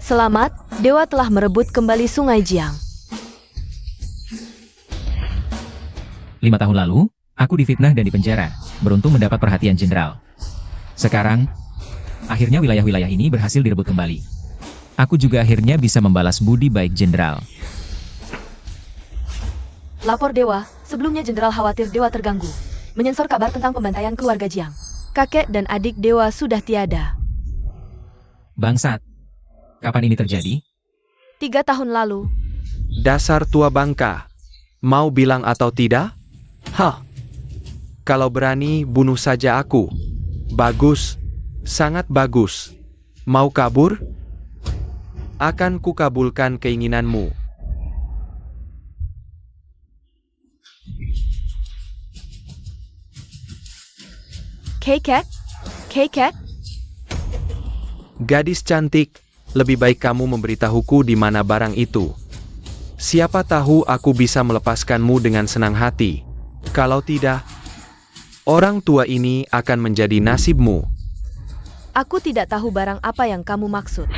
Selamat, Dewa telah merebut kembali Sungai Jiang. 5 tahun lalu, aku difitnah dan dipenjara, beruntung mendapat perhatian jenderal. Sekarang, akhirnya wilayah-wilayah ini berhasil direbut kembali. Aku juga akhirnya bisa membalas budi baik jenderal. Lapor Dewa, sebelumnya Jenderal khawatir Dewa terganggu. Menyensor kabar tentang pembantaian keluarga Jiang. Kakek dan adik Dewa sudah tiada. Bangsat. Kapan ini terjadi? 3 tahun lalu. Dasar tua bangka. Mau bilang atau tidak? Hah. Kalau berani, bunuh saja aku. Bagus. Sangat bagus. Mau kabur? Akan kukabulkan keinginanmu. Keket? Keket? Gadis cantik, lebih baik kamu memberitahuku di mana barang itu. Siapa tahu aku bisa melepaskanmu dengan senang hati. Kalau tidak, orang tua ini akan menjadi nasibmu. Aku tidak tahu barang apa yang kamu maksud.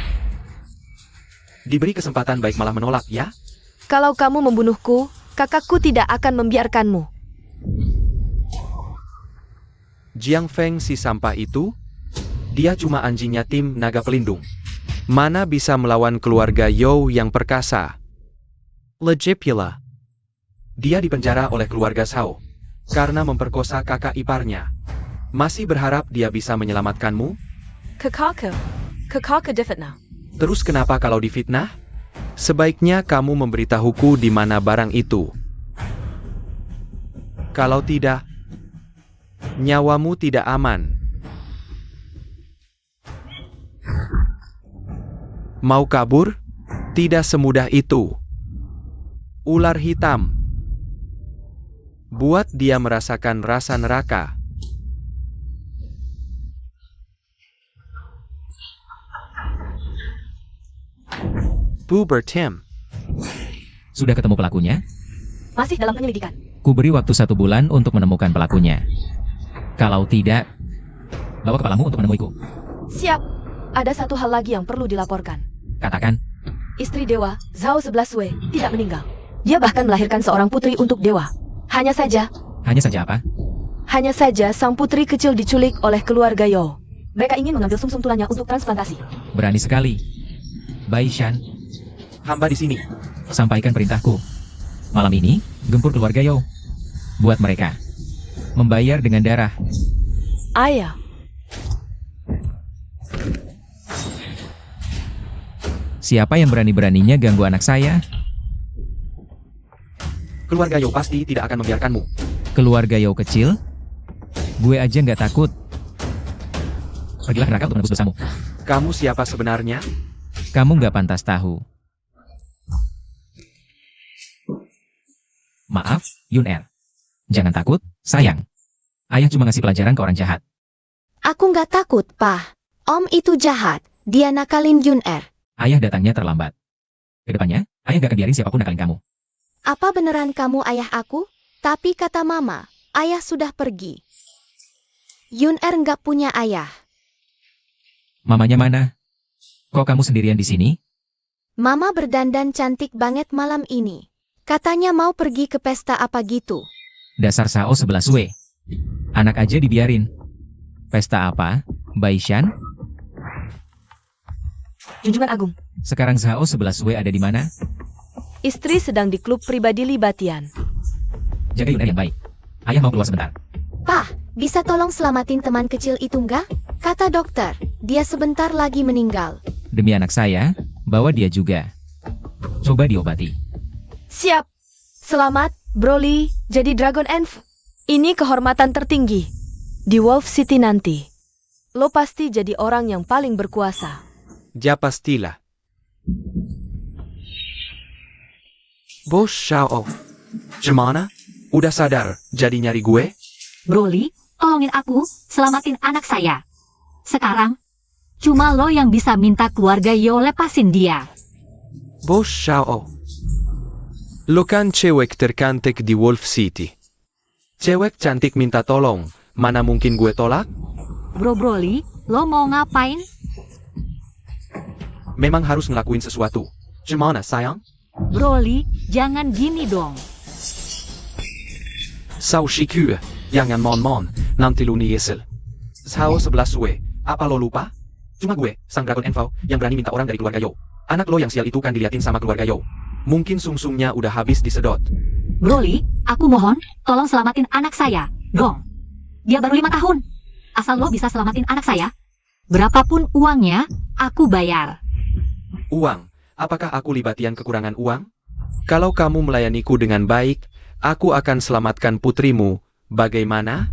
Diberi kesempatan baik malah menolak, ya? Kalau kamu membunuhku, kakakku tidak akan membiarkanmu. Jiang Feng si sampah itu? Dia cuma anjing yatim naga pelindung. Mana bisa melawan keluarga You yang perkasa? Legit pula. Dia dipenjara oleh keluarga Shao karena memperkosa kakak iparnya. Masih berharap dia bisa menyelamatkanmu? Kakak difitnah. Terus kenapa kalau difitnah? Sebaiknya kamu memberitahuku di mana barang itu. Kalau tidak, nyawamu tidak aman. Mau kabur? Tidak semudah itu. Ular hitam. Buat dia merasakan rasa neraka. Puber Tim. Sudah ketemu pelakunya? Masih dalam penyelidikan. Ku beri waktu 1 bulan untuk menemukan pelakunya. Kalau tidak, bawa kepalamu untuk menemuiku. Siap. Ada satu hal lagi yang perlu dilaporkan. Katakan. Istri Dewa, Zhao 11 tidak meninggal. Dia bahkan melahirkan seorang putri untuk Dewa. Hanya saja apa? Hanya saja sang putri kecil diculik oleh keluarga Yo. Mereka ingin mengambil sumsum tulangnya untuk transplantasi. Berani sekali. Bai Shan, Hamba di sini. sampaikan perintahku. Malam ini, gempur keluarga Yo. Buat mereka. Membayar dengan darah. Ayah. Siapa yang berani-beraninya ganggu anak saya? Keluarga Yo pasti tidak akan membiarkanmu. Keluarga Yo kecil? Gue aja nggak takut. Pergilah ke neraka untuk menebus dosamu. Kamu siapa sebenarnya? Kamu nggak pantas tahu. Maaf, Yun Er. Jangan takut, sayang. Ayah cuma ngasih pelajaran ke orang jahat. Aku nggak takut, Pak. Om itu jahat. Dia nakalin Yun Er. Ayah datangnya terlambat. Kedepannya, ayah gak akan biarin siapapun nakalin kamu. Apa beneran kamu ayah aku? Tapi kata mama, ayah sudah pergi. Yun Er nggak punya ayah. Mamanya mana? Kok kamu sendirian di sini? Mama berdandan cantik banget malam ini. Katanya mau pergi ke pesta apa gitu. Dasar Sao 11W. Anak aja dibiarin. Pesta apa? Bai Shan? Junjungan Agung. Sekarang Zhao 11W ada di mana? Istri sedang di klub pribadi Libatian. Jaga Yun Er yang baik. Ayah mau keluar sebentar. Pak, bisa tolong selamatin teman kecil itu nggak? Kata dokter, dia sebentar lagi meninggal. Demi anak saya, bawa dia juga. Coba diobati. Siap. Selamat, Broly, jadi Dragon Env. Ini kehormatan tertinggi. Di Wolf City nanti. Lo pasti jadi orang yang paling berkuasa. Ja pastilah. Bos Shao. Gimana? Udah sadar jadi nyari gue? Broly, tolongin aku, selamatin anak saya. Sekarang, cuma lo yang bisa minta keluarga Yo lepasin dia. Bos Shao. Lo kan cewek tercantik di Wolf City. Cewek cantik minta tolong, mana mungkin gue tolak? Bro Broly, lo mau ngapain? memang harus ngelakuin sesuatu. Gimana sayang? Broly, jangan gini dong. Sao Shikue, jangan mon-mon, nanti lu nyesel. Sao 11 we, apa lo lupa? Cuma gue, sang Dragon Enfau, yang berani minta orang dari keluarga Yo. Anak lo yang sial itu kan diliatin sama keluarga Yo. Mungkin sungsungnya udah habis disedot. Broly, aku mohon, tolong selamatin anak saya, dong. Dia baru 5 tahun. Asal lo bisa selamatin anak saya, berapapun uangnya, aku bayar. Uang, apakah aku libatian kekurangan uang? Kalau kamu melayaniku dengan baik, aku akan selamatkan putrimu. Bagaimana?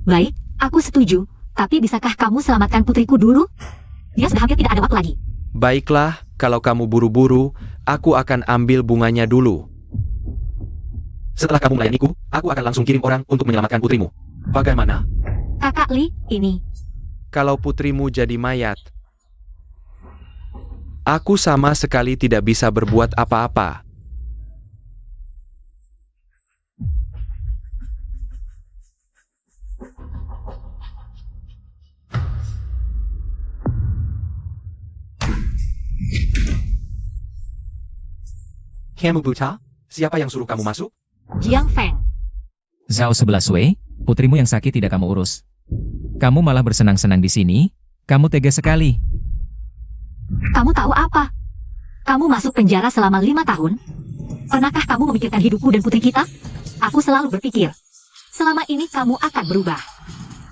Baik, aku setuju. Tapi bisakah kamu selamatkan putriku dulu? Dia sudah hampir tidak ada waktu lagi. Baiklah, kalau kamu buru-buru, aku akan ambil bunganya dulu. Setelah kamu melayaniku, aku akan langsung kirim orang untuk menyelamatkan putrimu. Bagaimana? Kakak Li, ini. Kalau putrimu jadi mayat, aku sama sekali tidak bisa berbuat apa-apa. Kamu buta? Siapa yang suruh kamu masuk? Jiang Feng. Zhao 11 Wei, putrimu yang sakit tidak kamu urus. Kamu malah bersenang-senang di sini, kamu tega sekali. Kamu tahu apa? Kamu masuk penjara selama 5 tahun? Pernahkah kamu memikirkan hidupku dan putri kita? Aku selalu berpikir, selama ini kamu akan berubah.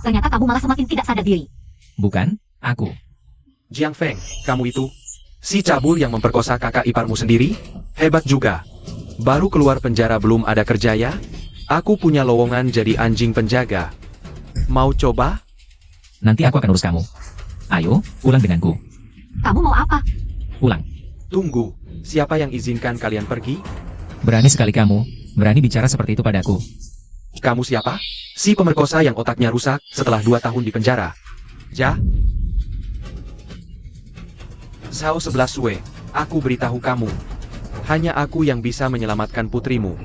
Ternyata kamu malah semakin tidak sadar diri. Bukan, aku. Jiang Feng, kamu itu? Si cabul yang memperkosa kakak iparmu sendiri? Hebat juga. Baru keluar penjara belum ada kerja ya? Aku punya lowongan jadi anjing penjaga. Mau coba? Nanti aku akan urus kamu. Ayo, pulang denganku. Kamu mau apa? Pulang. Tunggu, siapa yang izinkan kalian pergi? Berani sekali kamu, berani bicara seperti itu padaku. Kamu siapa? Si pemerkosa yang otaknya rusak setelah 2 tahun di penjara. Ja? Zhao 11 Wei, aku beritahu kamu. Hanya aku yang bisa menyelamatkan putrimu.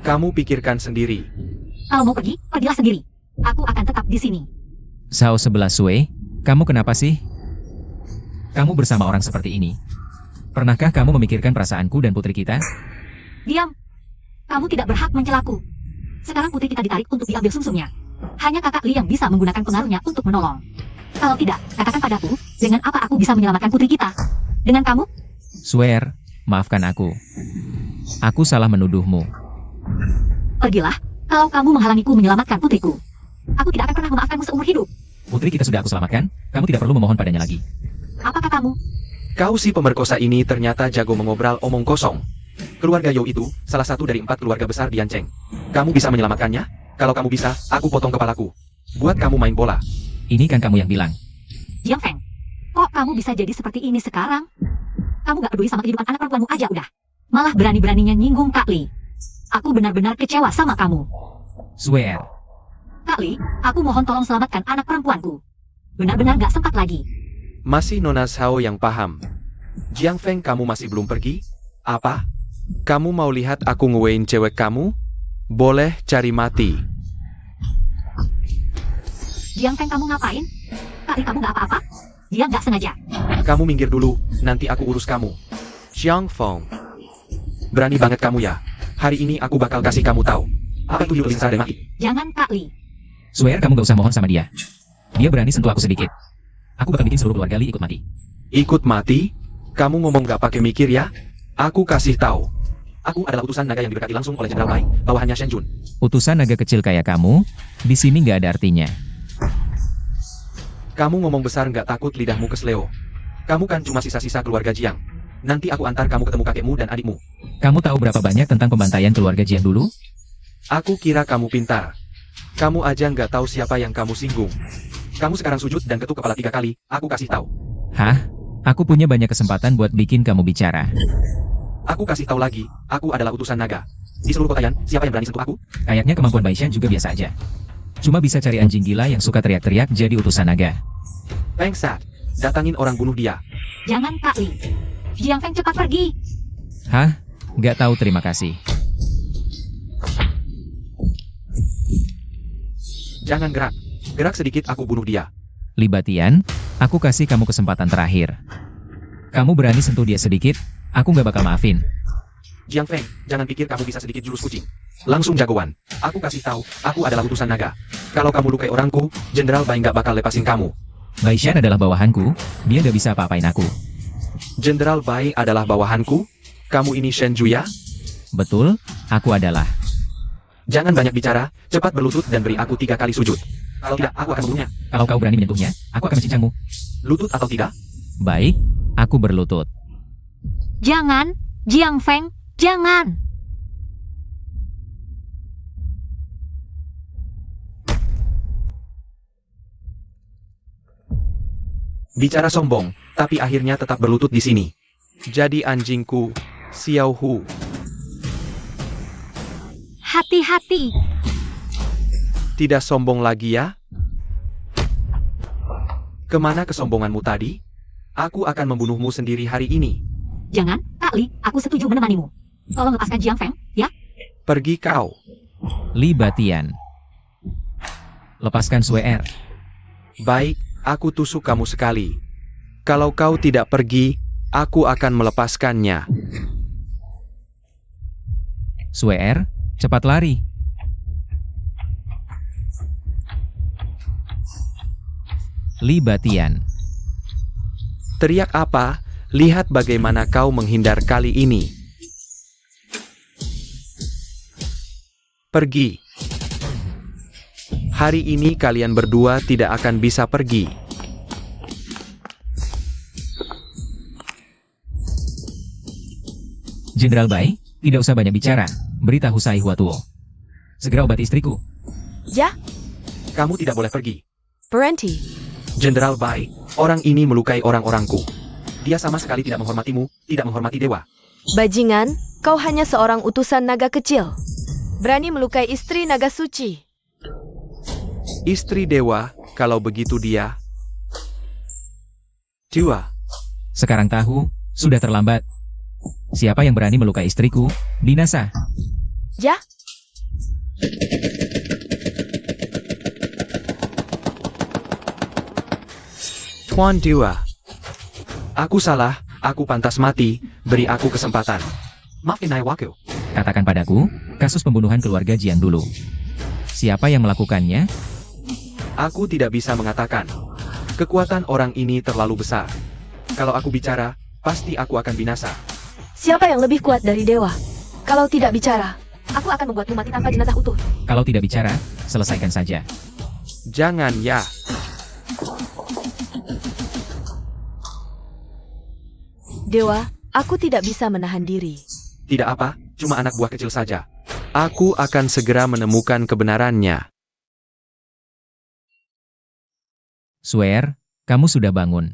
Kamu pikirkan sendiri. Kalau mau pergi, pergilah sendiri. Aku akan tetap di sini. Zhao 11 Wei, kamu kenapa sih? Kamu bersama orang seperti ini. Pernahkah kamu memikirkan perasaanku dan putri kita? Diam. Kamu tidak berhak mencelaku. Sekarang putri kita ditarik untuk diambil sumsumnya. Hanya kakak Li yang bisa menggunakan pengaruhnya untuk menolong. Kalau tidak, katakan padaku, dengan apa aku bisa menyelamatkan putri kita? Dengan kamu? Swear, maafkan aku. Aku salah menuduhmu. Pergilah, kalau kamu menghalangiku menyelamatkan putriku. Aku tidak akan pernah memaafkanmu seumur hidup. Putri kita sudah aku selamatkan, kamu tidak perlu memohon padanya lagi. Apakah kamu? Kau si pemerkosa ini ternyata jago mengobral omong kosong. Keluarga Yo itu salah satu dari 4 keluarga besar di Yancheng. Kamu bisa menyelamatkannya? Kalau kamu bisa, aku potong kepalaku. Buat kamu main bola. Ini kan kamu yang bilang. Jiang Feng, kok kamu bisa jadi seperti ini sekarang? Kamu gak peduli sama kehidupan anak perempuanmu aja udah. Malah berani-beraninya nyinggung Kak Li. Aku benar-benar kecewa sama kamu. Swear. Kak Li, aku mohon tolong selamatkan anak perempuanku. Benar-benar gak sempat lagi. Masih Nona Zhao yang paham. Jiang Feng, kamu masih belum pergi? Apa? Kamu mau lihat aku ngewein cewek kamu? Boleh cari mati. Jiang Feng, kamu ngapain? Kak Li, kamu gak apa-apa? Dia gak sengaja. Kamu minggir dulu, nanti aku urus kamu. Jiang Feng. Berani banget kamu ya. Hari ini aku bakal kasih kamu tahu. Apa itu Yuling Sade mati? Jangan Kak Li. Swear kamu gak usah mohon sama dia. Dia berani sentuh aku sedikit. Aku bakal bikin seluruh keluarga Li ikut mati. Ikut mati? Kamu ngomong gak pakai mikir ya? Aku kasih tahu. Aku adalah utusan naga yang diberkati langsung oleh Jenderal Bai, bawahannya Shen Jun. Utusan naga kecil kayak kamu, di sini nggak ada artinya. Kamu ngomong besar nggak takut lidahmu kesleo. Kamu kan cuma sisa-sisa keluarga Jiang. Nanti aku antar kamu ketemu kakekmu dan adikmu. Kamu tahu berapa banyak tentang pembantaian keluarga Jiang dulu? Aku kira kamu pintar. Kamu aja nggak tahu siapa yang kamu singgung. Kamu sekarang sujud dan ketuk kepala 3 kali, aku kasih tahu. Hah? Aku punya banyak kesempatan buat bikin kamu bicara. Aku kasih tahu lagi, aku adalah utusan naga. Di seluruh kotayan, siapa yang berani sentuh aku? Kayaknya kemampuan Baishan juga biasa aja. Cuma bisa cari anjing gila yang suka teriak-teriak jadi utusan naga. Pengsat, datangin orang bunuh dia. Jangan Kak Li. Jiang Feng, cepat pergi. Hah? Nggak tahu terima kasih. Jangan gerak. Gerak sedikit aku bunuh dia. Libatian, aku kasih kamu kesempatan terakhir. Kamu berani sentuh dia sedikit, aku nggak bakal maafin. Jiang Feng, jangan pikir kamu bisa sedikit jurus kucing. Langsung jagoan. Aku kasih tahu, aku adalah utusan naga. Kalau kamu lukai orangku, Jenderal Bai nggak bakal lepasin kamu. Bai Shan adalah bawahanku, dia nggak bisa apa-apain aku. Jenderal Bai adalah bawahanku? Kamu ini Shen Juya? Betul, aku adalah. Jangan banyak bicara, cepat berlutut dan beri aku 3 kali sujud. Kalau tidak, aku akan membunuhnya. Kalau kau berani menyentuhnya, aku akan mencincangmu. Lutut atau tidak? Baik, aku berlutut. Jangan, Jiang Feng, jangan. Bicara sombong, tapi akhirnya tetap berlutut di sini. Jadi anjingku, Xiao Hu. Hati-hati. Tidak sombong lagi ya? Kemana kesombonganmu tadi? Aku akan membunuhmu sendiri hari ini. Jangan, Kak Li, aku setuju menemanimu. Tolong lepaskan Jiang Feng, ya? Pergi kau. Li Batian. Lepaskan Sue Er. Baik, aku tusuk kamu sekali. Kalau kau tidak pergi, aku akan melepaskannya. Sue Er, cepat lari. Li Batian. Teriak apa? Lihat bagaimana kau menghindar kali ini. Pergi. Hari ini kalian berdua tidak akan bisa pergi. Jenderal Bai, tidak usah banyak bicara. Beritahu Sai Huatuo. Segera obati istriku. Ya, Kamu tidak boleh pergi. berhenti. Jenderal Bai, orang ini melukai orang-orangku. Dia sama sekali tidak menghormatimu, tidak menghormati dewa. Bajingan, kau hanya seorang utusan naga kecil. Berani melukai istri naga suci. Istri dewa, kalau begitu dia. Dua. Sekarang tahu, sudah terlambat. Siapa yang berani melukai istriku, binasa. Ya, Tuan Dewa. Aku salah, aku pantas mati, beri aku kesempatan. Maafin Naiwaku. Katakan padaku, kasus pembunuhan keluarga Jian dulu. Siapa yang melakukannya? Aku tidak bisa mengatakan. Kekuatan orang ini terlalu besar. Kalau aku bicara, pasti aku akan binasa. siapa yang lebih kuat dari dewa? Kalau tidak bicara, aku akan membuatmu mati tanpa jenazah utuh. Kalau tidak bicara, selesaikan saja. Jangan ya. Dewa, aku tidak bisa menahan diri. Tidak apa, cuma anak buah kecil saja. Aku akan segera menemukan kebenarannya. Swear, kamu sudah bangun.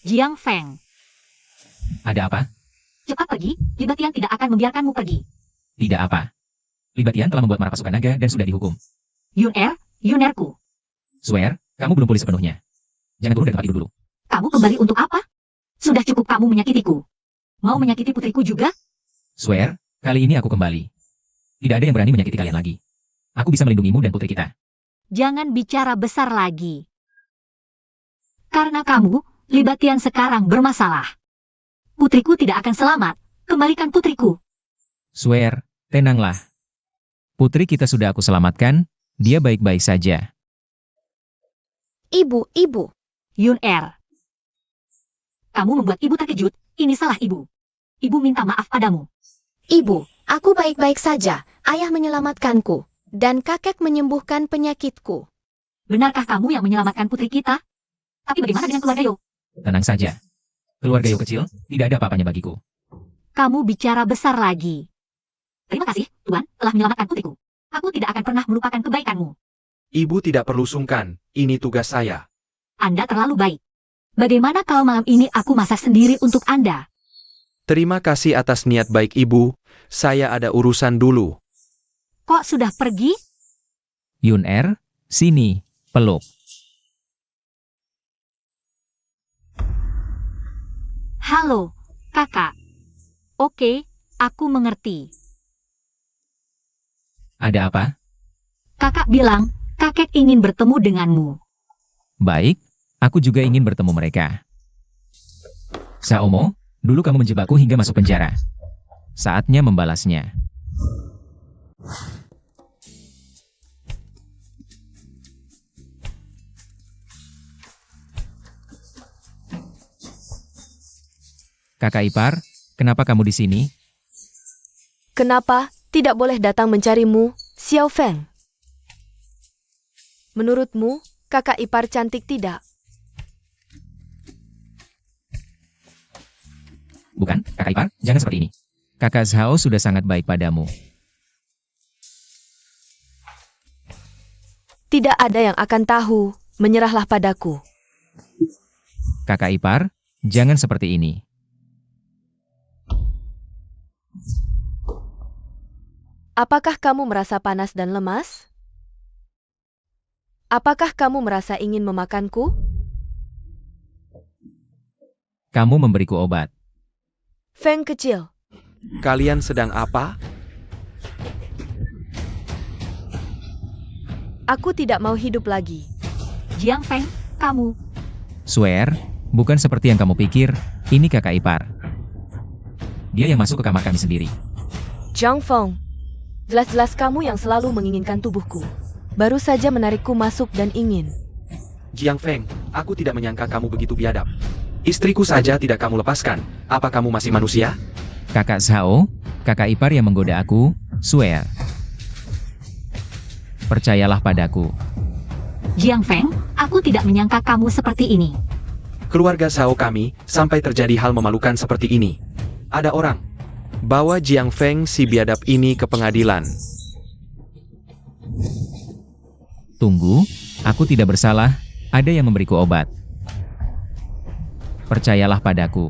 Jiang Feng, Ada apa? cepat pergi, Li Batian tidak akan membiarkanmu pergi. Tidak apa. Li Batian telah membuat marah pasukan naga dan sudah dihukum. Yun Erku, Swear, kamu belum pulih sepenuhnya. Jangan turun dari tempat tidur dulu. kamu kembali untuk apa? Sudah cukup kamu menyakitiku. Mau menyakiti putriku juga? Swear, kali ini aku kembali. Tidak ada yang berani menyakiti kalian lagi. Aku bisa melindungimu dan putri kita. Jangan bicara besar lagi. Karena kamu, Li Batian sekarang bermasalah. Putriku tidak akan selamat. Kembalikan putriku. Swear, tenanglah. Putri kita sudah aku selamatkan, dia baik-baik saja. Ibu, ibu. Yun Er. Kamu membuat ibu terkejut. Ini salah ibu. Ibu minta maaf padamu. Ibu, aku baik-baik saja. Ayah menyelamatkanku. Dan kakek menyembuhkan penyakitku. Benarkah kamu yang menyelamatkan putri kita? Tapi bagaimana dengan keluarga Yo? Tenang saja. Keluarga Yo kecil, tidak ada apa-apanya bagiku. Kamu bicara besar lagi. Terima kasih, Tuan, telah menyelamatkan putriku. Aku tidak akan pernah melupakan kebaikanmu. Ibu tidak perlu sungkan, ini tugas saya. Anda terlalu baik. Bagaimana kalau malam ini aku masak sendiri untuk Anda? Terima kasih atas niat baik ibu, saya ada urusan dulu. Kok sudah pergi? Yun Er, sini, peluk. Halo, kakak. Oke, aku mengerti. Ada apa? Kakak bilang, kakek ingin bertemu denganmu. Baik, Aku juga ingin bertemu mereka. Xiaomo, dulu kamu menjebakku hingga masuk penjara. Saatnya membalasnya. Kakak ipar, kenapa kamu di sini? Kenapa tidak boleh datang mencarimu, Xiao Feng? Menurutmu, kakak ipar cantik tidak? Bukan, kakak ipar, jangan seperti ini. Kakak Zhao sudah sangat baik padamu. Tidak ada yang akan tahu, menyerahlah padaku. Kakak ipar, jangan seperti ini. Apakah kamu merasa panas dan lemas? Apakah kamu merasa ingin memakanku? Kamu memberiku obat. Feng kecil, Kalian sedang apa? aku tidak mau hidup lagi. Jiang Feng, kamu. Swear, bukan seperti yang kamu pikir, ini kakak ipar. Dia yang masuk ke kamar kami sendiri. Zhang Feng, jelas-jelas kamu yang selalu menginginkan tubuhku. Baru saja menarikku masuk dan ingin. Jiang Feng, aku tidak menyangka kamu begitu biadab. Istriku saja tidak kamu lepaskan. Apa kamu masih manusia? Kakak Zhao, kakak ipar yang menggoda aku, swear. Percayalah padaku. Jiang Feng, aku tidak menyangka kamu seperti ini. Keluarga Zhao kami, sampai terjadi hal memalukan seperti ini. Ada orang. Bawa Jiang Feng si biadab ini ke pengadilan. Tunggu, aku tidak bersalah, ada yang memberiku obat. Percayalah padaku.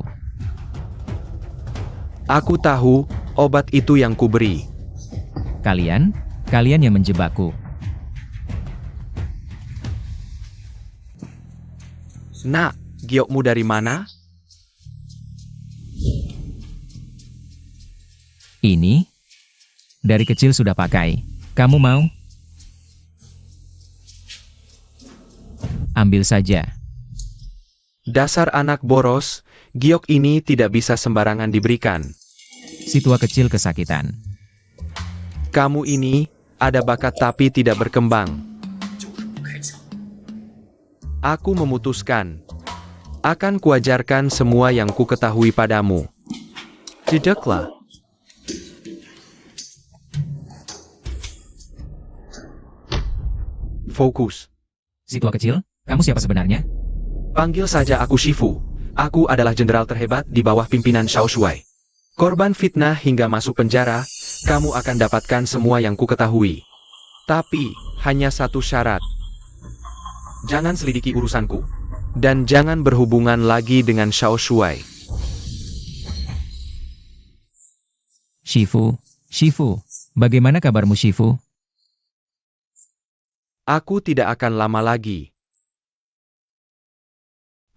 Aku tahu, obat itu yang kuberi. Kalian yang menjebakku. Nak, giokmu dari mana? Ini dari kecil sudah pakai. Kamu mau? Ambil saja. Dasar anak boros, giok ini tidak bisa sembarangan diberikan. Si tua kecil kesakitan. Kamu ini, ada bakat tapi tidak berkembang. Aku memutuskan. Akan kuajarkan semua yang ku ketahui padamu. Jedaklah. Fokus. Si tua kecil, kamu siapa sebenarnya? Panggil saja aku Shifu. Aku adalah jenderal terhebat di bawah pimpinan Xiao Shuai. Korban fitnah hingga masuk penjara, kamu akan dapatkan semua yang ku ketahui. Tapi, hanya satu syarat. Jangan selidiki urusanku. Dan jangan berhubungan lagi dengan Xiao Shuai. Shifu, bagaimana kabarmu Shifu? Aku tidak akan lama lagi.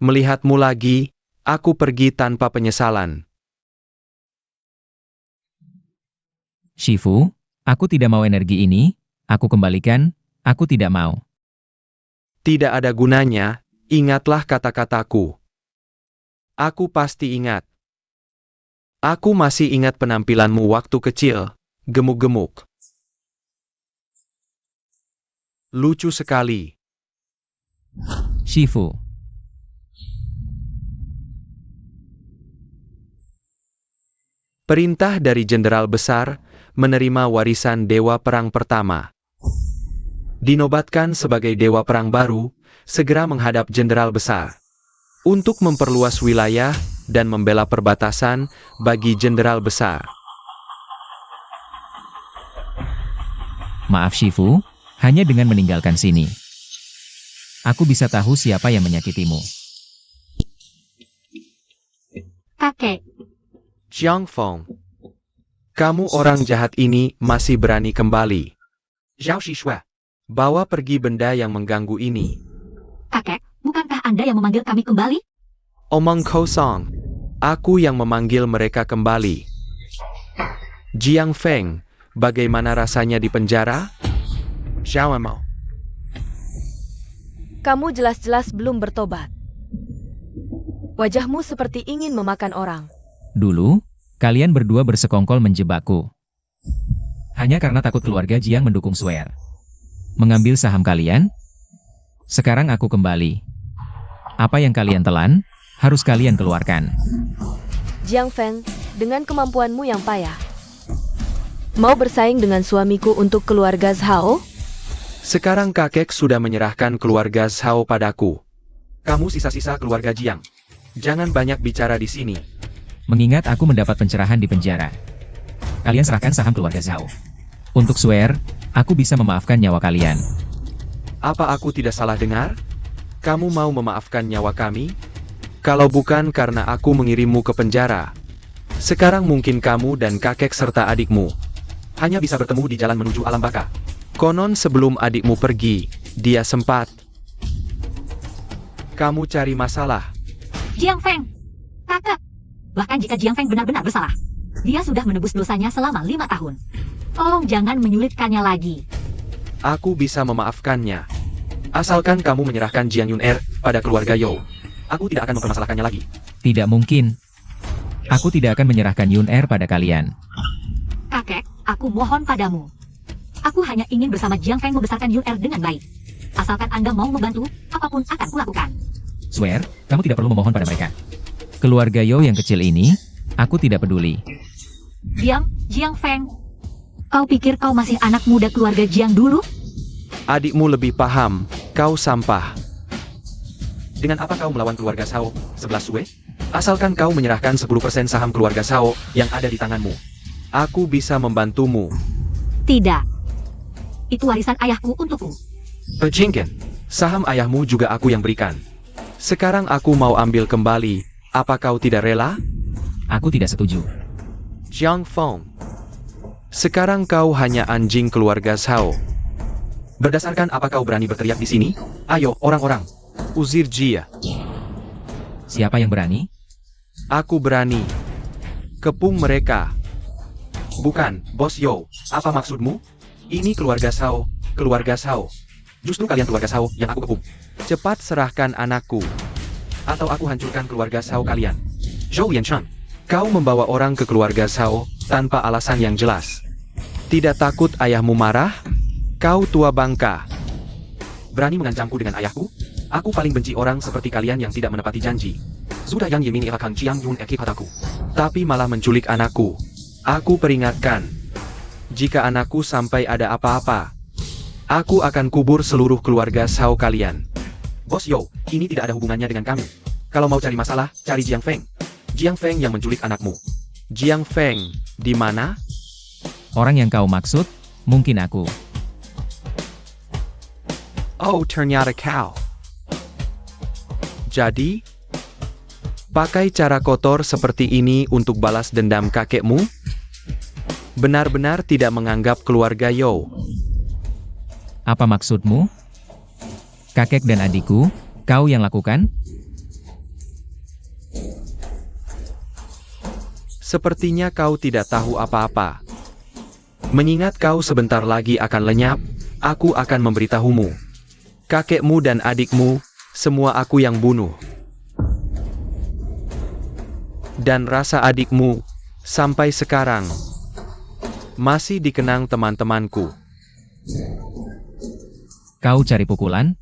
Melihatmu lagi, aku pergi tanpa penyesalan. Shifu, aku tidak mau energi ini, aku kembalikan, aku tidak mau. Tidak ada gunanya, ingatlah kata-kataku. Aku pasti ingat. Aku masih ingat penampilanmu waktu kecil, gemuk-gemuk. Lucu sekali. Shifu. Perintah dari jenderal besar, menerima warisan Dewa Perang Pertama. Dinobatkan sebagai Dewa Perang baru, segera menghadap jenderal besar. Untuk memperluas wilayah dan membela perbatasan bagi jenderal besar. Maaf Shifu, hanya dengan meninggalkan sini. Aku bisa tahu siapa yang menyakitimu. Kakek, Jiang Feng. Kamu orang jahat ini masih berani kembali. Zhao Shishua. Bawa pergi benda yang mengganggu ini. kakek, bukankah Anda yang memanggil kami kembali? Omong kosong. Aku yang memanggil mereka kembali. Jiang Feng, bagaimana rasanya di penjara? Xiao Mo. Kamu jelas-jelas belum bertobat. Wajahmu seperti ingin memakan orang. Dulu, kalian berdua bersekongkol menjebakku. Hanya karena takut keluarga Jiang mendukung Swear. Mengambil saham kalian? Sekarang aku kembali. Apa yang kalian telan, harus kalian keluarkan. Jiang Feng, dengan kemampuanmu yang payah, mau bersaing dengan suamiku untuk keluarga Zhao? Sekarang kakek sudah menyerahkan keluarga Zhao padaku. Kamu sisa-sisa keluarga Jiang. Jangan banyak bicara di sini. Mengingat aku mendapat pencerahan di penjara. Kalian serahkan saham keluarga Zhao. Untuk Swear, aku bisa memaafkan nyawa kalian. Apa aku tidak salah dengar? Kamu mau memaafkan nyawa kami? Kalau bukan karena aku mengirimmu ke penjara, sekarang mungkin kamu dan kakek serta adikmu hanya bisa bertemu di jalan menuju alam baka. Konon sebelum adikmu pergi, dia sempat. Kamu cari masalah. Jiang Feng, kakak. Bahkan jika Jiang Feng benar-benar bersalah, dia sudah menebus dosanya selama 5 tahun. Tolong jangan menyulitkannya lagi. Aku bisa memaafkannya. Asalkan kamu menyerahkan Jiang Yun'er pada keluarga You. Aku tidak akan mempermasalahkannya lagi. Tidak mungkin. Aku tidak akan menyerahkan Yun'er pada kalian. Kakek, aku mohon padamu. Aku hanya ingin bersama Jiang Feng membesarkan Yun'er dengan baik. Asalkan Anda mau membantu, apapun akan kulakukan. Swear, kamu tidak perlu memohon pada mereka. Keluarga Yo yang kecil ini, aku tidak peduli. Diam, Jiang Feng. Kau pikir kau masih anak muda keluarga Jiang dulu? Adikmu lebih paham, kau sampah. Dengan apa kau melawan keluarga Zhao, 11 Sue? Asalkan kau menyerahkan 10% saham keluarga Zhao yang ada di tanganmu. Aku bisa membantumu. Tidak. Itu warisan ayahku untukku. Pejingken, saham ayahmu juga aku yang berikan. Sekarang aku mau ambil kembali, apa kau tidak rela? Aku tidak setuju. Jiang Feng. Sekarang kau hanya anjing keluarga Zhao. Berdasarkan apa kau berani berteriak di sini? Ayo, orang-orang. Uzir Jia. Siapa yang berani? Aku berani. Kepung mereka. Bukan, Bos Yo. Apa maksudmu? Ini keluarga Zhao, keluarga Zhao. Justru kalian keluarga Zhao yang aku kepung. Cepat serahkan anakku. Atau aku hancurkan keluarga Zhao kalian. Zhou Yanchang, kau membawa orang ke keluarga Zhao tanpa alasan yang jelas. Tidak takut ayahmu marah? Kau tua bangka. Berani mengancamku dengan ayahku? Aku paling benci orang seperti kalian yang tidak menepati janji. Sudah yang Yemin akan Jiang Yun Eki padaku. Tapi malah menculik anakku. Aku peringatkan. Jika anakku sampai ada apa-apa, aku akan kubur seluruh keluarga Zhao kalian. Bos Yo, ini tidak ada hubungannya dengan kami. Kalau mau cari masalah, cari Jiang Feng. Jiang Feng yang menculik anakmu. Jiang Feng, di mana? Orang yang kau maksud, mungkin aku. Oh, ternyata kau. Jadi, pakai cara kotor seperti ini untuk balas dendam kakekmu? Benar-benar tidak menganggap keluarga Yo. Apa maksudmu? Kakek dan adikku, kau yang lakukan? Sepertinya kau tidak tahu apa-apa. Mengingat kau sebentar lagi akan lenyap, aku akan memberitahumu. Kakekmu dan adikmu, semua aku yang bunuh. Dan rasa adikmu, sampai sekarang, masih dikenang teman-temanku. Kau cari pukulan?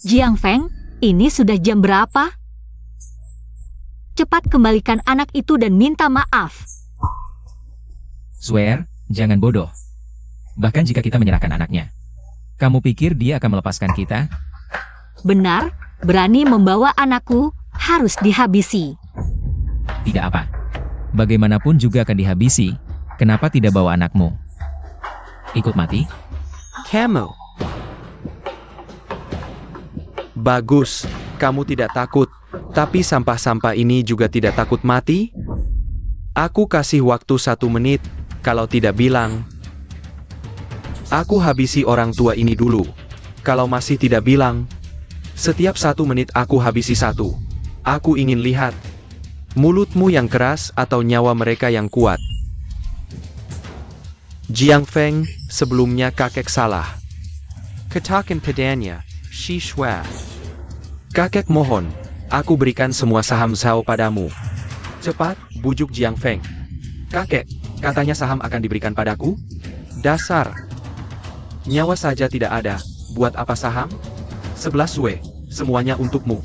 Jiang Feng, ini sudah jam berapa? Cepat kembalikan anak itu dan minta maaf. Swear, jangan bodoh. Bahkan jika kita menyerahkan anaknya. Kamu pikir dia akan melepaskan kita? Benar, berani membawa anakku, harus dihabisi. Tidak apa. Bagaimanapun juga akan dihabisi. Kenapa tidak bawa anakmu? Ikut mati? Kamu. Bagus, kamu tidak takut. Tapi sampah-sampah ini juga tidak takut mati? Aku kasih waktu 1 menit, kalau tidak bilang. Aku habisi orang tua ini dulu. Kalau masih tidak bilang, setiap 1 menit aku habisi 1. Aku ingin lihat mulutmu yang keras atau nyawa mereka yang kuat. Jiang Feng, sebelumnya kakek salah. Katakan padanya, Shi Shua. Kakek mohon, aku berikan semua saham Zhao padamu. Cepat, bujuk Jiang Feng. Kakek, katanya saham akan diberikan padaku? Dasar. Nyawa saja tidak ada, buat apa saham? 11 Sue, semuanya untukmu.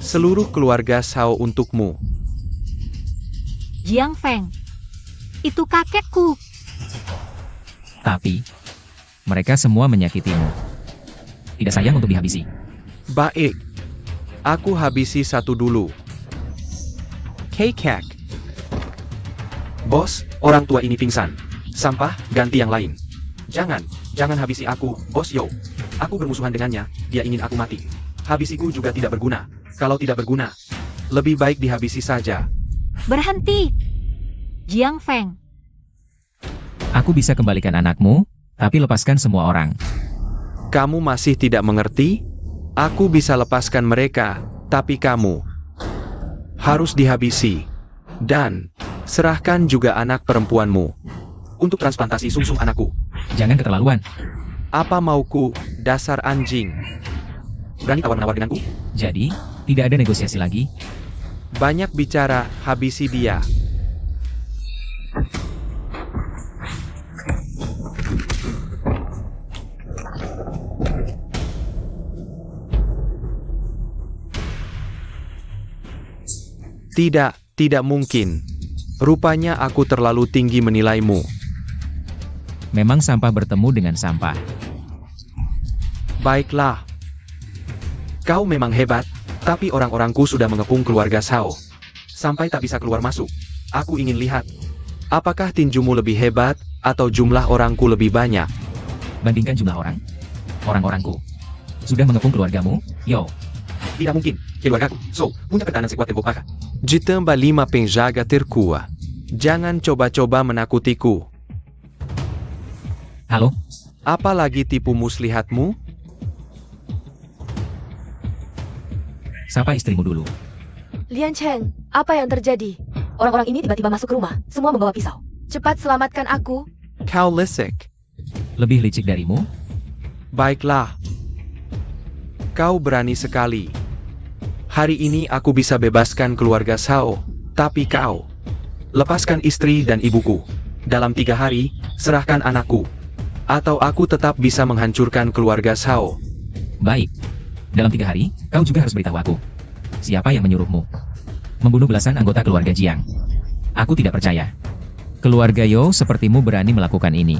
Seluruh keluarga Zhao untukmu. Jiang Feng, itu kakekku. Tapi, mereka semua menyakitimu. Tidak sayang untuk dihabisi. Baik. Aku habisi satu dulu. Kekek. Bos, orang tua ini pingsan. Sampah, ganti yang lain. Jangan habisi aku, Bos Yo. Aku bermusuhan dengannya, dia ingin aku mati. Habisiku juga tidak berguna. Kalau tidak berguna, lebih baik dihabisi saja. Berhenti. Jiang Feng, Aku bisa kembalikan anakmu, tapi lepaskan semua orang. Kamu masih tidak mengerti? Aku bisa lepaskan mereka, tapi kamu harus dihabisi. Dan serahkan juga anak perempuanmu untuk transplantasi sumsum anakku. Jangan keterlaluan. Apa mauku, dasar anjing? Berani tawar-menawar denganku? Jadi, tidak ada negosiasi lagi. Banyak bicara, habisi dia. Tidak mungkin. Rupanya aku terlalu tinggi menilaimu. Memang sampah bertemu dengan sampah. Baiklah. Kau memang hebat, tapi orang-orangku sudah mengepung keluarga Zhao. Sampai tak bisa keluar masuk. Aku ingin lihat, apakah tinjumu lebih hebat, atau jumlah orangku lebih banyak? Bandingkan jumlah orang. Orang-orangku sudah mengepung keluargamu, Yo. Tidak mungkin, keluargaku, so, punya pertahanan sekuat tembok baka. Jitamba 5 penjaga terkuat. Jangan coba-coba menakutiku. Halo? Apalagi tipu muslihatmu? Sapa istrimu dulu. Lian Cheng, apa yang terjadi? Orang-orang ini tiba-tiba masuk rumah, semua membawa pisau. Cepat selamatkan aku. Kau lisik. Lebih licik darimu? Baiklah. Kau berani sekali. Hari ini aku bisa bebaskan keluarga Zhao, tapi kau lepaskan istri dan ibuku. Dalam 3 hari, serahkan anakku. Atau aku tetap bisa menghancurkan keluarga Zhao. Baik. Dalam 3 hari, kau juga harus beritahu aku. Siapa yang menyuruhmu membunuh belasan anggota keluarga Jiang? Aku tidak percaya. Keluarga Yo sepertimu berani melakukan ini.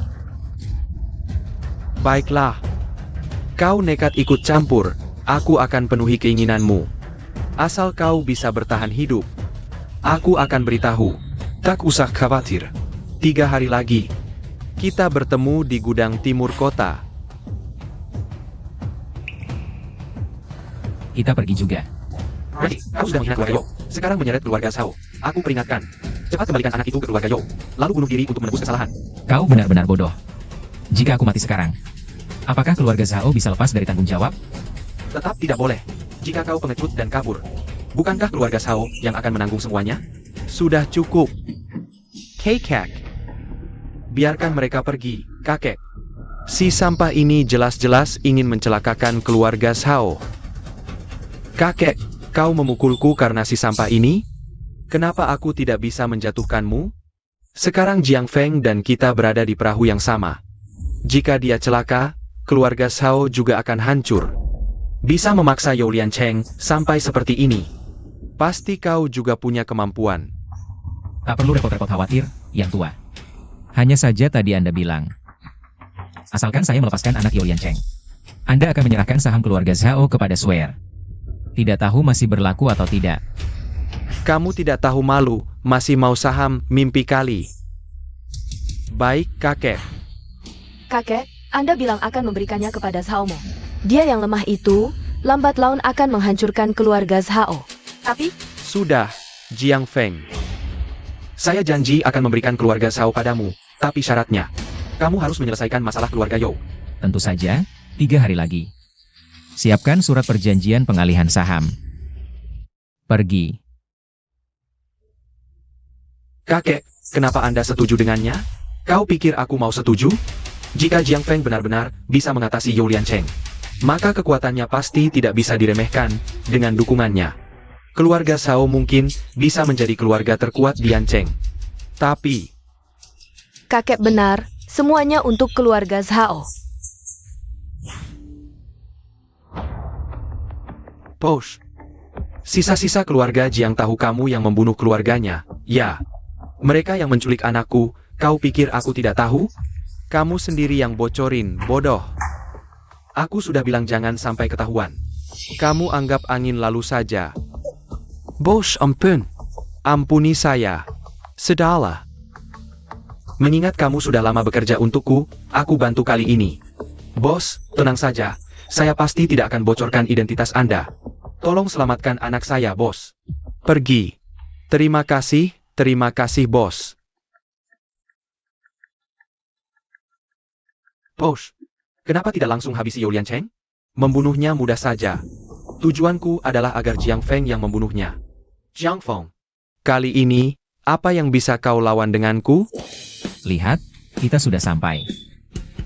Baiklah. Kau nekat ikut campur, aku akan penuhi keinginanmu. Asal kau bisa bertahan hidup. Aku akan beritahu. Tak usah khawatir. 3 hari lagi, kita bertemu di gudang timur kota. Kita pergi juga. Ready, kau sudah menghina keluarga Yo. Sekarang menyeret keluarga Zhao. Aku peringatkan. Cepat kembalikan anak itu ke keluarga Yo. Lalu bunuh diri untuk menebus kesalahan. Kau benar-benar bodoh. Jika aku mati sekarang, apakah keluarga Zhao bisa lepas dari tanggung jawab? Tetap tidak boleh. Jika kau pengecut dan kabur, bukankah keluarga Zhao yang akan menanggung semuanya? Sudah cukup. Kekek. Biarkan mereka pergi, kakek. Si sampah ini jelas-jelas ingin mencelakakan keluarga Zhao. Kakek, kau memukulku karena si sampah ini? Kenapa aku tidak bisa menjatuhkanmu? Sekarang Jiang Feng dan kita berada di perahu yang sama. Jika dia celaka, keluarga Zhao juga akan hancur. Bisa memaksa Yo Lian Cheng sampai seperti ini. Pasti kau juga punya kemampuan. Tak perlu repot-repot khawatir, yang tua. Hanya saja tadi Anda bilang, asalkan saya melepaskan anak Yo Lian Cheng, Anda akan menyerahkan saham keluarga Zhao kepada Swear. Tidak tahu masih berlaku atau tidak. Kamu tidak tahu malu, masih mau saham, mimpi kali. Baik, kakek. Kakek, Anda bilang akan memberikannya kepada Zhao-mo. Dia yang lemah itu, lambat laun akan menghancurkan keluarga Zhao. Tapi, Sudah, Jiang Feng. Saya janji akan memberikan keluarga Zhao padamu, tapi syaratnya, kamu harus menyelesaikan masalah keluarga Yo. Tentu saja, 3 hari lagi. Siapkan surat perjanjian pengalihan saham. Pergi. Kakek, kenapa Anda setuju dengannya? Kau pikir aku mau setuju? Jika Jiang Feng benar-benar bisa mengatasi Yo Lian Cheng, maka kekuatannya pasti tidak bisa diremehkan dengan dukungannya. Keluarga Zhao mungkin bisa menjadi keluarga terkuat di Yancheng. Tapi, Kakek benar, semuanya untuk keluarga Zhao. Posh, sisa-sisa keluarga Jiang tahu kamu yang membunuh keluarganya. Ya, mereka yang menculik anakku. Kau pikir aku tidak tahu? Kamu sendiri yang bocorin, bodoh. Aku sudah bilang jangan sampai ketahuan. Kamu anggap angin lalu saja. Bos, ampun. Ampuni saya. Sudahlah. Mengingat kamu sudah lama bekerja untukku, aku bantu kali ini. Bos, tenang saja. Saya pasti tidak akan bocorkan identitas Anda. Tolong selamatkan anak saya, bos. Pergi. Terima kasih, bos. Bos, kenapa tidak langsung habisi You Liancheng? Membunuhnya mudah saja. Tujuanku adalah agar Jiang Feng yang membunuhnya. Jiang Feng, kali ini, apa yang bisa kau lawan denganku? Lihat, kita sudah sampai.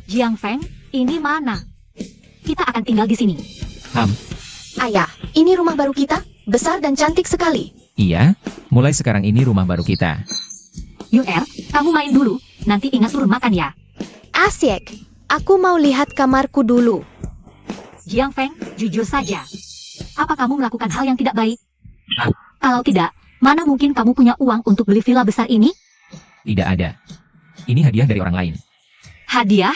Jiang Feng, ini mana? Kita akan tinggal di sini. Ayah, ini rumah baru kita, besar dan cantik sekali. Iya, mulai sekarang ini rumah baru kita. Yun-Er, kamu main dulu, nanti ingat turun makan ya. Asyik, aku mau lihat kamarku dulu. Jiang Feng, jujur saja. Apa kamu melakukan hal yang tidak baik? Kalau tidak, mana mungkin kamu punya uang untuk beli villa besar ini? Tidak ada. Ini hadiah dari orang lain. Hadiah?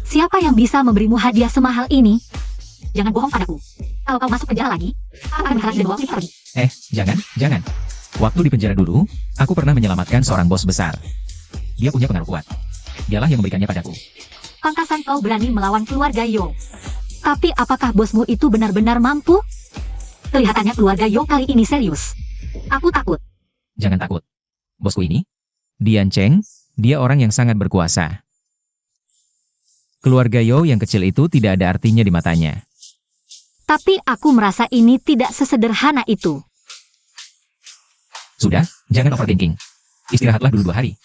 Siapa yang bisa memberimu hadiah semahal ini? Jangan bohong padaku. Kalau kau masuk penjara lagi, aku akan menghalangi dan bawa kita pergi. Jangan. Waktu di penjara dulu, aku pernah menyelamatkan seorang bos besar. Dia punya pengaruh kuat. Dialah yang memberikannya padaku. Pantasan kau berani melawan keluarga Yo. Tapi apakah bosmu itu benar-benar mampu? Kelihatannya keluarga Yo kali ini serius. Aku takut. Jangan takut. Bosku ini, Dian Cheng, dia orang yang sangat berkuasa. Keluarga Yo yang kecil itu tidak ada artinya di matanya. Tapi aku merasa ini tidak sesederhana itu. Sudah, jangan overthinking. Istirahatlah dulu 2 hari.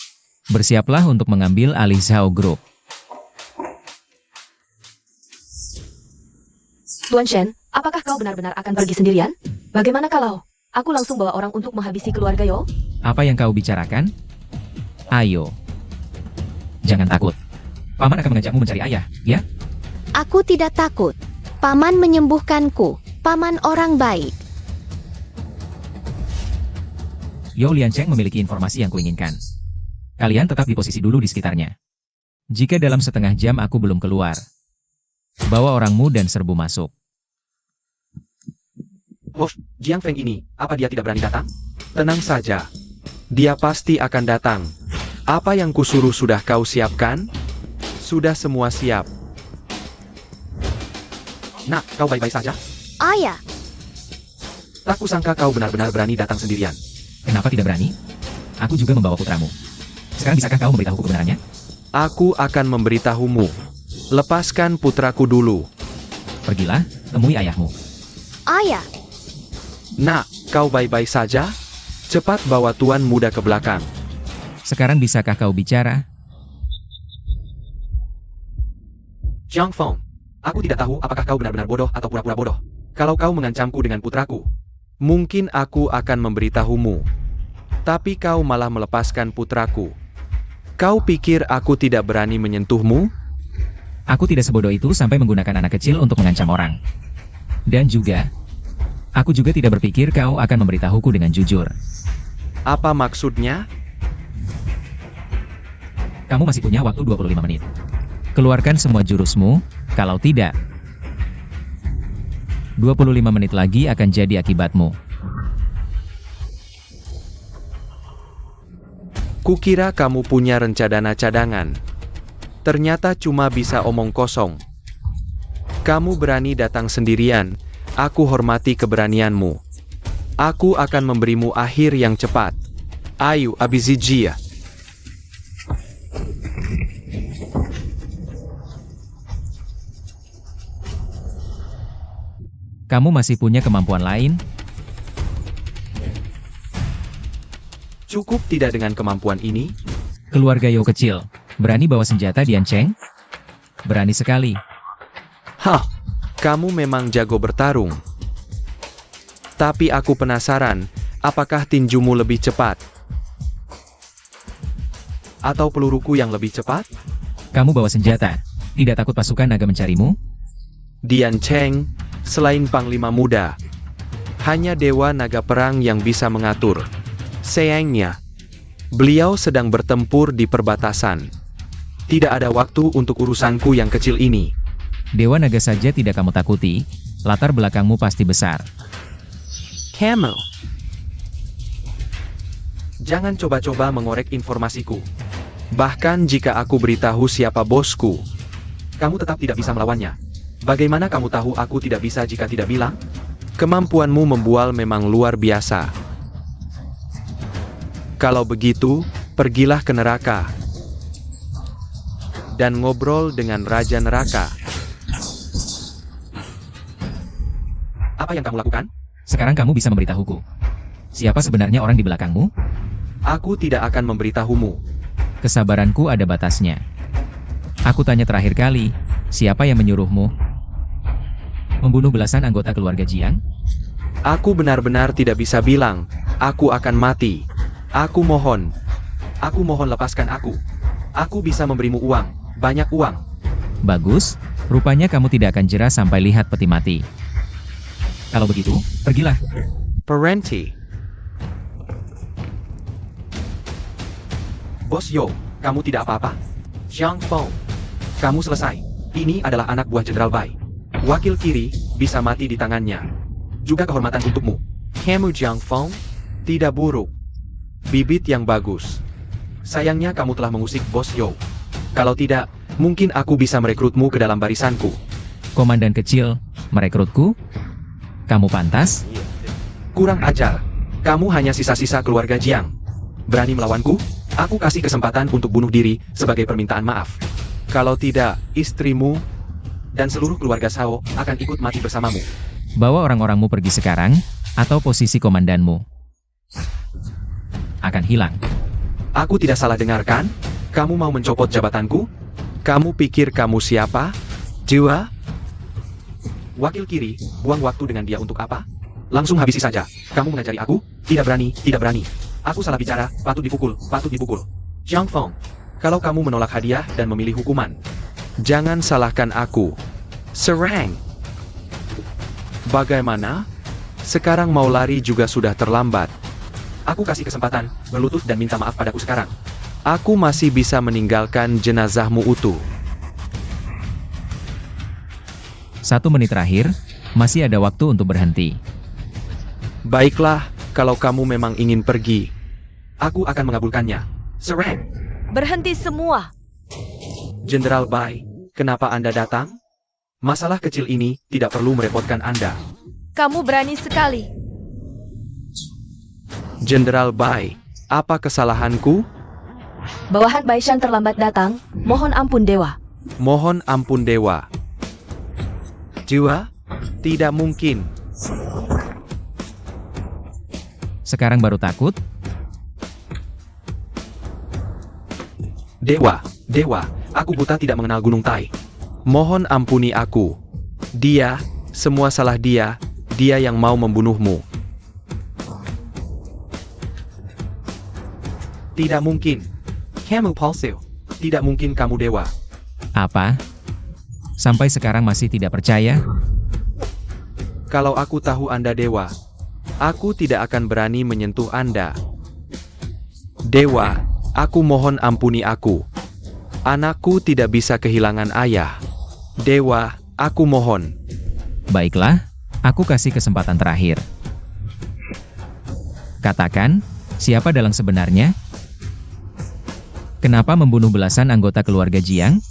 Bersiaplah untuk mengambil alih Zhao Group. Tuan Shen, apakah kau benar-benar akan pergi sendirian? Bagaimana kalau aku langsung bawa orang untuk menghabisi keluarga Yo? Apa yang kau bicarakan? Ayo. Jangan takut. Paman akan mengajakmu mencari ayah, ya? Aku tidak takut. Paman menyembuhkanku. Paman orang baik. Yo Liancheng memiliki informasi yang kuinginkan. Kalian tetap di posisi dulu di sekitarnya. Jika dalam setengah jam aku belum keluar, bawa orangmu dan serbu masuk. Bos, Jiang Feng ini, apa dia tidak berani datang? Tenang saja. Dia pasti akan datang. Apa yang kusuruh sudah kau siapkan? Sudah semua siap. Nak, kau baik-baik saja? Ayah, Tak kusangka kau benar-benar berani datang sendirian. Kenapa tidak berani? Aku juga membawa putramu. Sekarang bisakah kau memberitahuku kebenarannya? Aku akan memberitahumu. Lepaskan putraku dulu. Pergilah, temui ayahmu. ayah. Nak, kau baik-baik saja? Cepat bawa tuan muda ke belakang. Sekarang bisakah kau bicara? Jiang Feng, aku tidak tahu apakah kau benar-benar bodoh atau pura-pura bodoh. Kalau kau mengancamku dengan putraku, mungkin aku akan memberitahumu. Tapi kau malah melepaskan putraku. Kau pikir aku tidak berani menyentuhmu? Aku tidak sebodoh itu sampai menggunakan anak kecil untuk mengancam orang. Dan juga, aku juga tidak berpikir kau akan memberitahuku dengan jujur. Apa maksudnya? Kamu masih punya waktu 25 menit. Keluarkan semua jurusmu, kalau tidak, 25 menit lagi akan jadi akibatmu. Kukira kamu punya rencana cadangan. Ternyata cuma bisa omong kosong. Kamu berani datang sendirian, aku hormati keberanianmu. Aku akan memberimu akhir yang cepat. Ayo, Abizijia. Kamu masih punya kemampuan lain? Cukup tidak dengan kemampuan ini? Keluarga Yo kecil, berani bawa senjata Dian Cheng? Berani sekali. Hah, Kamu memang jago bertarung. Tapi aku penasaran, apakah tinjumu lebih cepat? Atau peluruku yang lebih cepat? Kamu bawa senjata. Tidak takut pasukan naga mencarimu? Dian Cheng, selain Panglima Muda, hanya Dewa Naga Perang yang bisa mengatur. Sayangnya, beliau sedang bertempur di perbatasan. Tidak ada waktu untuk urusanku yang kecil ini. Dewa naga saja tidak kamu takuti, latar belakangmu pasti besar. Camel. Jangan coba-coba mengorek informasiku. Bahkan jika aku beritahu siapa bosku, kamu tetap tidak bisa melawannya. Bagaimana kamu tahu aku tidak bisa jika tidak bilang? Kemampuanmu membual memang luar biasa. Kalau begitu, pergilah ke neraka. Dan ngobrol dengan Raja Neraka. Apa yang kamu lakukan? Sekarang kamu bisa memberitahuku. Siapa sebenarnya orang di belakangmu? Aku tidak akan memberitahumu. Kesabaranku ada batasnya. Aku tanya terakhir kali, siapa yang menyuruhmu membunuh belasan anggota keluarga Jiang? Aku benar-benar tidak bisa bilang, aku akan mati. Aku mohon lepaskan aku. Aku bisa memberimu uang, banyak uang. Bagus, rupanya kamu tidak akan jera sampai lihat peti mati. Kalau begitu, pergilah. Parenti. Bos Yo, kamu tidak apa-apa? Zhang Feng, kamu selesai. Ini adalah anak buah Jenderal Bai. Wakil kiri, bisa mati di tangannya. Juga kehormatan untukmu. Kamu Zhang Feng, tidak buruk. Bibit yang bagus. Sayangnya kamu telah mengusik Bos Yo. Kalau tidak, mungkin aku bisa merekrutmu ke dalam barisanku. Komandan kecil, merekrutku? Kamu pantas? Kurang ajar. Kamu hanya sisa-sisa keluarga Jiang. Berani melawanku? Aku kasih kesempatan untuk bunuh diri sebagai permintaan maaf. Kalau tidak, istrimu dan seluruh keluarga Sao akan ikut mati bersamamu. Bawa orang-orangmu pergi sekarang, atau posisi komandanmu akan hilang. Aku tidak salah dengarkan? Kamu mau mencopot jabatanku? Kamu pikir kamu siapa? Jiwa? Wakil kiri, buang waktu dengan dia untuk apa? Langsung habisi saja. Kamu mengajari aku? Tidak berani, tidak berani. Aku salah bicara, patut dipukul, patut dipukul. Zhang Feng, kalau kamu menolak hadiah dan memilih hukuman, jangan salahkan aku. Serang! Bagaimana? Sekarang mau lari juga sudah terlambat. Aku kasih kesempatan, berlutut dan minta maaf padaku sekarang. Aku masih bisa meninggalkan jenazahmu utuh. 1 menit terakhir, masih ada waktu untuk berhenti. Baiklah, kalau kamu memang ingin pergi, aku akan mengabulkannya. Serang! Berhenti semua. Jenderal Bai, kenapa Anda datang? Masalah kecil ini tidak perlu merepotkan Anda. Kamu berani sekali. Jenderal Bai, apa kesalahanku? Bawahan Baishan terlambat datang. Mohon ampun Dewa. Mohon ampun Dewa. Jiwa? Tidak mungkin. Sekarang baru takut? Dewa, aku buta tidak mengenal Gunung Tai. Mohon ampuni aku. Dia, semua salah dia yang mau membunuhmu. Tidak mungkin. Kamu palsu. Tidak mungkin kamu dewa. Apa? Sampai sekarang masih tidak percaya? Kalau aku tahu Anda dewa, aku tidak akan berani menyentuh Anda. Dewa, aku mohon ampuni aku. Anakku tidak bisa kehilangan ayah. Dewa, aku mohon. Baiklah, aku kasih kesempatan terakhir. Katakan, siapa dalang sebenarnya? Kenapa membunuh belasan anggota keluarga Jiang?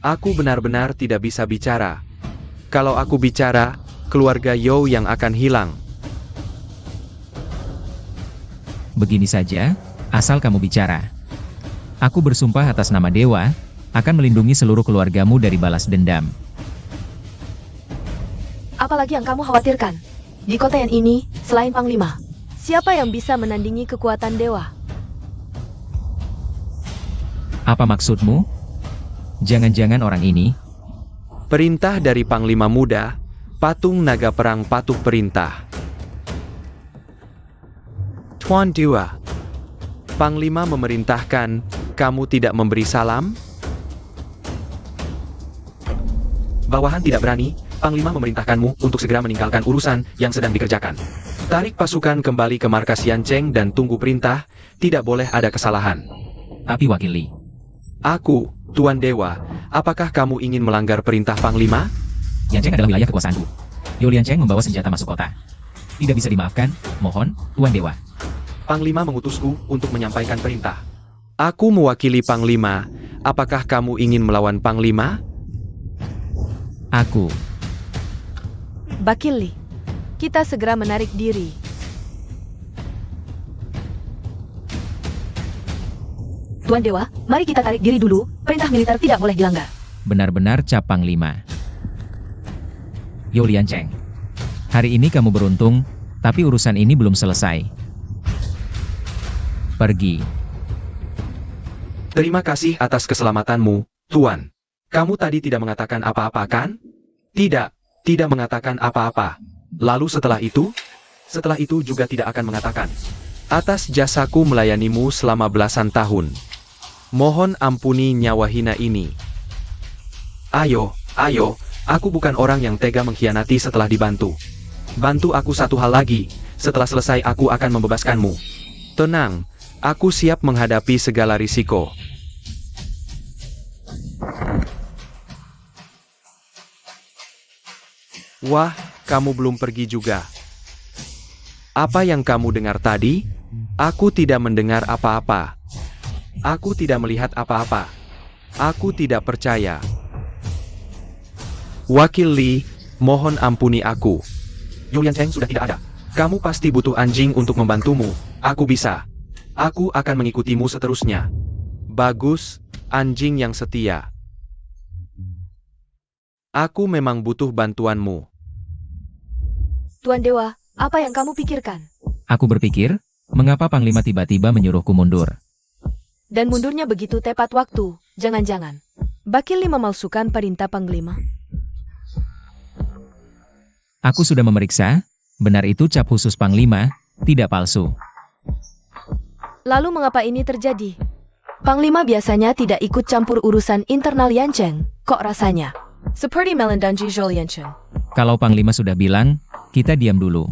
Aku benar-benar tidak bisa bicara. Kalau aku bicara, keluarga You yang akan hilang. Begini saja, asal kamu bicara. Aku bersumpah atas nama Dewa, akan melindungi seluruh keluargamu dari balas dendam. Apalagi yang kamu khawatirkan? Di kota yang ini, selain Panglima, siapa yang bisa menandingi kekuatan Dewa? Apa maksudmu? Jangan-jangan orang ini Perintah dari Panglima Muda, patung naga perang patuh perintah. Tuan Dewa. Panglima memerintahkan, kamu tidak memberi salam? Bawahan tidak berani, Panglima memerintahkanmu untuk segera meninggalkan urusan yang sedang dikerjakan. Tarik pasukan kembali ke markas Yancheng dan tunggu perintah, tidak boleh ada kesalahan. Tapi Wakil Li, Aku, Tuan Dewa, apakah kamu ingin melanggar perintah Panglima? Yancheng adalah wilayah kekuasaanku. You Liancheng membawa senjata masuk kota. Tidak bisa dimaafkan, mohon, Tuan Dewa. Panglima mengutusku untuk menyampaikan perintah. Aku mewakili Panglima, apakah kamu ingin melawan Panglima? Aku. Bakil Li, kita segera menarik diri. Tuan Dewa, mari kita tarik diri dulu. Perintah militer tidak boleh dilanggar. Benar-benar cap Panglima. You Liancheng. Hari ini kamu beruntung, tapi urusan ini belum selesai. Pergi. Terima kasih atas keselamatanmu, Tuan. Kamu tadi tidak mengatakan apa-apa kan? Tidak mengatakan apa-apa. Lalu setelah itu? Setelah itu juga tidak akan mengatakan. Atas jasaku melayanimu selama belasan tahun. Mohon ampuni nyawa hina ini. Ayo, aku bukan orang yang tega mengkhianati setelah dibantu. Bantu aku satu hal lagi, setelah selesai aku akan membebaskanmu. Tenang, aku siap menghadapi segala risiko. Wah, kamu belum pergi juga. Apa yang kamu dengar tadi? Aku tidak mendengar apa-apa. Aku tidak melihat apa-apa. Aku tidak percaya. Wakil Li, mohon ampuni aku. You Liancheng sudah tidak ada. Kamu pasti butuh anjing untuk membantumu. Aku bisa. Aku akan mengikutimu seterusnya. Bagus, anjing yang setia. Aku memang butuh bantuanmu. Tuan Dewa, apa yang kamu pikirkan? Aku berpikir, mengapa Panglima tiba-tiba menyuruhku mundur? Dan mundurnya begitu tepat waktu, jangan-jangan Bakil Li memalsukan perintah Panglima. Aku sudah memeriksa, benar itu cap khusus Panglima, tidak palsu. Lalu mengapa ini terjadi? Panglima biasanya tidak ikut campur urusan internal Yancheng, kok rasanya? Seperti Melendanji Zhou Yancheng. Kalau Panglima sudah bilang, kita diam dulu.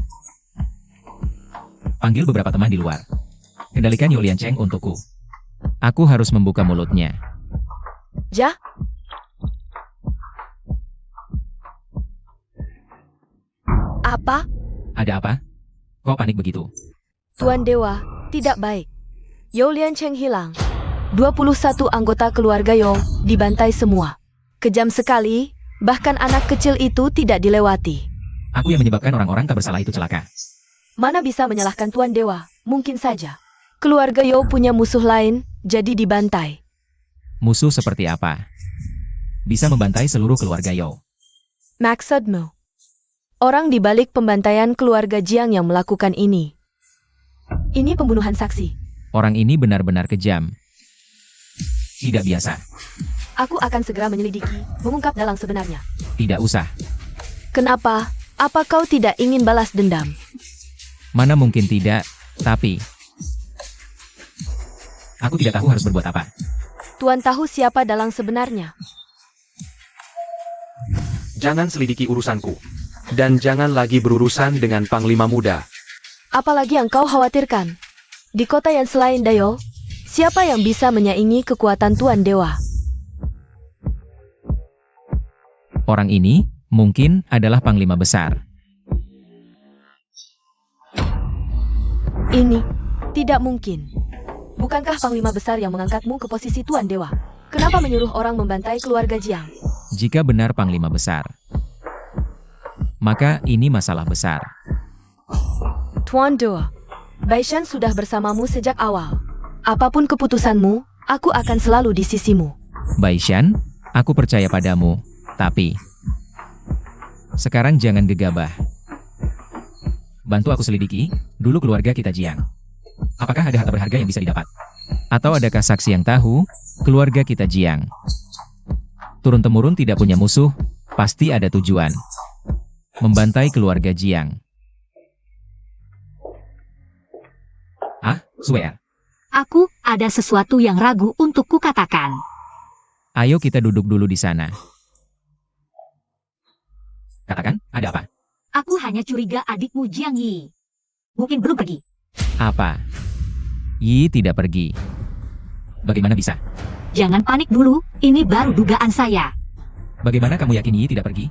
Panggil beberapa teman di luar. Kendalikan You Liancheng untukku. Aku harus membuka mulutnya. Ja? Apa? Ada apa? Kok panik begitu? Tuan Dewa, tidak baik. You Liancheng hilang. 21 anggota keluarga You dibantai semua. Kejam sekali, bahkan anak kecil itu tidak dilewati. Aku yang menyebabkan orang-orang tak bersalah itu celaka. Mana bisa menyalahkan Tuan Dewa? Mungkin saja. Keluarga You punya musuh lain, jadi dibantai. Musuh seperti apa? Bisa membantai seluruh keluarga You. Maksudmu? Orang di balik pembantaian keluarga Jiang yang melakukan ini. Ini pembunuhan saksi. Orang ini benar-benar kejam. Tidak biasa. Aku akan segera menyelidiki, mengungkap dalang sebenarnya. Tidak usah. Kenapa? Apa kau tidak ingin balas dendam? Mana mungkin tidak, tapi... Aku tidak tahu harus berbuat apa. Tuan tahu siapa dalang sebenarnya? Jangan selidiki urusanku. Dan jangan lagi berurusan dengan Panglima Muda. Apalagi yang kau khawatirkan? Di kota yang selain Dayo, siapa yang bisa menyaingi kekuatan Tuan Dewa? Orang ini, mungkin, adalah Panglima Besar. Ini, tidak mungkin. Bukankah Panglima Besar yang mengangkatmu ke posisi Tuan Dewa? Kenapa menyuruh orang membantai keluarga Jiang? Jika benar Panglima Besar, maka ini masalah besar. Tuan Dewa, Baishan sudah bersamamu sejak awal. Apapun keputusanmu, aku akan selalu di sisimu. Baishan, aku percaya padamu, tapi... Sekarang jangan gegabah. Bantu aku selidiki, dulu keluarga kita Jiang. Apakah ada harta berharga yang bisa didapat? Atau adakah saksi yang tahu, keluarga kita Jiang turun-temurun tidak punya musuh, Pasti ada tujuan. Membantai keluarga Jiang. Ah, swear. Aku ada sesuatu yang ragu untuk kukatakan. Ayo kita duduk dulu di sana. Katakan, ada apa? Aku hanya curiga adikmu Jiang Yi. Mungkin belum pergi. Apa? Yi tidak pergi. Bagaimana bisa? Jangan panik dulu, ini baru dugaan saya. Bagaimana kamu yakin Yi tidak pergi?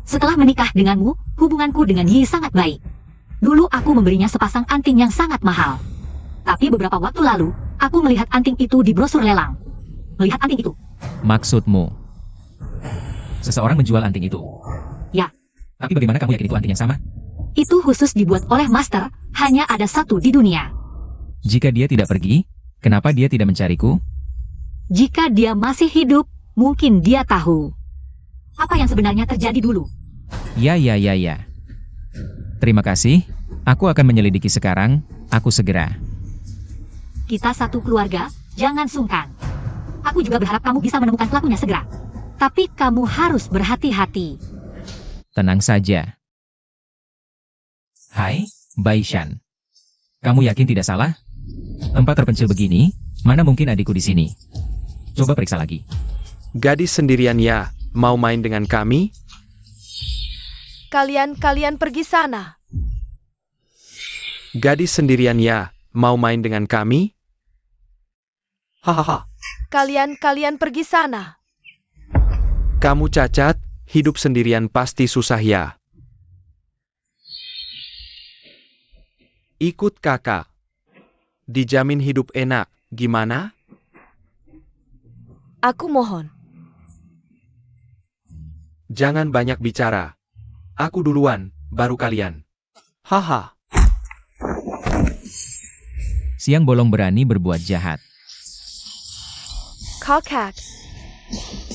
Setelah menikah denganmu, hubunganku dengan Yi sangat baik. Dulu aku memberinya sepasang anting yang sangat mahal. Tapi beberapa waktu lalu, aku melihat anting itu di brosur lelang. Melihat anting itu? Maksudmu? Seseorang menjual anting itu? Ya. Tapi bagaimana kamu yakin itu anting yang sama? Itu khusus dibuat oleh master, hanya ada satu di dunia. Jika dia tidak pergi, kenapa dia tidak mencariku? Jika dia masih hidup, mungkin dia tahu apa yang sebenarnya terjadi dulu. Ya. Terima kasih, aku akan menyelidiki sekarang, aku segera. Kita satu keluarga, jangan sungkan. Aku juga berharap kamu bisa menemukan pelakunya segera. Tapi kamu harus berhati-hati. Tenang saja. Hai, Bai Shan. Kamu yakin tidak salah? Tempat terpencil begini, mana mungkin adikku di sini? Coba periksa lagi. Gadis sendirian ya, mau main dengan kami? Kalian pergi sana. Gadis sendirian ya, mau main dengan kami? Hahaha. Kalian pergi sana. Kamu cacat, hidup sendirian pasti susah ya. Ikut kakak. Dijamin hidup enak, gimana? Aku mohon. Jangan banyak bicara. Aku duluan, baru kalian. Haha. Siang bolong berani berbuat jahat. Kakak.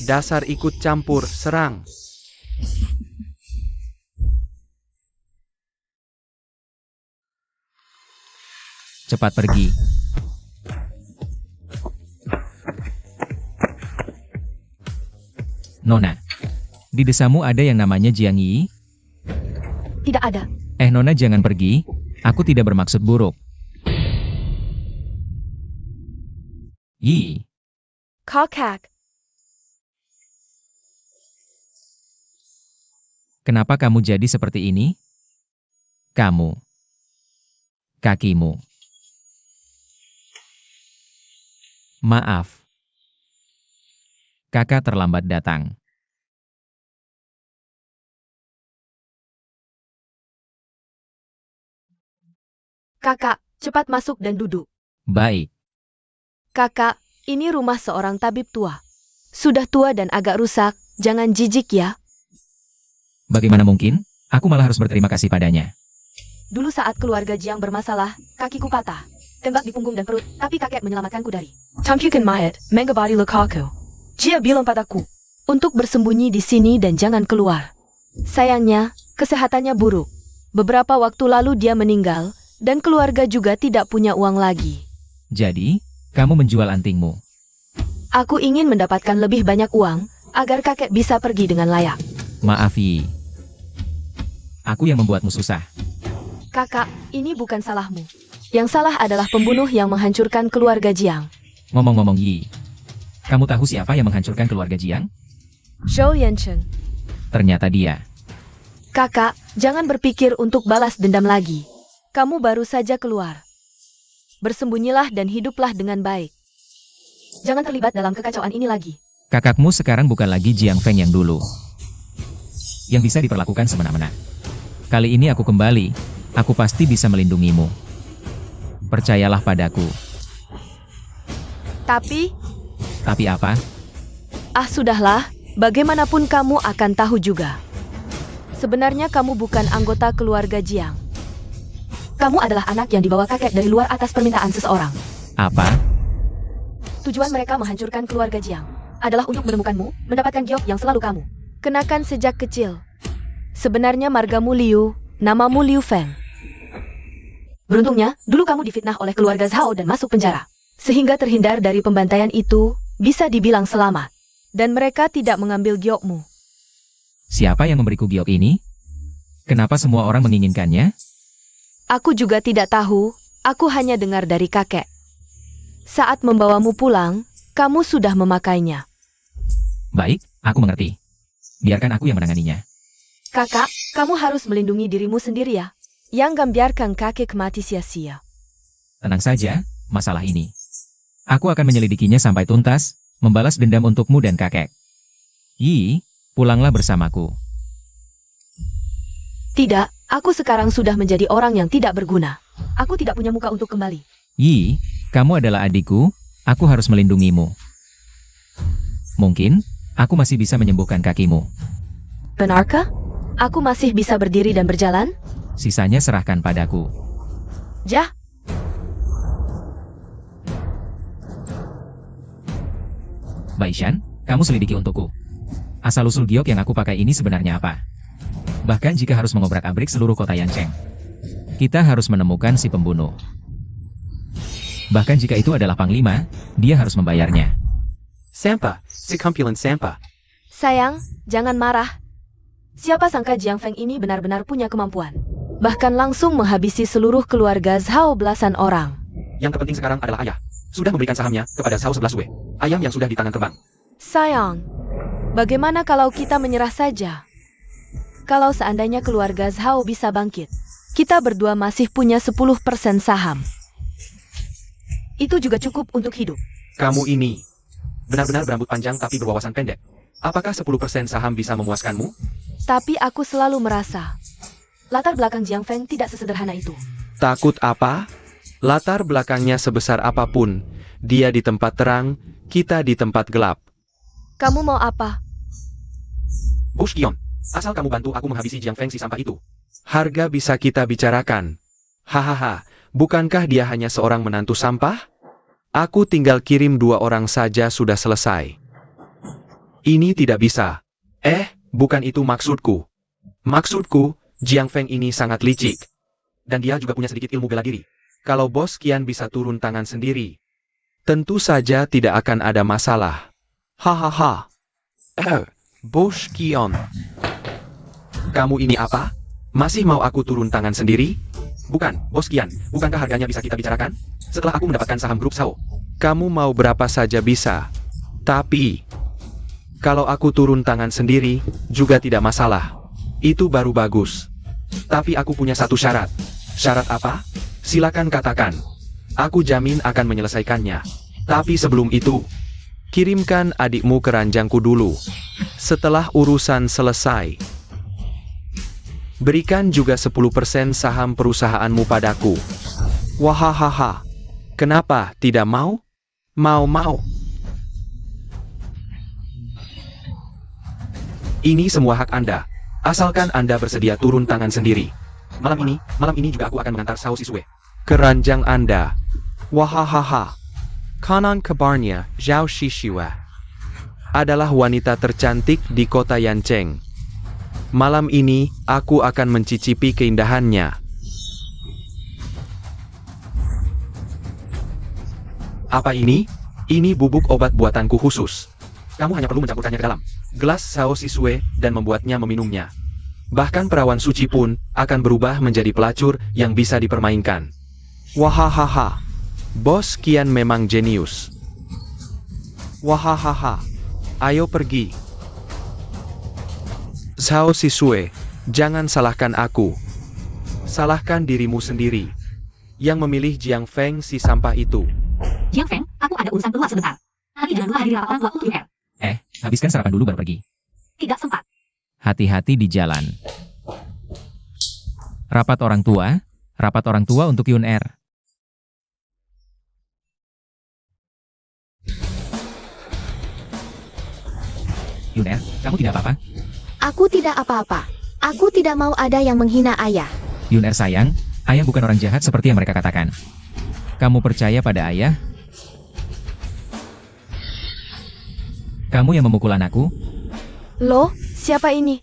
Dasar ikut campur, serang. Cepat pergi. Nona, di desamu ada yang namanya Jiang Yi? Tidak ada. Nona jangan pergi, aku tidak bermaksud buruk. Yi, Kakak. kenapa kamu jadi seperti ini? Kamu. Kakimu. Maaf. Kakak terlambat datang. Kakak, cepat masuk dan duduk. Baik. Kakak, ini rumah seorang tabib tua. Sudah tua dan agak rusak, jangan jijik ya. Bagaimana mungkin? Aku malah harus berterima kasih padanya. Dulu saat keluarga Jiang bermasalah, kakiku patah. Tembak di punggung dan perut, tapi kakek menyelamatkanku dari Tampukan mayat, Megabody Lukaku. Dia bilang padaku, untuk bersembunyi di sini dan jangan keluar. Sayangnya, kesehatannya buruk. Beberapa waktu lalu dia meninggal, dan keluarga juga tidak punya uang lagi. Jadi, kamu menjual antingmu. Aku ingin mendapatkan lebih banyak uang, agar kakek bisa pergi dengan layak. Maaf Yi. Aku yang membuatmu susah. Kakak, ini bukan salahmu. Yang salah adalah pembunuh yang menghancurkan keluarga Jiang. Ngomong-ngomong Yi. Kamu tahu siapa yang menghancurkan keluarga Jiang? Zhou Yancheng. Ternyata dia. Kakak, jangan berpikir untuk balas dendam lagi. Kamu baru saja keluar. Bersembunyilah dan hiduplah dengan baik. Jangan terlibat dalam kekacauan ini lagi. Kakakmu sekarang bukan lagi Jiang Feng yang dulu. Yang bisa diperlakukan semena-mena. Kali ini aku kembali, aku pasti bisa melindungimu. Percayalah padaku. Tapi apa? Ah sudahlah, bagaimanapun kamu akan tahu juga. Sebenarnya kamu bukan anggota keluarga Jiang. Kamu adalah anak yang dibawa kakek dari luar atas permintaan seseorang. Apa? Tujuan mereka menghancurkan keluarga Jiang adalah untuk menemukanmu, mendapatkan giok yang selalu kamu kenakan sejak kecil. Sebenarnya margamu Liu, namamu Liu Feng. Beruntungnya, dulu kamu difitnah oleh keluarga Zhao dan masuk penjara. Sehingga terhindar dari pembantaian itu, bisa dibilang selamat. Dan mereka tidak mengambil giokmu. Siapa yang memberiku giok ini? Kenapa semua orang menginginkannya? Aku juga tidak tahu, aku hanya dengar dari kakek. Saat membawamu pulang, kamu sudah memakainya. Baik, aku mengerti. Biarkan aku yang menanganinya. Kakak, kamu harus melindungi dirimu sendiri ya. Jangan biarkan kakek mati sia-sia. Tenang saja, masalah ini. Aku akan menyelidikinya sampai tuntas, membalas dendam untukmu dan kakek. Yi, pulanglah bersamaku. Tidak, aku sekarang sudah menjadi orang yang tidak berguna. Aku tidak punya muka untuk kembali. Yi, kamu adalah adikku, aku harus melindungimu. Mungkin, aku masih bisa menyembuhkan kakimu. Benarkah? Aku masih bisa berdiri dan berjalan? Sisanya serahkan padaku. Jah, Baishan, kamu selidiki untukku. Asal-usul giok yang aku pakai ini sebenarnya apa? Bahkan jika harus mengobrak-abrik seluruh kota Yancheng, kita harus menemukan si pembunuh. Bahkan jika itu adalah panglima, dia harus membayarnya. Sampa, si kumpulan Sampa. sayang, jangan marah. Siapa sangka Jiang Feng ini benar-benar punya kemampuan. Bahkan langsung menghabisi seluruh keluarga Zhao belasan orang. Yang terpenting sekarang adalah ayah. Sudah memberikan sahamnya kepada Zhao 11 Wei. Ayam yang sudah di tangan terbang. Sayang, bagaimana kalau kita menyerah saja? Kalau seandainya keluarga Zhao bisa bangkit, kita berdua masih punya 10% saham. Itu juga cukup untuk hidup. Kamu ini benar-benar berambut panjang tapi berwawasan pendek. Apakah 10% saham bisa memuaskanmu? Tapi aku selalu merasa, latar belakang Jiang Feng tidak sesederhana itu. Takut apa? Latar belakangnya sebesar apapun, dia di tempat terang, kita di tempat gelap. Kamu mau apa? Bush Qion, asal kamu bantu aku menghabisi Jiang Feng si sampah itu. Harga bisa kita bicarakan. Hahaha, bukankah dia hanya seorang menantu sampah? Aku tinggal kirim 2 orang saja sudah selesai. Ini tidak bisa. Bukan itu maksudku. Maksudku, Jiang Feng ini sangat licik. Dan dia juga punya sedikit ilmu bela diri. Kalau Bos Qian bisa turun tangan sendiri, tentu saja tidak akan ada masalah. Hahaha. Bos Qian. Kamu ini apa? Masih mau aku turun tangan sendiri? Bukan, Bos Qian. Bukankah harganya bisa kita bicarakan? Setelah aku mendapatkan saham grup Zhao. Kamu mau berapa saja bisa. Tapi, kalau aku turun tangan sendiri, juga tidak masalah. Itu baru bagus. Tapi aku punya satu syarat. Syarat apa? Silakan katakan. Aku jamin akan menyelesaikannya. Tapi sebelum itu, kirimkan adikmu ke ranjangku dulu. Setelah urusan selesai, berikan juga 10% saham perusahaanmu padaku. Wahahaha. Kenapa tidak mau? Mau. Ini semua hak Anda. Asalkan Anda bersedia turun tangan sendiri. Malam ini juga aku akan mengantar Zhao Sisue ke ranjang Anda. Wahahaha. Konon kabarnya, Zhao Sisue adalah wanita tercantik di kota Yancheng. Malam ini, aku akan mencicipi keindahannya. Apa ini? Ini bubuk obat buatanku khusus. Kamu hanya perlu mencampurkannya ke dalam gelas Zhao Sisue dan membuatnya meminumnya. Bahkan perawan suci pun akan berubah menjadi pelacur yang bisa dipermainkan. Wahahaha. Bos Qian memang jenius. Wahahaha. Ayo pergi. Zhao Sisue, jangan salahkan aku. Salahkan dirimu sendiri. Yang memilih Jiang Feng si sampah itu. Jiang Feng, aku ada urusan keluar sebentar. Nanti jangan lupa hadiri rapat tua untuk UR. Habiskan sarapan dulu baru pergi. Tidak sempat. Hati-hati di jalan. Rapat orang tua untuk Yun Er. Yun Er, kamu tidak apa-apa? Aku tidak apa-apa. Aku tidak mau ada yang menghina ayah. Yun Er sayang, ayah bukan orang jahat seperti yang mereka katakan. Kamu percaya pada ayah? Kamu yang memukul anakku? Loh, siapa ini?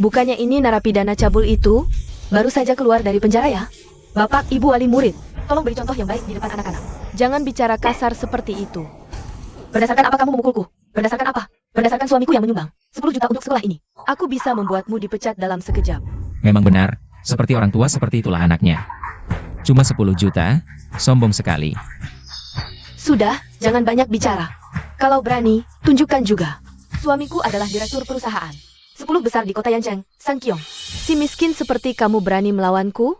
Bukannya ini narapidana cabul itu? Baru saja keluar dari penjara ya? Bapak, Ibu, wali murid, tolong beri contoh yang baik di depan anak-anak. Jangan bicara kasar seperti itu. Berdasarkan apa kamu memukulku? Berdasarkan apa? Berdasarkan suamiku yang menyumbang 10 juta untuk sekolah ini, aku bisa membuatmu dipecat dalam sekejap. Memang benar, seperti orang tua seperti itulah anaknya. Cuma 10 juta, sombong sekali. Sudah, jangan banyak bicara. Kalau berani, tunjukkan juga. Suamiku adalah direktur perusahaan 10 besar di kota Yancheng, Sangkyong. Si miskin seperti kamu berani melawanku?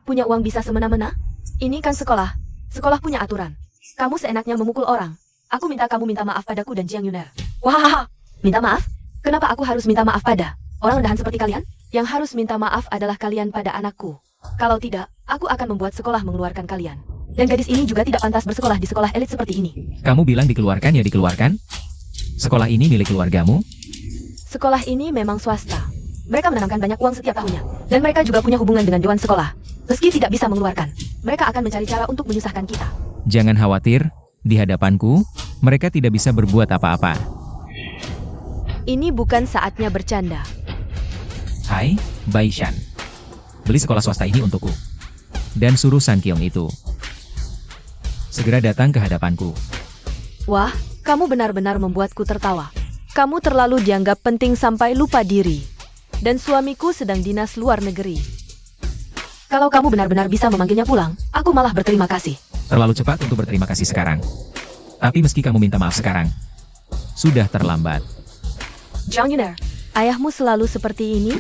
Punya uang bisa semena-mena? Ini kan sekolah. Sekolah punya aturan. Kamu seenaknya memukul orang. Aku minta kamu minta maaf padaku dan Jiang Yuner. Wah, minta maaf? Kenapa aku harus minta maaf pada orang rendahan seperti kalian? Yang harus minta maaf adalah kalian pada anakku. Kalau tidak, aku akan membuat sekolah mengeluarkan kalian. Dan gadis ini juga tidak pantas bersekolah di sekolah elit seperti ini. Kamu bilang dikeluarkan ya dikeluarkan? Sekolah ini milik keluargamu? Sekolah ini memang swasta. Mereka menanamkan banyak uang setiap tahunnya. Dan mereka juga punya hubungan dengan dewan sekolah. Meski tidak bisa mengeluarkan, mereka akan mencari cara untuk menyusahkan kita. Jangan khawatir, di hadapanku, mereka tidak bisa berbuat apa-apa. Ini bukan saatnya bercanda. Hai, Baishan. Beli sekolah swasta ini untukku. Dan suruh Sangkyong itu segera datang ke hadapanku. Wah, kamu benar-benar membuatku tertawa. Kamu terlalu dianggap penting sampai lupa diri. Dan suamiku sedang dinas luar negeri. Kalau kamu benar-benar bisa memanggilnya pulang, aku malah berterima kasih. Terlalu cepat untuk berterima kasih sekarang. Tapi meski kamu minta maaf sekarang, sudah terlambat. Jiang Yuner, ayahmu selalu seperti ini?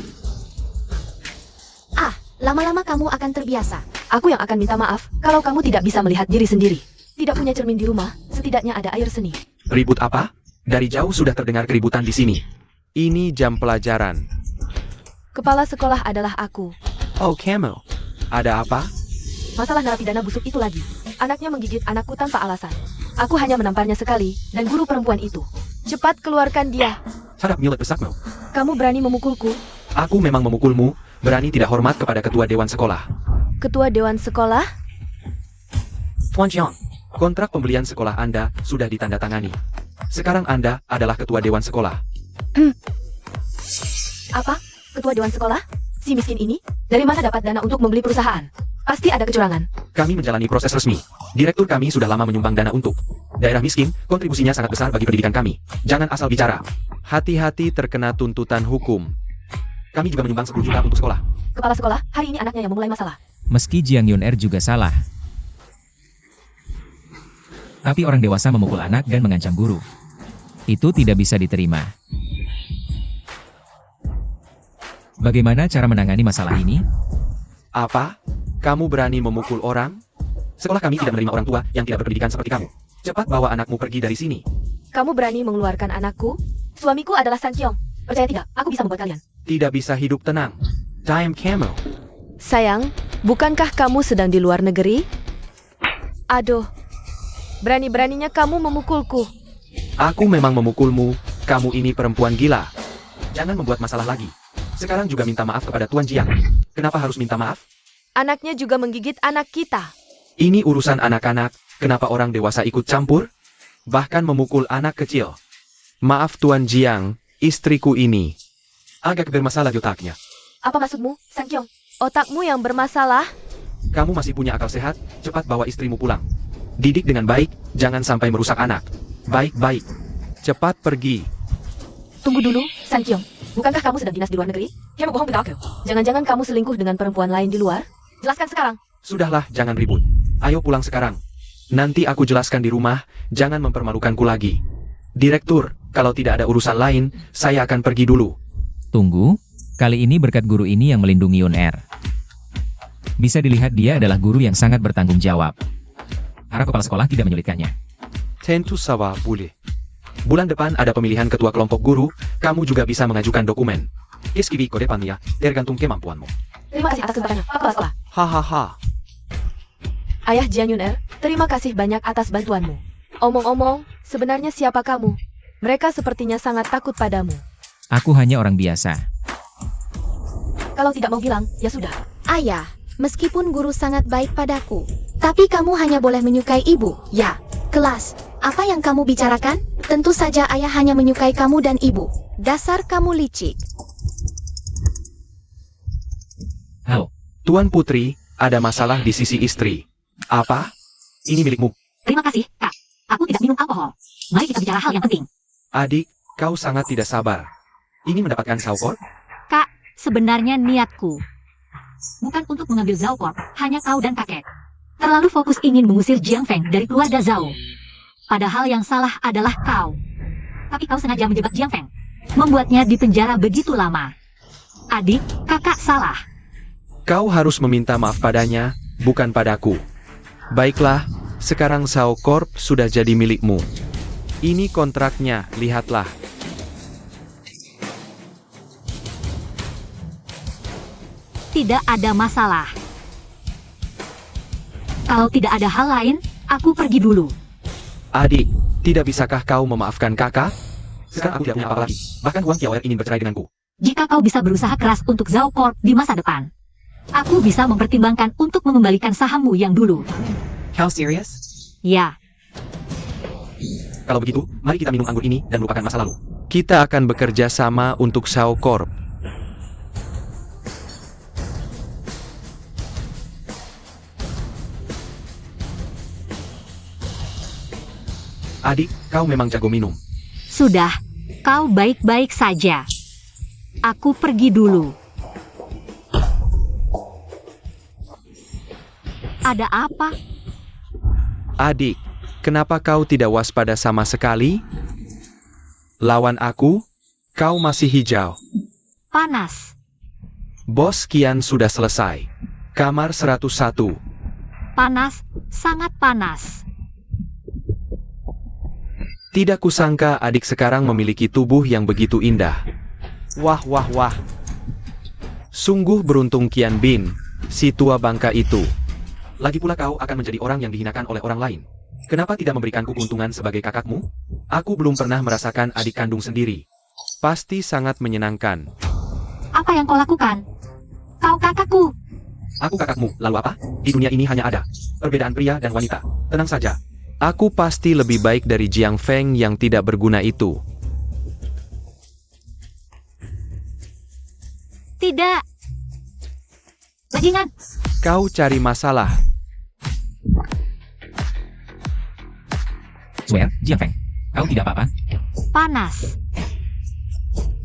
Ah, lama-lama kamu akan terbiasa. Aku yang akan minta maaf kalau kamu tidak bisa melihat diri sendiri. Tidak punya cermin di rumah, setidaknya ada air seni. Ribut apa? Dari jauh sudah terdengar keributan di sini. Ini jam pelajaran. Kepala sekolah adalah aku. Oh, Camel. Ada apa? Masalah narapidana busuk itu lagi. Anaknya menggigit anakku tanpa alasan. Aku hanya menamparnya sekali, dan guru perempuan itu. Cepat keluarkan dia. Sadap milet besakmu. Kamu berani memukulku? Aku memang memukulmu, berani tidak hormat kepada ketua dewan sekolah. Ketua dewan sekolah? Tuan Jiang, kontrak pembelian sekolah Anda sudah ditandatangani. Sekarang Anda adalah ketua dewan sekolah. Apa? Ketua dewan sekolah? Si miskin ini? Dari mana dapat dana untuk membeli perusahaan? Pasti ada kecurangan. Kami menjalani proses resmi. Direktur kami sudah lama menyumbang dana untuk daerah miskin, kontribusinya sangat besar bagi pendidikan kami. Jangan asal bicara. Hati-hati terkena tuntutan hukum. Kami juga menyumbang 10 juta untuk sekolah. Kepala sekolah, hari ini anaknya yang memulai masalah. Meski Jiang Yuner juga salah. Tapi orang dewasa memukul anak dan mengancam guru. Itu tidak bisa diterima. Bagaimana cara menangani masalah ini? Apa? Kamu berani memukul orang? Sekolah kami tidak menerima orang tua yang tidak berpendidikan seperti kamu. Cepat bawa anakmu pergi dari sini. Kamu berani mengeluarkan anakku? Suamiku adalah Sangkyong. Percaya tidak, aku bisa membuat kalian. Tidak bisa hidup tenang. Time Camel. Sayang, bukankah kamu sedang di luar negeri? Aduh, berani-beraninya kamu memukulku. Aku memang memukulmu. Kamu ini perempuan gila. Jangan membuat masalah lagi. Sekarang juga minta maaf kepada Tuan Jiang. Kenapa harus minta maaf? Anaknya juga menggigit anak kita. Ini urusan anak-anak. Kenapa orang dewasa ikut campur? Bahkan memukul anak kecil. Maaf Tuan Jiang, istriku ini agak bermasalah di otaknya. Apa maksudmu, Sangkyong? Otakmu yang bermasalah? Kamu masih punya akal sehat? Cepat bawa istrimu pulang. Didik dengan baik, jangan sampai merusak anak. Baik-baik. Cepat pergi. Tunggu dulu, Sangkyong. Bukankah kamu sedang dinas di luar negeri? Kamu bohong pada aku. Jangan-jangan kamu selingkuh dengan perempuan lain di luar? Jelaskan sekarang. Sudahlah, jangan ribut. Ayo pulang sekarang. Nanti aku jelaskan di rumah, jangan mempermalukanku lagi. Direktur, kalau tidak ada urusan lain, saya akan pergi dulu. Tunggu, kali ini berkat guru ini yang melindungi Yuner. Bisa dilihat dia adalah guru yang sangat bertanggung jawab. Harap kepala sekolah tidak menyulitkannya. Tentu saja boleh. Bulan depan ada pemilihan ketua kelompok guru, kamu juga bisa mengajukan dokumen. Escribir ke depannya, tergantung kemampuanmu. Terima kasih atas kesempatannya, Pak Kepala Sekolah. Hahaha. Ayah Jiang Yuner, terima kasih banyak atas bantuanmu. Omong-omong, sebenarnya siapa kamu? Mereka sepertinya sangat takut padamu. Aku hanya orang biasa. Kalau tidak mau bilang, ya sudah. Ayah, meskipun guru sangat baik padaku, tapi kamu hanya boleh menyukai ibu. Ya, kelas. Apa yang kamu bicarakan? Tentu saja ayah hanya menyukai kamu dan ibu. Dasar kamu licik. Halo, Tuan Putri, ada masalah di sisi istri. Apa? Ini milikmu. Terima kasih, Kak. Aku tidak minum alkohol. Mari kita bicara hal yang penting. Adik, kau sangat tidak sabar. Ingin mendapatkan Saukor? Kak, sebenarnya niatku bukan untuk mengambil Zhao Corp, hanya kau dan kakek. Terlalu fokus ingin mengusir Jiang Feng dari keluarga Zhao. Padahal yang salah adalah kau. Tapi kau sengaja menjebak Jiang Feng, membuatnya di penjara begitu lama. Adik, kakak salah. Kau harus meminta maaf padanya, bukan padaku. Baiklah, sekarang Zhao Corp sudah jadi milikmu. Ini kontraknya, lihatlah. Tidak ada masalah. Kalau tidak ada hal lain, aku pergi dulu. Adik, tidak bisakah kau memaafkan kakak? Sekarang aku tidak punya apa-apa lagi. Bahkan Huang Qiaoer ingin bercerai denganku. Jika kau bisa berusaha keras untuk Zhao Corp di masa depan, aku bisa mempertimbangkan untuk mengembalikan sahammu yang dulu. How serious? Ya, Kalau begitu, mari kita minum anggur ini dan lupakan masa lalu. Kita akan bekerja sama untuk Zhao Corp. Adik, kau memang jago minum. sudah. Kau baik-baik saja. Aku pergi dulu. Ada apa? Adik, kenapa kau tidak waspada sama sekali? Lawan aku, kau masih hijau. Panas. Bos Kian sudah selesai. Kamar 101. Panas, sangat panas. Tidak kusangka adik sekarang memiliki tubuh yang begitu indah. Wah wah wah. Sungguh beruntung Kian Bin, si tua bangka itu. Lagi pula kau akan menjadi orang yang dihinakan oleh orang lain. Kenapa tidak memberikanku keuntungan sebagai kakakmu? Aku belum pernah merasakan adik kandung sendiri. Pasti sangat menyenangkan. Apa yang kau lakukan? Kau kakakku. Aku kakakmu, lalu apa? Di dunia ini hanya ada perbedaan pria dan wanita. Tenang saja. Aku pasti lebih baik dari Jiang Feng yang tidak berguna itu. Tidak. Bajingan. Kau cari masalah. Swear, Jiang Feng. Kau tidak apa-apa? Panas.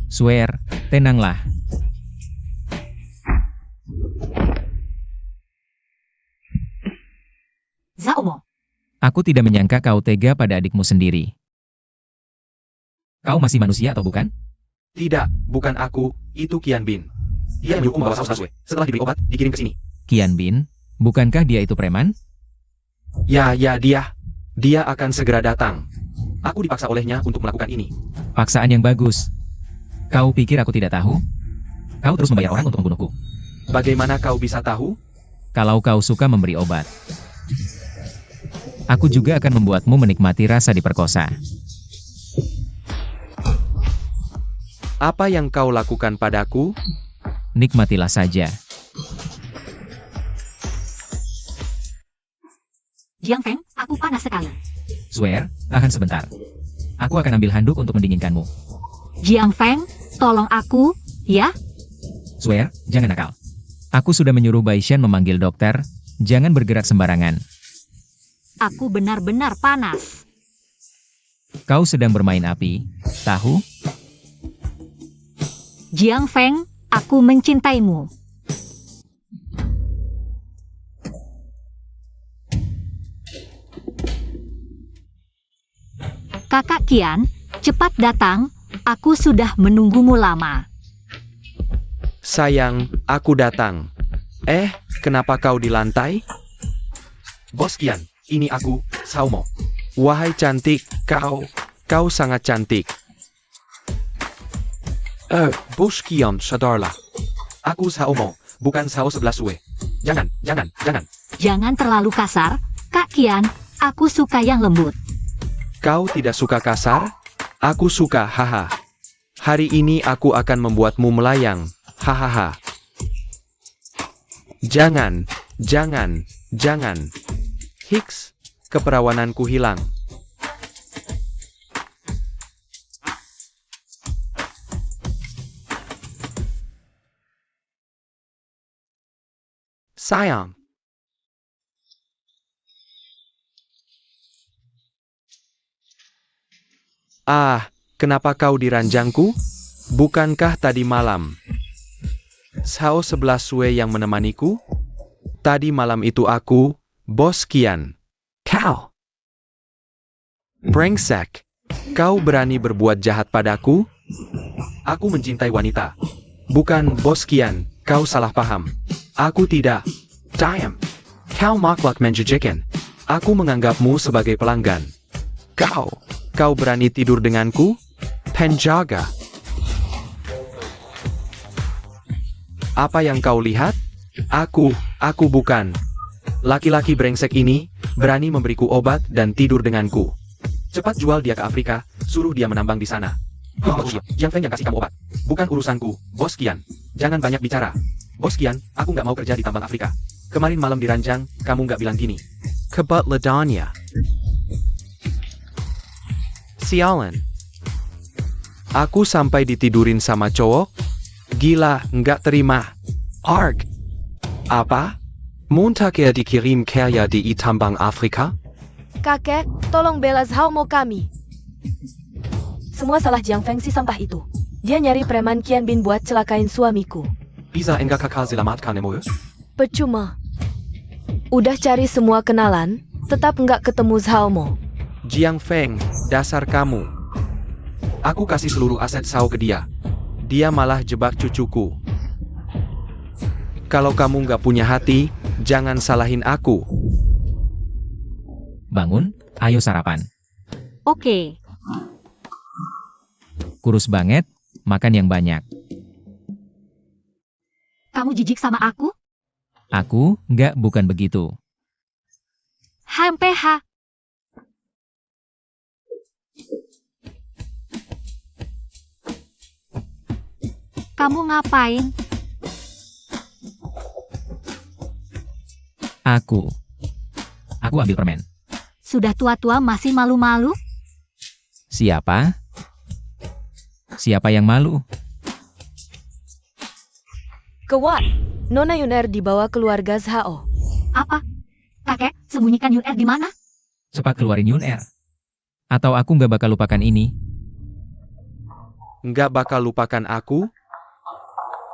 Swear, tenanglah. Zaumo. Aku tidak menyangka kau tega pada adikmu sendiri. Kau masih manusia atau bukan? Tidak, bukan aku, itu Kian Bin. Dia yang menyuruhku membawa saus busway. Setelah diberi obat, dikirim ke sini. Kian Bin, bukankah dia itu preman? Ya, dia. Dia akan segera datang. Aku dipaksa olehnya untuk melakukan ini. Paksaan yang bagus. Kau pikir aku tidak tahu? Kau terus membayar orang untuk membunuhku. Bagaimana kau bisa tahu? Kalau kau suka memberi obat, aku juga akan membuatmu menikmati rasa diperkosa. Apa yang kau lakukan padaku? Nikmatilah saja. Jiang Feng, aku panas sekali. Swear, tahan sebentar. Aku akan ambil handuk untuk mendinginkanmu. Jiang Feng, tolong aku, ya? Swear, jangan nakal. Aku sudah menyuruh Bai Shen memanggil dokter, jangan bergerak sembarangan. Aku benar-benar panas. Kau sedang bermain api, tahu? Jiang Feng, aku mencintaimu. Kakak Kian, cepat datang, aku sudah menunggumu lama. Sayang, aku datang. Kenapa kau di lantai? Bos Kian, ini aku, Saumo. Wahai cantik, kau sangat cantik. Bos Kian, sadarlah. Aku Saumo, bukan Sao 11 Sue. Jangan. Jangan terlalu kasar, Kak Kian, aku suka yang lembut. Kau tidak suka kasar? Aku suka, haha. Hari ini aku akan membuatmu melayang, hahaha. Jangan. Hiks, keperawananku hilang. Sayang. Kenapa kau di ranjangku? Bukankah tadi malam Sao 11 Sue yang menemaniku? Tadi malam itu aku, Bos Qian. Kau! Brengsek! Kau berani berbuat jahat padaku? Aku mencintai wanita. Bukan Bos Qian, kau salah paham. Aku tidak. Diam! Kau makhluk menjijikan. Aku menganggapmu sebagai pelanggan. Kau berani tidur denganku? Penjaga! Apa yang kau lihat? Aku bukan. Laki-laki brengsek ini, berani memberiku obat dan tidur denganku. Cepat jual dia ke Afrika, suruh dia menambang di sana. Jiang Feng yang kasih kamu obat. Bukan urusanku, Bos Qian. Jangan banyak bicara. Bos Qian, aku nggak mau kerja di tambang Afrika. Kemarin malam di ranjang, kamu nggak bilang gini. Kebat ledanya. Sialan. Aku sampai ditidurin sama cowok? Gila, nggak terima. Arg. Apa? Montakia dikirim kerja di tambang Afrika? Kakek, tolong bela Zhaomo kami. Semua salah Jiang Feng si sampah itu. Dia nyari preman Qian Bin buat celakain suamiku. Bisa enggak kakak selamatkan emo? Percuma. Udah cari semua kenalan, tetap nggak ketemu Zhaomo. Jiang Feng, dasar kamu. Aku kasih seluruh aset Sao ke dia. Dia malah jebak cucuku. Kalau kamu nggak punya hati, jangan salahin aku. Bangun, ayo sarapan. Oke, Kurus banget, makan yang banyak. kamu jijik sama aku? Aku, bukan begitu. HMPH. Kamu ngapain? Aku ambil permen. Sudah tua-tua masih malu-malu? Siapa? Siapa yang malu? Kewat, Nona Yuner dibawa keluarga Zhao. Apa? Kakek, sembunyikan Yun Er di mana? Cepat keluarin Yun Er. Atau aku nggak bakal lupakan ini. Nggak bakal lupakan aku?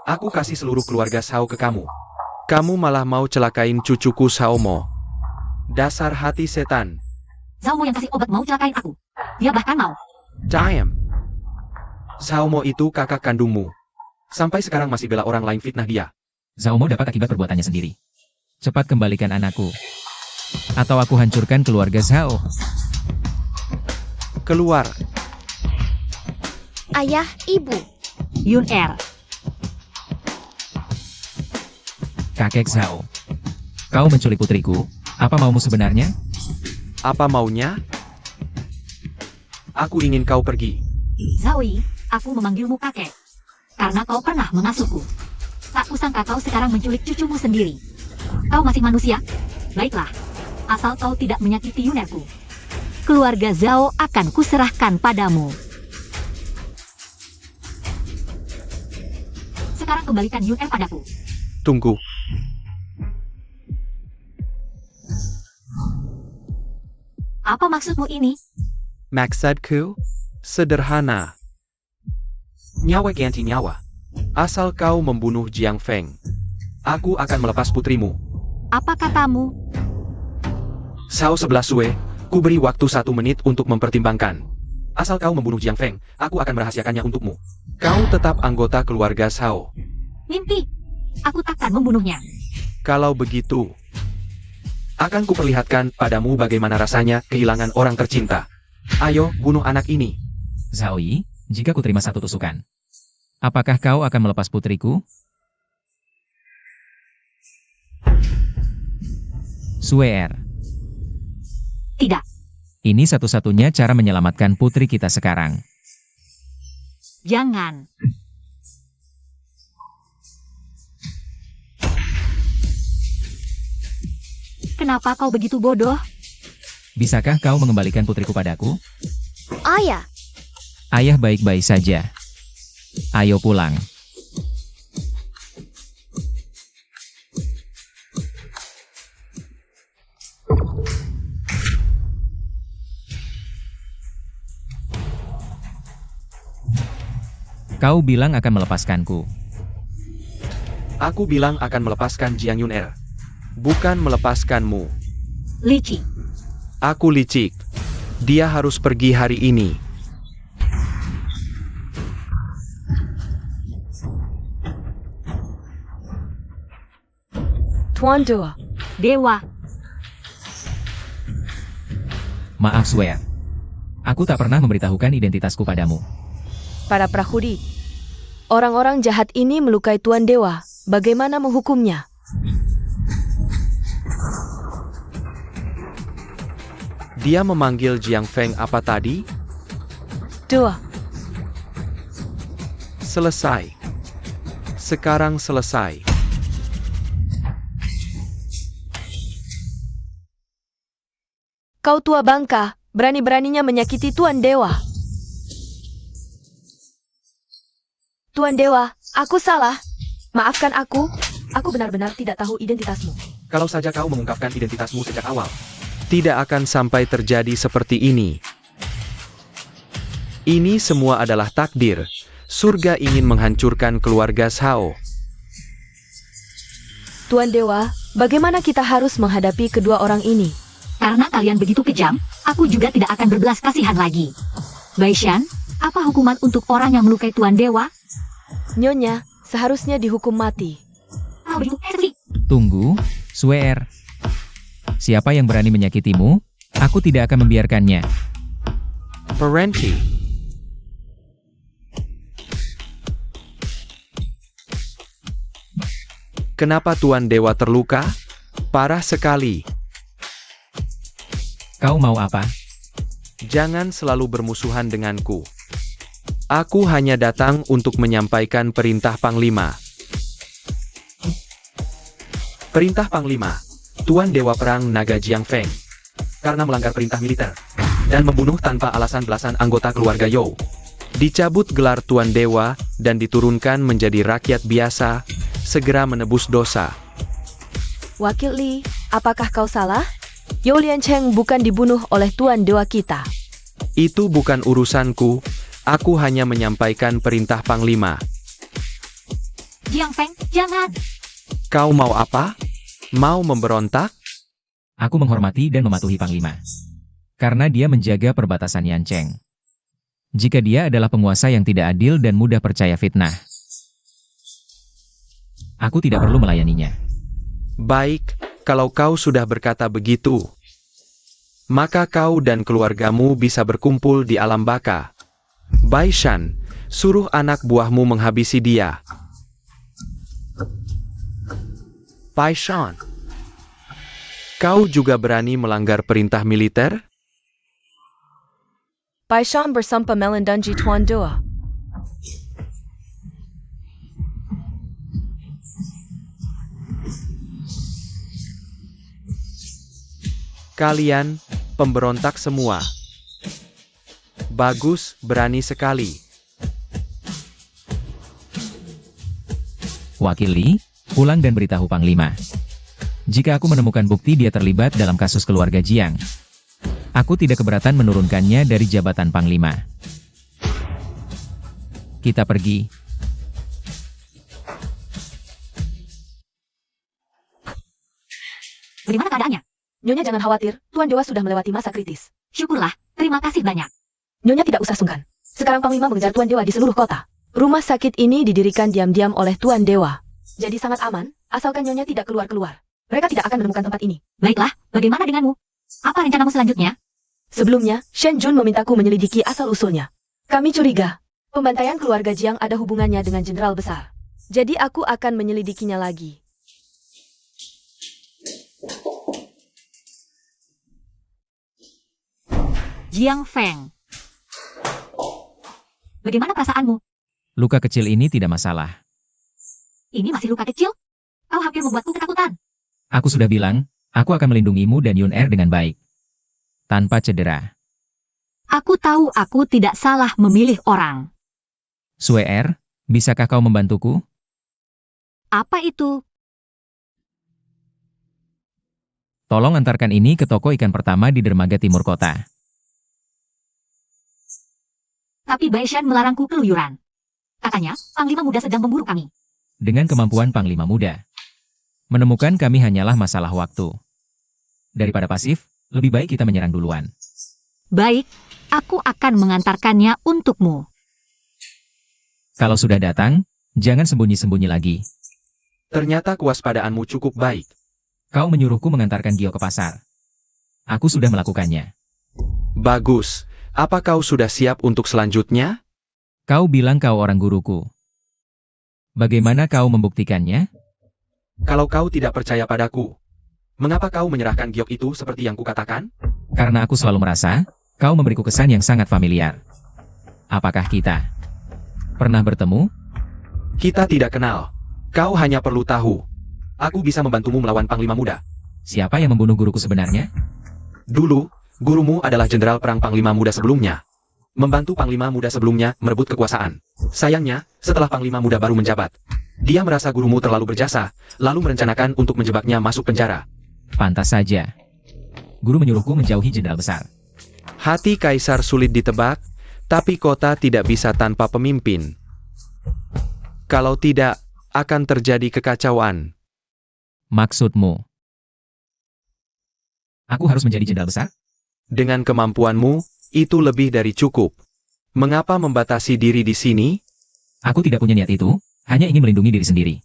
Aku kasih seluruh keluarga Sao ke kamu. Kamu malah mau celakain cucuku Saomo. Dasar hati setan. Zhaomo yang kasih obat mau celakain aku. Dia bahkan mau. Diam. Saomo itu kakak kandungmu. Sampai sekarang masih bela orang lain fitnah dia. Zhaomo dapat akibat perbuatannya sendiri. Cepat kembalikan anakku. Atau aku hancurkan keluarga Zhao. Keluar. Ayah, ibu. Yun Er. Kakek Zhao. Kau menculik putriku. Apa maumu sebenarnya? Apa maunya? Aku ingin kau pergi. Zaoi, aku memanggilmu kakek. Karena kau pernah mengasuhku. Tak kusangka kau sekarang menculik cucumu sendiri. Kau masih manusia? Baiklah. Asal kau tidak menyakiti Yunerku. Keluarga Zhao akan kuserahkan padamu. Sekarang kembalikan Yun Er padaku. Tunggu. Apa maksudmu ini? Maksudku? Sederhana. Nyawa ganti nyawa. Asal kau membunuh Jiang Feng, aku akan melepas putrimu. Apa katamu? Sao 11 Sue, ku beri waktu 1 menit untuk mempertimbangkan. Asal kau membunuh Jiang Feng, aku akan merahasiakannya untukmu. Kau tetap anggota keluarga Sao. Mimpi. Aku takkan membunuhnya. Kalau begitu, akan kuperlihatkan padamu bagaimana rasanya kehilangan orang tercinta. Ayo, bunuh anak ini. Zaoi, jika ku terima 1 tusukan, apakah kau akan melepas putriku? Suer. Tidak. Ini satu-satunya cara menyelamatkan putri kita sekarang. Jangan. Kenapa kau begitu bodoh? Bisakah kau mengembalikan putriku padaku? Ayah, Ayah baik-baik saja. Ayo pulang. Kau bilang akan melepaskanku. Aku bilang akan melepaskan Jiang Yun'er. Bukan melepaskanmu. Licik. Aku licik. Dia harus pergi hari ini. Tuan Dewa, Dewa. Maaf Swear. Aku tak pernah memberitahukan identitasku padamu. para prahudi. Orang-orang jahat ini melukai Tuan Dewa. Bagaimana menghukumnya? Dia memanggil Jiang Feng apa tadi? Dewa, Selesai. Sekarang selesai. kau tua bangka, berani-beraninya menyakiti Tuan Dewa. Tuan Dewa, aku salah. Maafkan aku. Aku benar-benar tidak tahu identitasmu. Kalau saja kau mengungkapkan identitasmu sejak awal, tidak akan sampai terjadi seperti ini. Ini semua adalah takdir. Surga ingin menghancurkan keluarga Shao. Tuan Dewa, bagaimana kita harus menghadapi kedua orang ini? Karena kalian begitu kejam, aku juga tidak akan berbelas kasihan lagi. Baishan, apa hukuman untuk orang yang melukai Tuan Dewa? Nyonya, seharusnya dihukum mati. Tunggu, Swear. Siapa yang berani menyakitimu? Aku tidak akan membiarkannya. Parenti. Kenapa Tuan Dewa terluka? Parah sekali. Kau mau apa? Jangan selalu bermusuhan denganku. Aku hanya datang untuk menyampaikan perintah Panglima. Perintah Panglima, Tuan Dewa Perang Naga Jiang Feng, karena melanggar perintah militer dan membunuh tanpa alasan belasan anggota keluarga You, dicabut gelar Tuan Dewa dan diturunkan menjadi rakyat biasa, segera menebus dosa. Wakil Li, apakah kau salah? You Liancheng bukan dibunuh oleh Tuan Dewa kita. Itu bukan urusanku, aku hanya menyampaikan perintah Panglima. Jiang Feng, jangan. Kau mau apa? Mau memberontak? Aku menghormati dan mematuhi Panglima. Karena dia menjaga perbatasan Yancheng. Jika dia adalah penguasa yang tidak adil dan mudah percaya fitnah, aku tidak perlu melayaninya. Baik, kalau kau sudah berkata begitu, maka kau dan keluargamu bisa berkumpul di alam baka. Baishan, suruh anak buahmu menghabisi dia. Baishan, kau juga berani melanggar perintah militer? Baishan bersama melindungi Tuan Dewa. Kalian, pemberontak semua. Bagus, berani sekali. Wakil Li, pulang dan beritahu Panglima. Jika aku menemukan bukti dia terlibat dalam kasus keluarga Jiang, aku tidak keberatan menurunkannya dari jabatan Panglima. Kita pergi. Bagaimana keadaannya? Nyonya jangan khawatir, Tuan Dewa sudah melewati masa kritis. Syukurlah, terima kasih banyak. Nyonya tidak usah sungkan. Sekarang Panglima mengejar Tuan Dewa di seluruh kota. Rumah sakit ini didirikan diam-diam oleh Tuan Dewa. Jadi sangat aman, asalkan Nyonya tidak keluar-keluar. Mereka tidak akan menemukan tempat ini. Baiklah, bagaimana denganmu? Apa rencanamu selanjutnya? Sebelumnya, Shen Jun memintaku menyelidiki asal-usulnya. Kami curiga, pembantaian keluarga Jiang ada hubungannya dengan jenderal besar. Jadi aku akan menyelidikinya lagi. Jiang Feng. Bagaimana perasaanmu? Luka kecil ini tidak masalah. Ini masih luka kecil? Kau hampir membuatku ketakutan. Aku sudah bilang, aku akan melindungimu dan Yun-Er dengan baik. Tanpa cedera. Aku tahu aku tidak salah memilih orang. Swear, bisakah kau membantuku? Apa itu? Tolong antarkan ini ke toko ikan pertama di dermaga timur kota. Tapi Baishan melarangku keluyuran. Katanya, Panglima Muda sedang memburu kami. Dengan kemampuan Panglima Muda, menemukan kami hanyalah masalah waktu. Daripada pasif, lebih baik kita menyerang duluan. Baik, aku akan mengantarkannya untukmu. Kalau sudah datang, jangan sembunyi-sembunyi lagi. Ternyata kewaspadaanmu cukup baik. Kau menyuruhku mengantarkan Gio ke pasar. Aku sudah melakukannya. Bagus. Apa kau sudah siap untuk selanjutnya? Kau bilang kau orang guruku. Bagaimana kau membuktikannya? Kalau kau tidak percaya padaku, mengapa kau menyerahkan giok itu seperti yang kukatakan? Karena aku selalu merasa, kau memberiku kesan yang sangat familiar. Apakah kita pernah bertemu? Kita tidak kenal. Kau hanya perlu tahu. Aku bisa membantumu melawan Panglima Muda. Siapa yang membunuh guruku sebenarnya? Dulu, gurumu adalah jenderal perang Panglima Muda sebelumnya. Membantu Panglima Muda sebelumnya merebut kekuasaan. Sayangnya, setelah Panglima Muda baru menjabat, dia merasa gurumu terlalu berjasa, lalu merencanakan untuk menjebaknya masuk penjara. Pantas saja. Guru menyuruhku menjauhi jenderal besar. Hati kaisar sulit ditebak, tapi kota tidak bisa tanpa pemimpin. Kalau tidak, akan terjadi kekacauan. Maksudmu? Aku harus menjadi jenderal besar? Dengan kemampuanmu, itu lebih dari cukup. Mengapa membatasi diri di sini? Aku tidak punya niat itu, hanya ingin melindungi diri sendiri.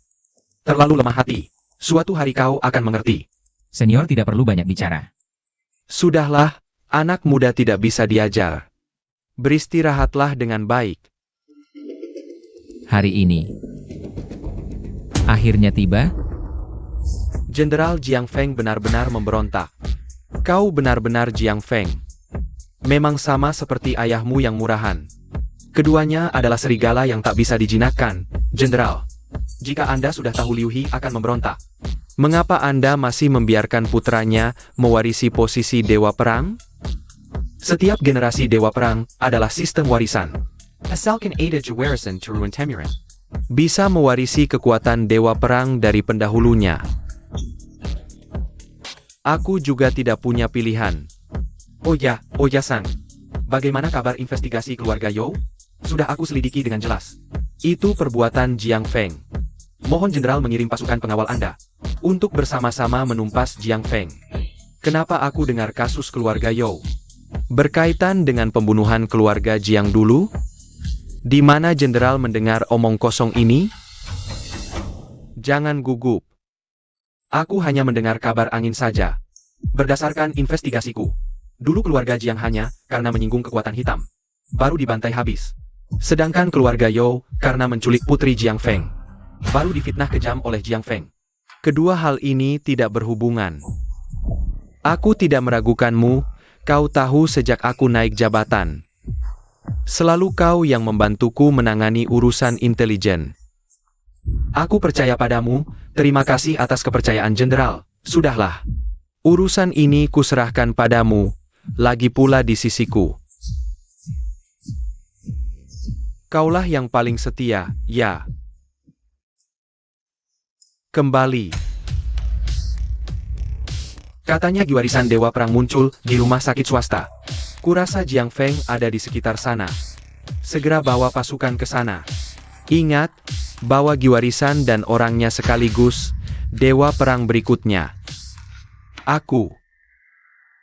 Terlalu lemah hati. Suatu hari kau akan mengerti. Senior tidak perlu banyak bicara. Sudahlah, anak muda tidak bisa diajar. Beristirahatlah dengan baik. Hari ini. Akhirnya tiba. Jenderal Jiang Feng benar-benar memberontak. Kau benar-benar Jiang Feng. Memang sama seperti ayahmu yang murahan. Keduanya adalah serigala yang tak bisa dijinakkan, Jenderal. Jika Anda sudah tahu Liu He akan memberontak, mengapa Anda masih membiarkan putranya mewarisi posisi Dewa Perang? Setiap generasi Dewa Perang adalah sistem warisan. Asalkan ada warisan turun temuran, bisa mewarisi kekuatan Dewa Perang dari pendahulunya. Aku juga tidak punya pilihan. Oh ya, San. Bagaimana kabar investigasi keluarga You? Sudah aku selidiki dengan jelas. Itu perbuatan Jiang Feng. Mohon Jenderal mengirim pasukan pengawal Anda untuk bersama-sama menumpas Jiang Feng. Kenapa aku dengar kasus keluarga You berkaitan dengan pembunuhan keluarga Jiang dulu? Di mana Jenderal mendengar omong kosong ini? Jangan gugup. Aku hanya mendengar kabar angin saja. Berdasarkan investigasiku, dulu keluarga Jiang hanya karena menyinggung kekuatan hitam, baru dibantai habis. Sedangkan keluarga You karena menculik putri Jiang Feng, baru difitnah kejam oleh Jiang Feng. Kedua hal ini tidak berhubungan. Aku tidak meragukanmu, kau tahu sejak aku naik jabatan. Selalu kau yang membantuku menangani urusan intelijen. Aku percaya padamu, terima kasih atas kepercayaan Jenderal. Sudahlah. Urusan ini kuserahkan padamu, lagi pula di sisiku. Kaulah yang paling setia, ya. Kembali. Katanya warisan Dewa Perang muncul di rumah sakit swasta. Kurasa Jiang Feng ada di sekitar sana. Segera bawa pasukan ke sana. Ingat, bawa warisan dan orangnya sekaligus, Dewa Perang berikutnya. Aku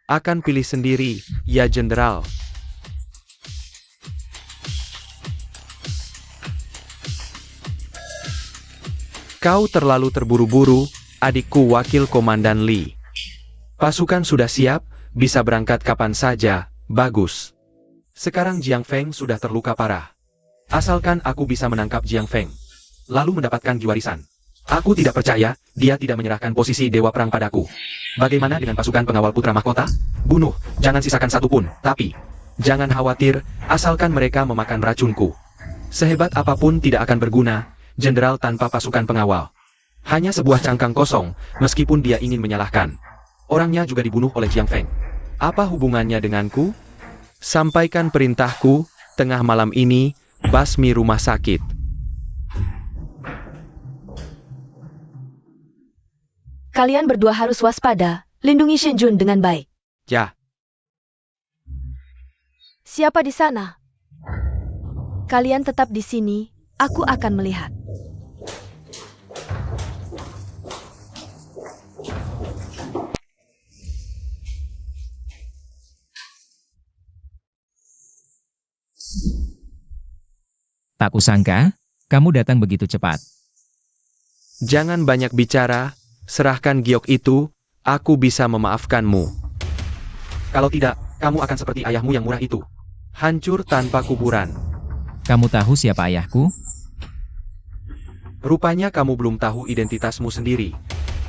akan pilih sendiri, ya Jenderal. Kau terlalu terburu-buru, adikku Wakil Komandan Li. Pasukan sudah siap, bisa berangkat kapan saja, bagus. Sekarang Jiang Feng sudah terluka parah. Asalkan aku bisa menangkap Jiang Feng, lalu mendapatkan warisan. Aku tidak percaya, dia tidak menyerahkan posisi Dewa Perang padaku. Bagaimana dengan pasukan pengawal putra mahkota? Bunuh, jangan sisakan satu pun, tapi jangan khawatir, asalkan mereka memakan racunku. Sehebat apapun tidak akan berguna, Jenderal tanpa pasukan pengawal. Hanya sebuah cangkang kosong, meskipun dia ingin menyalahkan. Orangnya juga dibunuh oleh Jiang Feng. Apa hubungannya denganku? Sampaikan perintahku, tengah malam ini, basmi rumah sakit. Kalian berdua harus waspada, lindungi Shenjun dengan baik. Ya. Siapa di sana? Kalian tetap di sini, Aku akan melihat. Tak kusangka, kamu datang begitu cepat. Jangan banyak bicara, serahkan giok itu, aku bisa memaafkanmu. Kalau tidak, kamu akan seperti ayahmu yang murah itu. Hancur tanpa kuburan. Kamu tahu siapa ayahku? Rupanya kamu belum tahu identitasmu sendiri.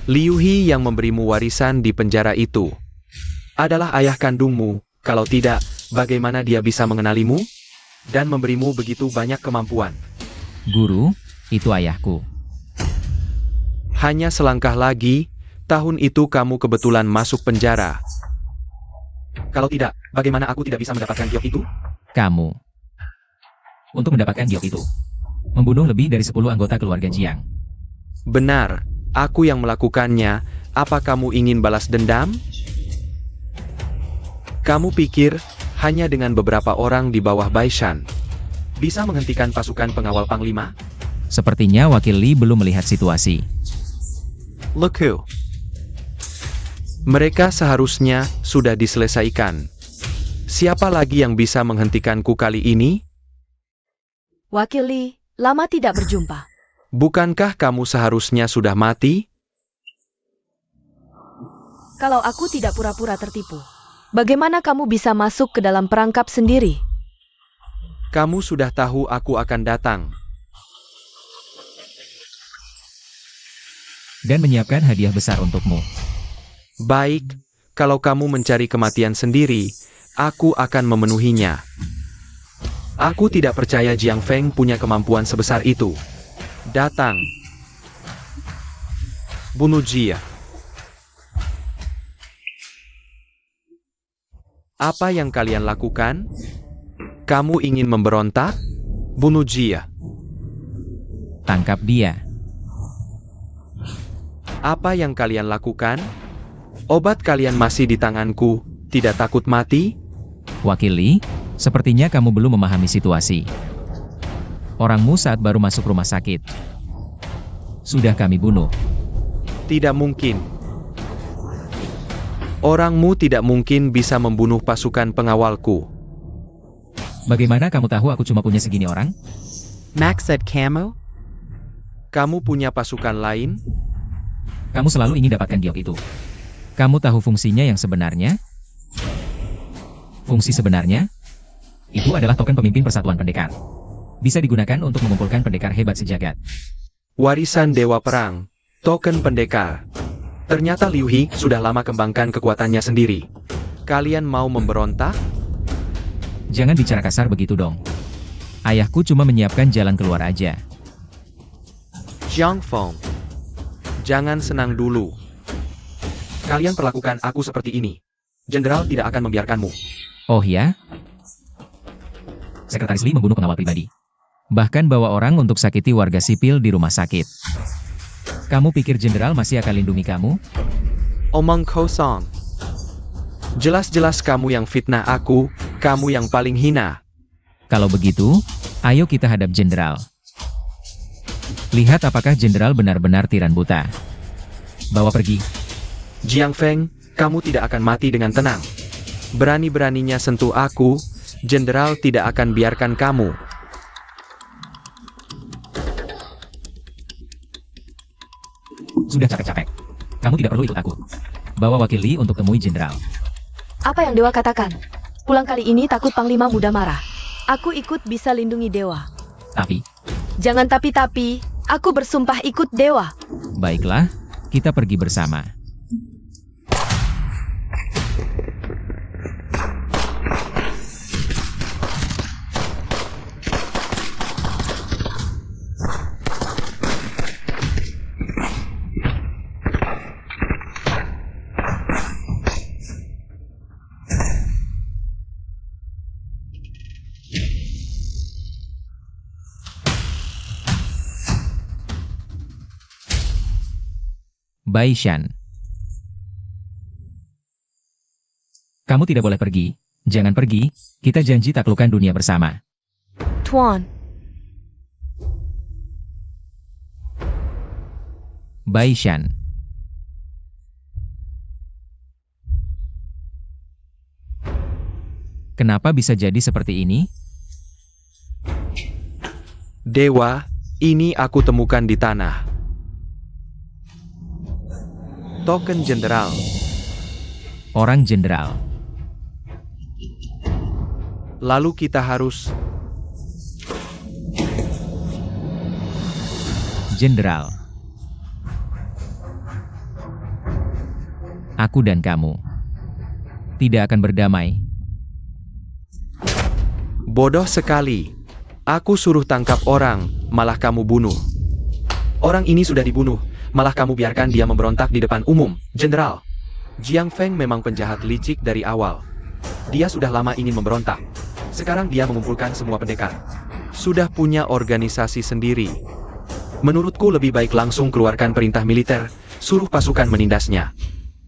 Liu He yang memberimu warisan di penjara itu adalah ayah kandungmu. Kalau tidak, bagaimana dia bisa mengenalimu? Dan memberimu begitu banyak kemampuan. Guru, itu ayahku. Hanya selangkah lagi, tahun itu kamu kebetulan masuk penjara. Kalau tidak, bagaimana aku tidak bisa mendapatkan giok itu? Kamu. Untuk mendapatkan giok itu, membunuh lebih dari 10 anggota keluarga Jiang. Benar, aku yang melakukannya. Apa kamu ingin balas dendam? Kamu pikir, hanya dengan beberapa orang di bawah Baishan, bisa menghentikan pasukan pengawal Panglima? Sepertinya Wakil Li belum melihat situasi. Look who. Mereka seharusnya sudah diselesaikan. Siapa lagi yang bisa menghentikanku kali ini? Wakil Li, lama tidak berjumpa. Bukankah kamu seharusnya sudah mati? Kalau aku tidak pura-pura tertipu, bagaimana kamu bisa masuk ke dalam perangkap sendiri? Kamu sudah tahu aku akan datang. Dan menyiapkan hadiah besar untukmu. Baik, kalau kamu mencari kematian sendiri, aku akan memenuhinya. Aku tidak percaya Jiang Feng punya kemampuan sebesar itu. Datang. Bunuh Jia. Apa yang kalian lakukan? Kamu ingin memberontak? Bunuh Jia. Tangkap dia. Apa yang kalian lakukan? Obat kalian masih di tanganku, tidak takut mati? Wakil Li, sepertinya kamu belum memahami situasi. Orangmu saat baru masuk rumah sakit. Sudah kami bunuh. Tidak mungkin. Orangmu tidak mungkin bisa membunuh pasukan pengawalku. Bagaimana kamu tahu aku cuma punya segini orang? Max said camo? Kamu punya pasukan lain? Kamu selalu ingin dapatkan giok itu. Kamu tahu fungsinya yang sebenarnya? Fungsi sebenarnya? Itu adalah token pemimpin persatuan pendekar. Bisa digunakan untuk mengumpulkan pendekar hebat sejagat. Warisan Dewa Perang. Token pendekar. Ternyata Liu He sudah lama kembangkan kekuatannya sendiri. Kalian mau memberontak? Jangan bicara kasar begitu dong. Ayahku cuma menyiapkan jalan keluar aja. Jiang Feng. Jangan senang dulu. Kalian perlakukan aku seperti ini. Jenderal tidak akan membiarkanmu. Oh ya? Sekretaris Li membunuh pengawal pribadi. Bahkan bawa orang untuk sakiti warga sipil di rumah sakit. Kamu pikir jenderal masih akan lindungi kamu? Omong kosong. Jelas-jelas kamu yang fitnah aku, kamu yang paling hina. Kalau begitu, ayo kita hadap jenderal. Lihat apakah jenderal benar-benar tiran buta. Bawa pergi. Jiang Feng, kamu tidak akan mati dengan tenang. Berani-beraninya sentuh aku, jenderal tidak akan biarkan kamu. Sudah capek-capek. Kamu tidak perlu ikut aku. Bawa Wakil Li untuk temui jenderal. Apa yang Dewa katakan? Pulang kali ini takut Panglima mudah marah. Aku ikut bisa lindungi Dewa. Tapi, Jangan tapi-tapi, aku bersumpah ikut Dewa. baiklah, kita pergi bersama. Baishan. Kamu tidak boleh pergi. Jangan pergi, kita janji taklukkan dunia bersama. Tuan, Bai Shan. Kenapa bisa jadi seperti ini? Dewa, ini aku temukan di tanah. Token jenderal. Orang jenderal. Lalu kita harus... Jenderal. Aku dan kamu tidak akan berdamai. Bodoh sekali. Aku suruh tangkap orang, malah kamu bunuh. Orang ini sudah dibunuh, malah kamu biarkan dia memberontak di depan umum, Jenderal. Jiang Feng memang penjahat licik dari awal. Dia sudah lama ingin memberontak. Sekarang dia mengumpulkan semua pendekar. Sudah punya organisasi sendiri. Menurutku lebih baik langsung keluarkan perintah militer, suruh pasukan menindasnya.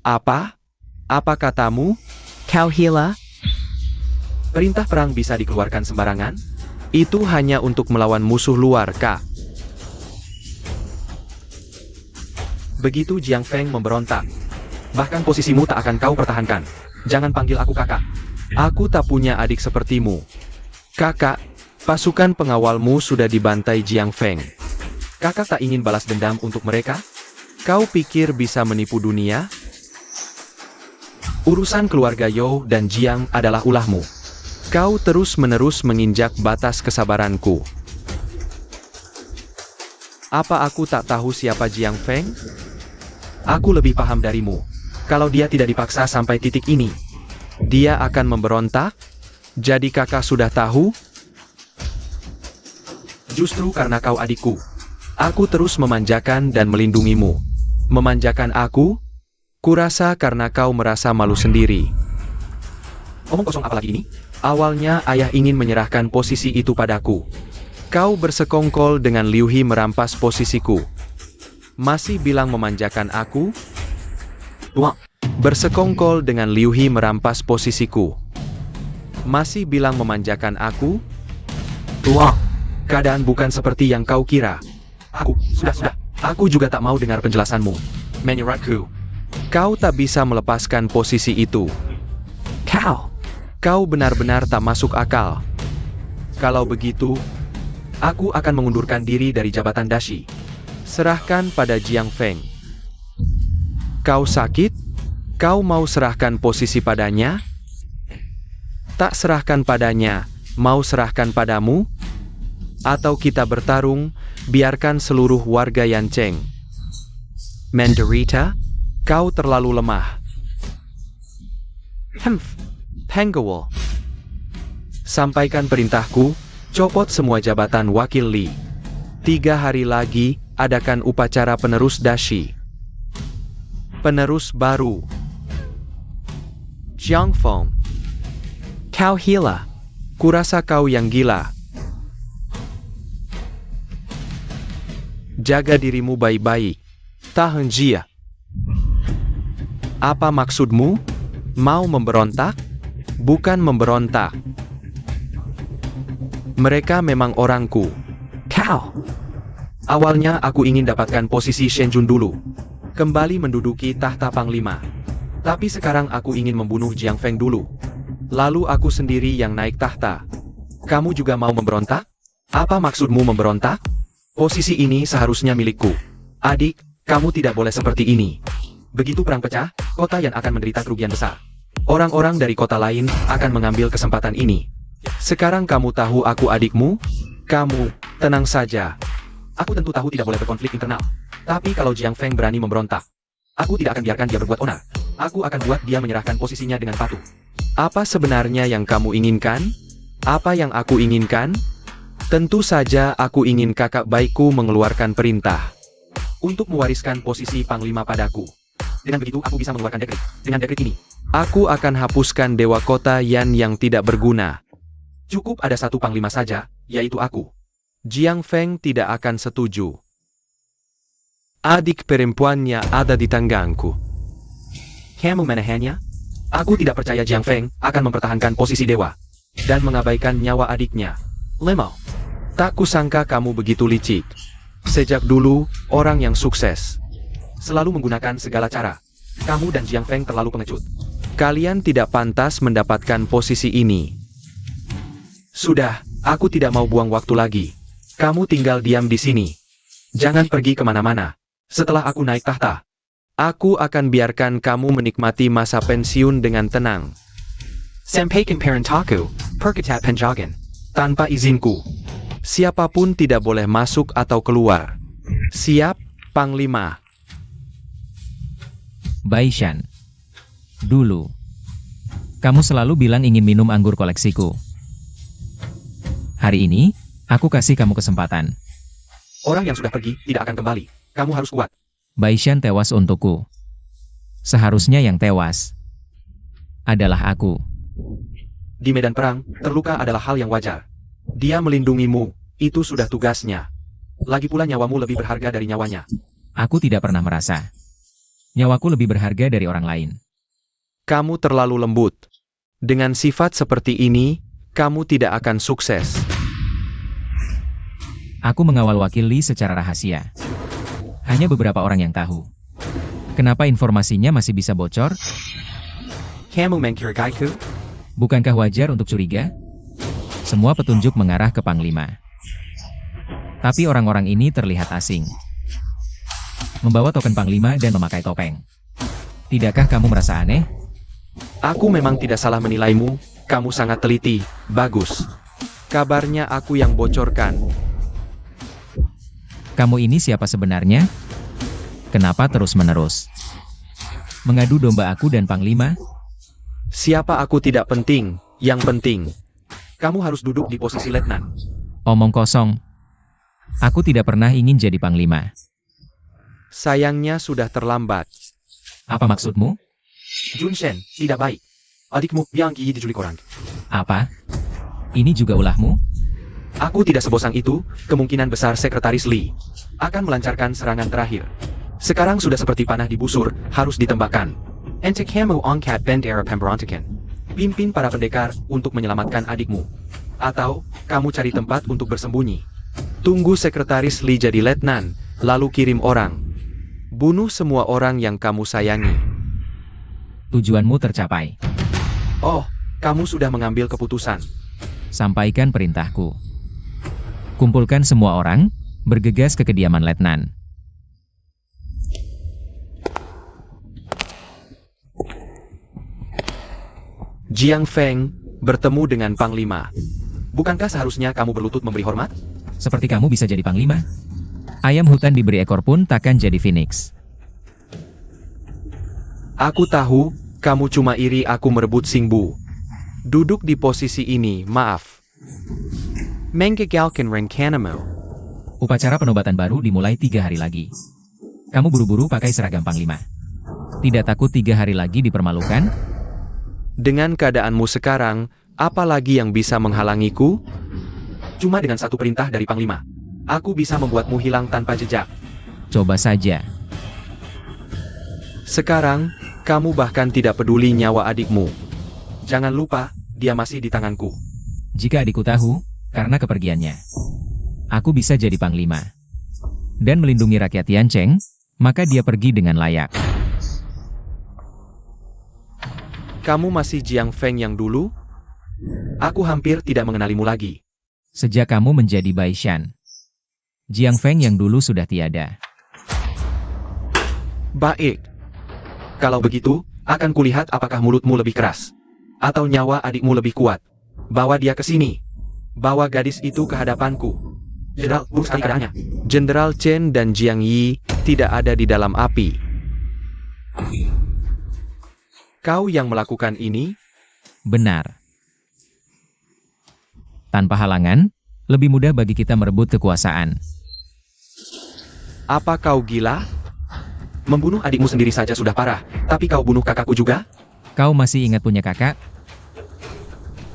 Apa? Apa katamu? Kau gila? Perintah perang bisa dikeluarkan sembarangan? Itu hanya untuk melawan musuh luar, Kak. Begitu Jiang Feng memberontak, bahkan posisimu tak akan kau pertahankan. Jangan panggil aku kakak. Aku tak punya adik sepertimu. Kakak, pasukan pengawalmu sudah dibantai Jiang Feng. Kakak tak ingin balas dendam untuk mereka? Kau pikir bisa menipu dunia? Urusan keluarga You dan Jiang adalah ulahmu. Kau terus-menerus menginjak batas kesabaranku. Apa aku tak tahu siapa Jiang Feng? Aku lebih paham darimu. Kalau dia tidak dipaksa sampai titik ini, dia akan memberontak? Jadi kakak sudah tahu? Justru karena kau adikku, aku terus memanjakan dan melindungimu. Memanjakan aku? Kurasa karena kau merasa malu sendiri. Omong kosong apa lagi ini? Awalnya ayah ingin menyerahkan posisi itu padaku. Kau bersekongkol dengan Liu He merampas posisiku. Masih bilang memanjakan aku? Wah, bersekongkol dengan Liu He merampas posisiku. Masih bilang memanjakan aku? Wah, keadaan bukan seperti yang kau kira. Sudah. Aku juga tak mau dengar penjelasanmu. Menyeratku. Kau tak bisa melepaskan posisi itu. Kau benar-benar tak masuk akal. Kalau begitu, aku akan mengundurkan diri dari jabatan Dashi. Serahkan pada Jiang Feng. Kau sakit? Kau mau serahkan posisi padanya? Tak serahkan padanya, mau serahkan padamu? Atau kita bertarung, biarkan seluruh warga Yancheng menderita? Kau terlalu lemah. Penggawal. Sampaikan perintahku, copot semua jabatan wakil Li. 3 hari lagi, adakan upacara penerus Dashi. Penerus baru. Jiang Feng. Kau gila. Kurasa kau yang gila. Jaga dirimu baik-baik. Tahan jia. Apa maksudmu? Mau memberontak? Bukan memberontak. Mereka memang orangku. Kau. Awalnya aku ingin dapatkan posisi Shenjun dulu. Kembali menduduki tahta Panglima. Tapi sekarang aku ingin membunuh Jiang Feng dulu. Lalu aku sendiri yang naik tahta. Kamu juga mau memberontak? Apa maksudmu memberontak? Posisi ini seharusnya milikku. Adik, kamu tidak boleh seperti ini. Begitu perang pecah, kota Yan akan menderita kerugian besar. Orang-orang dari kota lain akan mengambil kesempatan ini. Sekarang kamu tahu aku adikmu? Kamu, tenang saja. Aku tentu tahu tidak boleh berkonflik internal. Tapi kalau Jiang Feng berani memberontak, aku tidak akan biarkan dia berbuat onar. Aku akan buat dia menyerahkan posisinya dengan patuh. Apa sebenarnya yang kamu inginkan? Apa yang aku inginkan? Tentu saja aku ingin kakak baikku mengeluarkan perintah untuk mewariskan posisi Panglima padaku. Dengan begitu aku bisa mengeluarkan dekret. Dengan dekret ini, aku akan hapuskan Dewa Kota Yan yang tidak berguna. Cukup ada satu Panglima saja, yaitu aku. Jiang Feng tidak akan setuju. Adik perempuannya ada di tanganku. Kamu menahannya? Aku tidak percaya Jiang Feng akan mempertahankan posisi dewa dan mengabaikan nyawa adiknya. Lemau. Tak kusangka kamu begitu licik. Sejak dulu, orang yang sukses selalu menggunakan segala cara. Kamu dan Jiang Feng terlalu pengecut. Kalian tidak pantas mendapatkan posisi ini. Sudah, aku tidak mau buang waktu lagi. Kamu tinggal diam di sini. Jangan pergi kemana-mana. Setelah aku naik tahta, aku akan biarkan kamu menikmati masa pensiun dengan tenang. Sampaikan parentaku, perketat penjagaan. Tanpa izinku. Siapapun tidak boleh masuk atau keluar. Siap, Panglima. Baishan. Dulu, kamu selalu bilang ingin minum anggur koleksiku. Hari ini, aku kasih kamu kesempatan. Orang yang sudah pergi tidak akan kembali. Kamu harus kuat. Baishan tewas untukku. Seharusnya yang tewas adalah aku. Di medan perang, terluka adalah hal yang wajar. Dia melindungimu, itu sudah tugasnya. Lagi pula nyawamu lebih berharga dari nyawanya. Aku tidak pernah merasa nyawaku lebih berharga dari orang lain. Kamu terlalu lembut. Dengan sifat seperti ini, kamu tidak akan sukses. Aku mengawal wakil Li secara rahasia. Hanya beberapa orang yang tahu. Kenapa informasinya masih bisa bocor? Kamu mencurigaiku? Bukankah wajar untuk curiga? Semua petunjuk mengarah ke Panglima. Tapi orang-orang ini terlihat asing. Membawa token Panglima dan memakai topeng. Tidakkah kamu merasa aneh? Aku memang tidak salah menilaimu, kamu sangat teliti, bagus. Kabarnya aku yang bocorkan. Kamu ini siapa sebenarnya? Kenapa terus-menerus mengadu domba aku dan Panglima? Siapa aku tidak penting, yang penting. Kamu harus duduk di posisi letnan. Omong kosong. Aku tidak pernah ingin jadi Panglima. Sayangnya sudah terlambat. Apa maksudmu? Junshen, tidak baik. Adikmu, Yang Yi diculik orang. Apa? Ini juga ulahmu? Aku tidak sebosang itu, kemungkinan besar Sekretaris Li akan melancarkan serangan terakhir. Sekarang sudah seperti panah di busur, harus ditembakkan. Ente kamu angkat bendera pemberontakan. Pimpin para pendekar untuk menyelamatkan adikmu. Atau, kamu cari tempat untuk bersembunyi. Tunggu Sekretaris Li jadi letnan, lalu kirim orang. Bunuh semua orang yang kamu sayangi. Tujuanmu tercapai. Oh, kamu sudah mengambil keputusan. Sampaikan perintahku. Kumpulkan semua orang, bergegas ke kediaman letnan. Jiang Feng, bertemu dengan Panglima. Bukankah seharusnya kamu berlutut memberi hormat? Seperti kamu bisa jadi Panglima. Ayam hutan diberi ekor pun takkan jadi phoenix. Aku tahu, kamu cuma iri aku merebut Singbu. Duduk di posisi ini, maaf. Menggagalkan rencanamu. Upacara penobatan baru dimulai 3 hari lagi. Kamu buru-buru pakai seragam Panglima. Tidak takut 3 hari lagi dipermalukan? Dengan keadaanmu sekarang, apa lagi yang bisa menghalangiku? Cuma dengan satu perintah dari Panglima. Aku bisa membuatmu hilang tanpa jejak. Coba saja. Sekarang, kamu bahkan tidak peduli nyawa adikmu. Jangan lupa, dia masih di tanganku. Jika adikku tahu, karena kepergiannya, aku bisa jadi Panglima. Dan melindungi rakyat Yancheng, maka dia pergi dengan layak. Kamu masih Jiang Feng yang dulu? Aku hampir tidak mengenalimu lagi. Sejak kamu menjadi Baishan, Jiang Feng yang dulu sudah tiada. Baik. Kalau begitu, akan kulihat apakah mulutmu lebih keras. Atau nyawa adikmu lebih kuat. Bawa dia ke sini. Bawa gadis itu ke hadapanku. Jenderal, buruk sekali keadaannya. Jenderal Chen dan Jiang Yi tidak ada di dalam api. Kau yang melakukan ini? Benar. Tanpa halangan, lebih mudah bagi kita merebut kekuasaan. Apa kau gila? Membunuh adikmu sendiri saja sudah parah, tapi kau bunuh kakakku juga? Kau masih ingat punya kakak?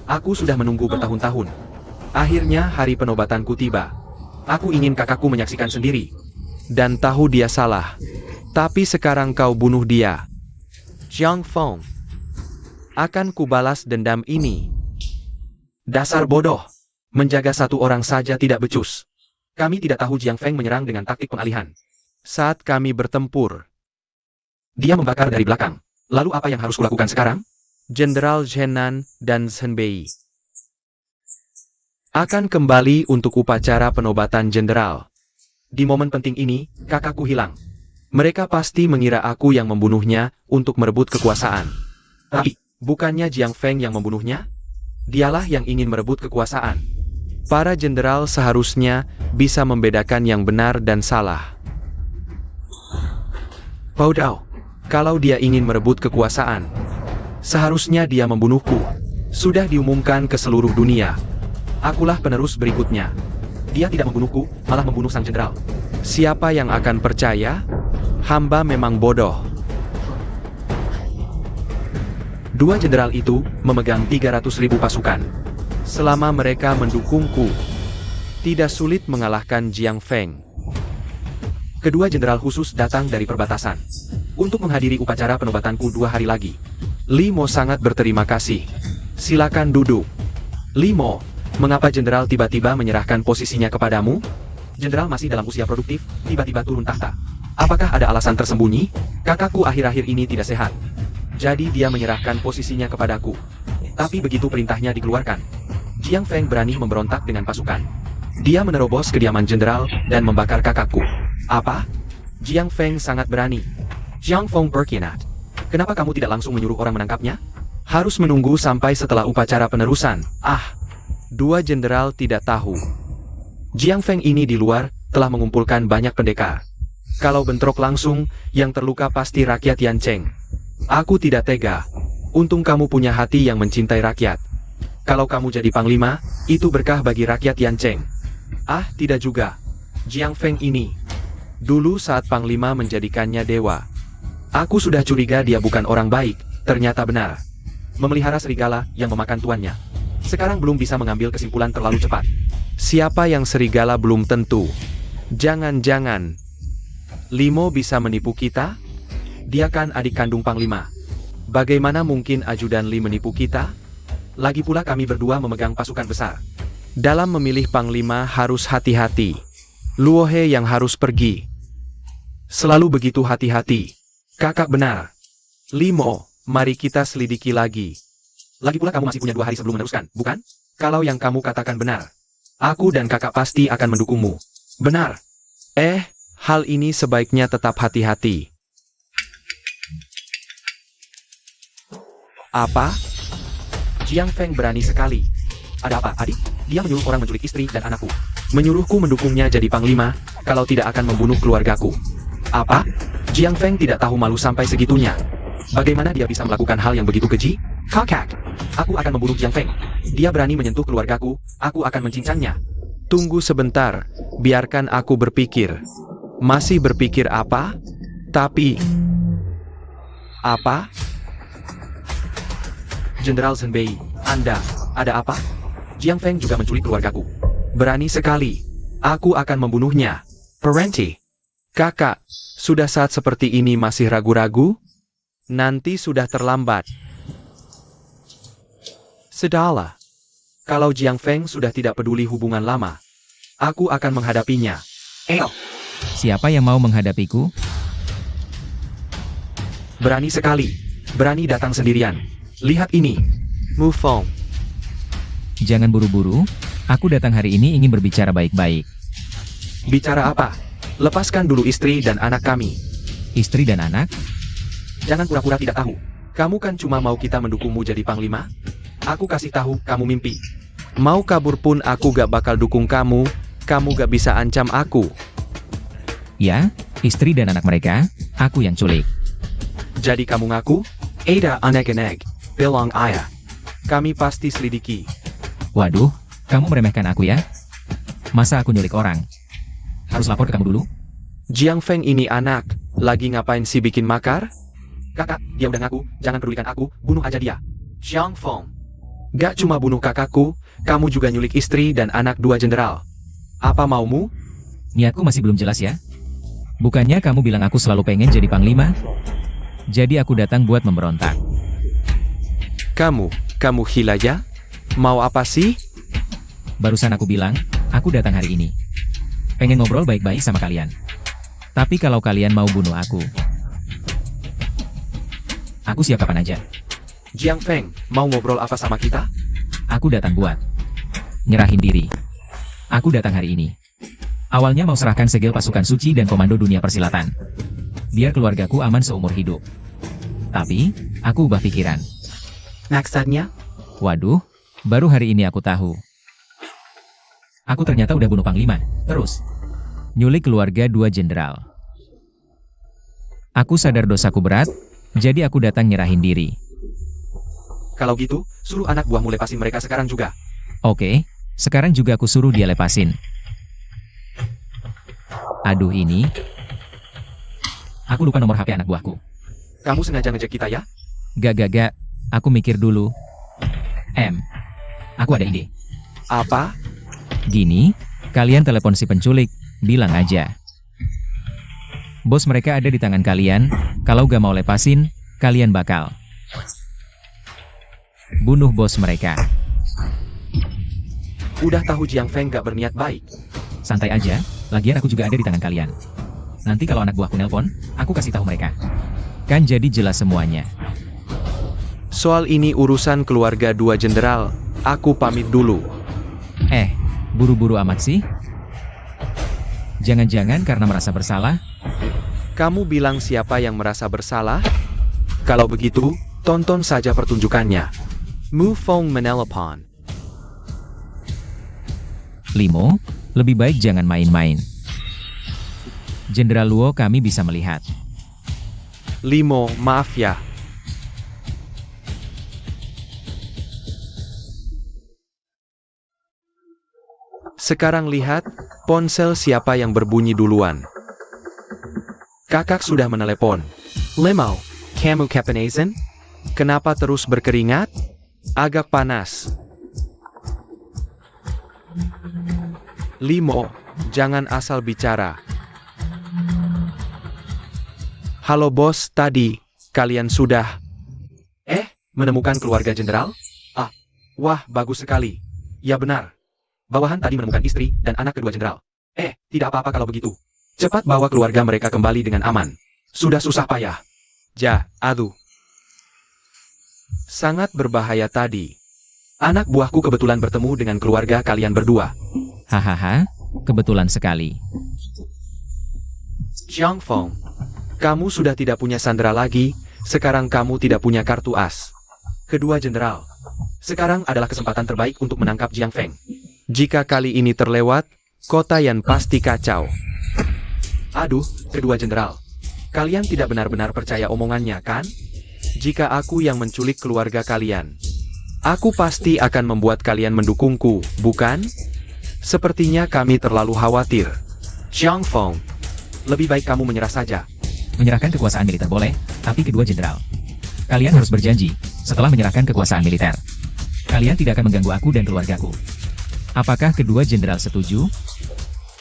Aku sudah menunggu bertahun-tahun. Akhirnya hari penobatanku tiba. Aku ingin kakakku menyaksikan sendiri. Dan tahu dia salah. Tapi sekarang kau bunuh dia. Jiang Feng. Akan kubalas dendam ini. Dasar bodoh. Menjaga satu orang saja tidak becus. Kami tidak tahu Jiang Feng menyerang dengan taktik pengalihan. Saat kami bertempur, Dia membakar dari belakang. Lalu apa yang harus kulakukan sekarang? Jenderal Zhenan dan Zhenbei akan kembali untuk upacara penobatan jenderal. Di momen penting ini, kakakku hilang. Mereka pasti mengira aku yang membunuhnya untuk merebut kekuasaan. Tapi, bukannya Jiang Feng yang membunuhnya? Dialah yang ingin merebut kekuasaan. Para jenderal seharusnya bisa membedakan yang benar dan salah. Paudao, kalau dia ingin merebut kekuasaan, seharusnya dia membunuhku. Sudah diumumkan ke seluruh dunia. Akulah penerus berikutnya. Dia tidak membunuhku, malah membunuh sang jenderal. Siapa yang akan percaya? Hamba memang bodoh. Dua jenderal itu memegang 300.000 pasukan. Selama mereka mendukungku, tidak sulit mengalahkan Jiang Feng. Kedua jenderal khusus datang dari perbatasan untuk menghadiri upacara penobatanku 2 hari lagi. Li Mo sangat berterima kasih. Silakan duduk. Li Mo, mengapa jenderal tiba-tiba menyerahkan posisinya kepadamu? Jenderal masih dalam usia produktif, tiba-tiba turun tahta. Apakah ada alasan tersembunyi? Kakakku akhir-akhir ini tidak sehat. Jadi dia menyerahkan posisinya kepadaku. Tapi begitu perintahnya dikeluarkan, Jiang Feng berani memberontak dengan pasukan. Dia menerobos kediaman jenderal dan membakar kakakku. Apa? Jiang Feng sangat berani. Jiang Feng berkhianat. Kenapa kamu tidak langsung menyuruh orang menangkapnya? Harus menunggu sampai setelah upacara penerusan. Dua jenderal tidak tahu. Jiang Feng ini di luar telah mengumpulkan banyak pendekar. Kalau bentrok langsung, yang terluka pasti rakyat Yancheng. Aku tidak tega. Untung kamu punya hati yang mencintai rakyat. Kalau kamu jadi panglima, itu berkah bagi rakyat Yancheng. Tidak juga. Jiang Feng ini. Dulu saat panglima menjadikannya dewa, aku sudah curiga dia bukan orang baik, ternyata benar. Memelihara serigala yang memakan tuannya. Sekarang belum bisa mengambil kesimpulan terlalu cepat. Siapa yang serigala belum tentu. Jangan-jangan Li Mo bisa menipu kita? Dia kan adik kandung panglima. Bagaimana mungkin ajudan Li menipu kita? Lagi pula kami berdua memegang pasukan besar. Dalam memilih panglima harus hati-hati. Luohe yang harus pergi. Selalu begitu hati-hati. Kakak benar. Li Mo, mari kita selidiki lagi. Lagi pula kamu masih punya 2 hari sebelum meneruskan, bukan? Kalau yang kamu katakan benar, aku dan kakak pasti akan mendukungmu. Benar. Hal ini sebaiknya tetap hati-hati. Apa? Jiang Feng berani sekali. Ada apa, adik? Dia menyuruh orang menculik istri dan anakku. Menyuruhku mendukungnya jadi panglima, kalau tidak akan membunuh keluargaku. Apa? Jiang Feng tidak tahu malu sampai segitunya. Bagaimana dia bisa melakukan hal yang begitu keji? Kakak, aku akan membunuh Jiang Feng. Dia berani menyentuh keluargaku, aku akan mencincangnya. Tunggu sebentar, biarkan aku berpikir. Masih berpikir apa? Tapi... Apa? Jenderal Zhenbei, Anda, ada apa? Jiang Feng juga menculik keluargaku. Berani sekali. Aku akan membunuhnya. Parenti. Kakak, sudah saat seperti ini masih ragu-ragu? Nanti sudah terlambat. Sudahlah. Kalau Jiang Feng sudah tidak peduli hubungan lama, aku akan menghadapinya. Siapa yang mau menghadapiku? Berani sekali. Berani datang sendirian. Lihat ini. Mufong. Jangan buru-buru, aku datang hari ini ingin berbicara baik-baik. Bicara apa? Lepaskan dulu istri dan anak kami. Istri dan anak? Jangan pura-pura tidak tahu. Kamu kan cuma mau kita mendukungmu jadi panglima? Aku kasih tahu, kamu mimpi. Mau kabur pun aku gak bakal dukung kamu gak bisa ancam aku. Ya, istri dan anak mereka, aku yang culik. Jadi kamu ngaku? Ada anek-anek, bilang ayah. Kami pasti selidiki. Waduh, kamu meremehkan aku ya? Masa aku nyulik orang? Harus lapor ke kamu dulu? Jiang Feng ini anak, lagi ngapain sih bikin makar? Kakak, dia udah ngaku, jangan pedulikan aku, bunuh aja dia. Jiang Feng. Gak cuma bunuh kakakku, kamu juga nyulik istri dan anak 2 jenderal. Apa maumu? Niatku masih belum jelas ya? Bukannya kamu bilang aku selalu pengen jadi panglima? Jadi aku datang buat memberontak. Kamu Hilaya? Mau apa sih? Barusan aku bilang, aku datang hari ini. Pengen ngobrol baik-baik sama kalian. Tapi kalau kalian mau bunuh aku, Aku siap kapan aja. Jiang Feng, mau ngobrol apa sama kita? Aku datang buat nyerahin diri. Aku datang hari ini. Awalnya mau serahkan segel pasukan suci dan komando dunia persilatan. Biar keluargaku aman seumur hidup. Tapi, aku ubah pikiran. Maksudnya? Waduh, baru hari ini aku tahu. Aku ternyata udah bunuh Panglima, terus nyulik keluarga 2 jenderal. Aku sadar dosaku berat, jadi aku datang nyerahin diri. Kalau gitu, suruh anak buahmu lepasin mereka sekarang juga. Oke, sekarang juga aku suruh dia lepasin. Aduh ini. Aku lupa nomor HP anak buahku. Kamu sengaja ngejek kita ya? Gak, aku mikir dulu. Aku ada ide. Apa? Gini, kalian telepon si penculik, bilang aja. Bos mereka ada di tangan kalian, kalau gak mau lepasin, kalian bakal bunuh bos mereka. Udah tahu Jiang Feng gak berniat baik. Santai aja, lagian aku juga ada di tangan kalian. Nanti kalau anak buahku nelpon, aku kasih tahu mereka. Kan jadi jelas semuanya. Soal ini urusan keluarga 2 jenderal, aku pamit dulu. Buru-buru amat sih? Jangan-jangan karena merasa bersalah? Kamu bilang siapa yang merasa bersalah? Kalau begitu, tonton saja pertunjukannya. Mu Fong menelepon. Limo, lebih baik jangan main-main. Jenderal Luo kami bisa melihat. Limo, maaf ya. Sekarang lihat, ponsel siapa yang berbunyi duluan. Kakak sudah menelepon. Limo, kamu kapanezen? Kenapa terus berkeringat? Agak panas. Limo, jangan asal bicara. Halo bos, tadi, kalian sudah... menemukan keluarga jenderal? Wah, bagus sekali. Ya benar. Bawahan tadi menemukan istri dan anak kedua jenderal. Tidak apa-apa kalau begitu. Cepat bawa keluarga mereka kembali dengan aman. Sudah susah payah. Aduh. Sangat berbahaya tadi. Anak buahku kebetulan bertemu dengan keluarga kalian berdua. Hahaha, kebetulan sekali. Jiang Feng, kamu sudah tidak punya sandera lagi, sekarang kamu tidak punya kartu as. Kedua jenderal, sekarang adalah kesempatan terbaik untuk menangkap Jiang Feng. Jika kali ini terlewat, kota Yan pasti kacau. Aduh, kedua jenderal. Kalian tidak benar-benar percaya omongannya, kan? Jika aku yang menculik keluarga kalian, aku pasti akan membuat kalian mendukungku, bukan? Sepertinya kami terlalu khawatir. Jiang Feng, lebih baik kamu menyerah saja. Menyerahkan kekuasaan militer boleh, tapi kedua jenderal. Kalian harus berjanji, setelah menyerahkan kekuasaan militer, kalian tidak akan mengganggu aku dan keluargaku. Apakah kedua jenderal setuju?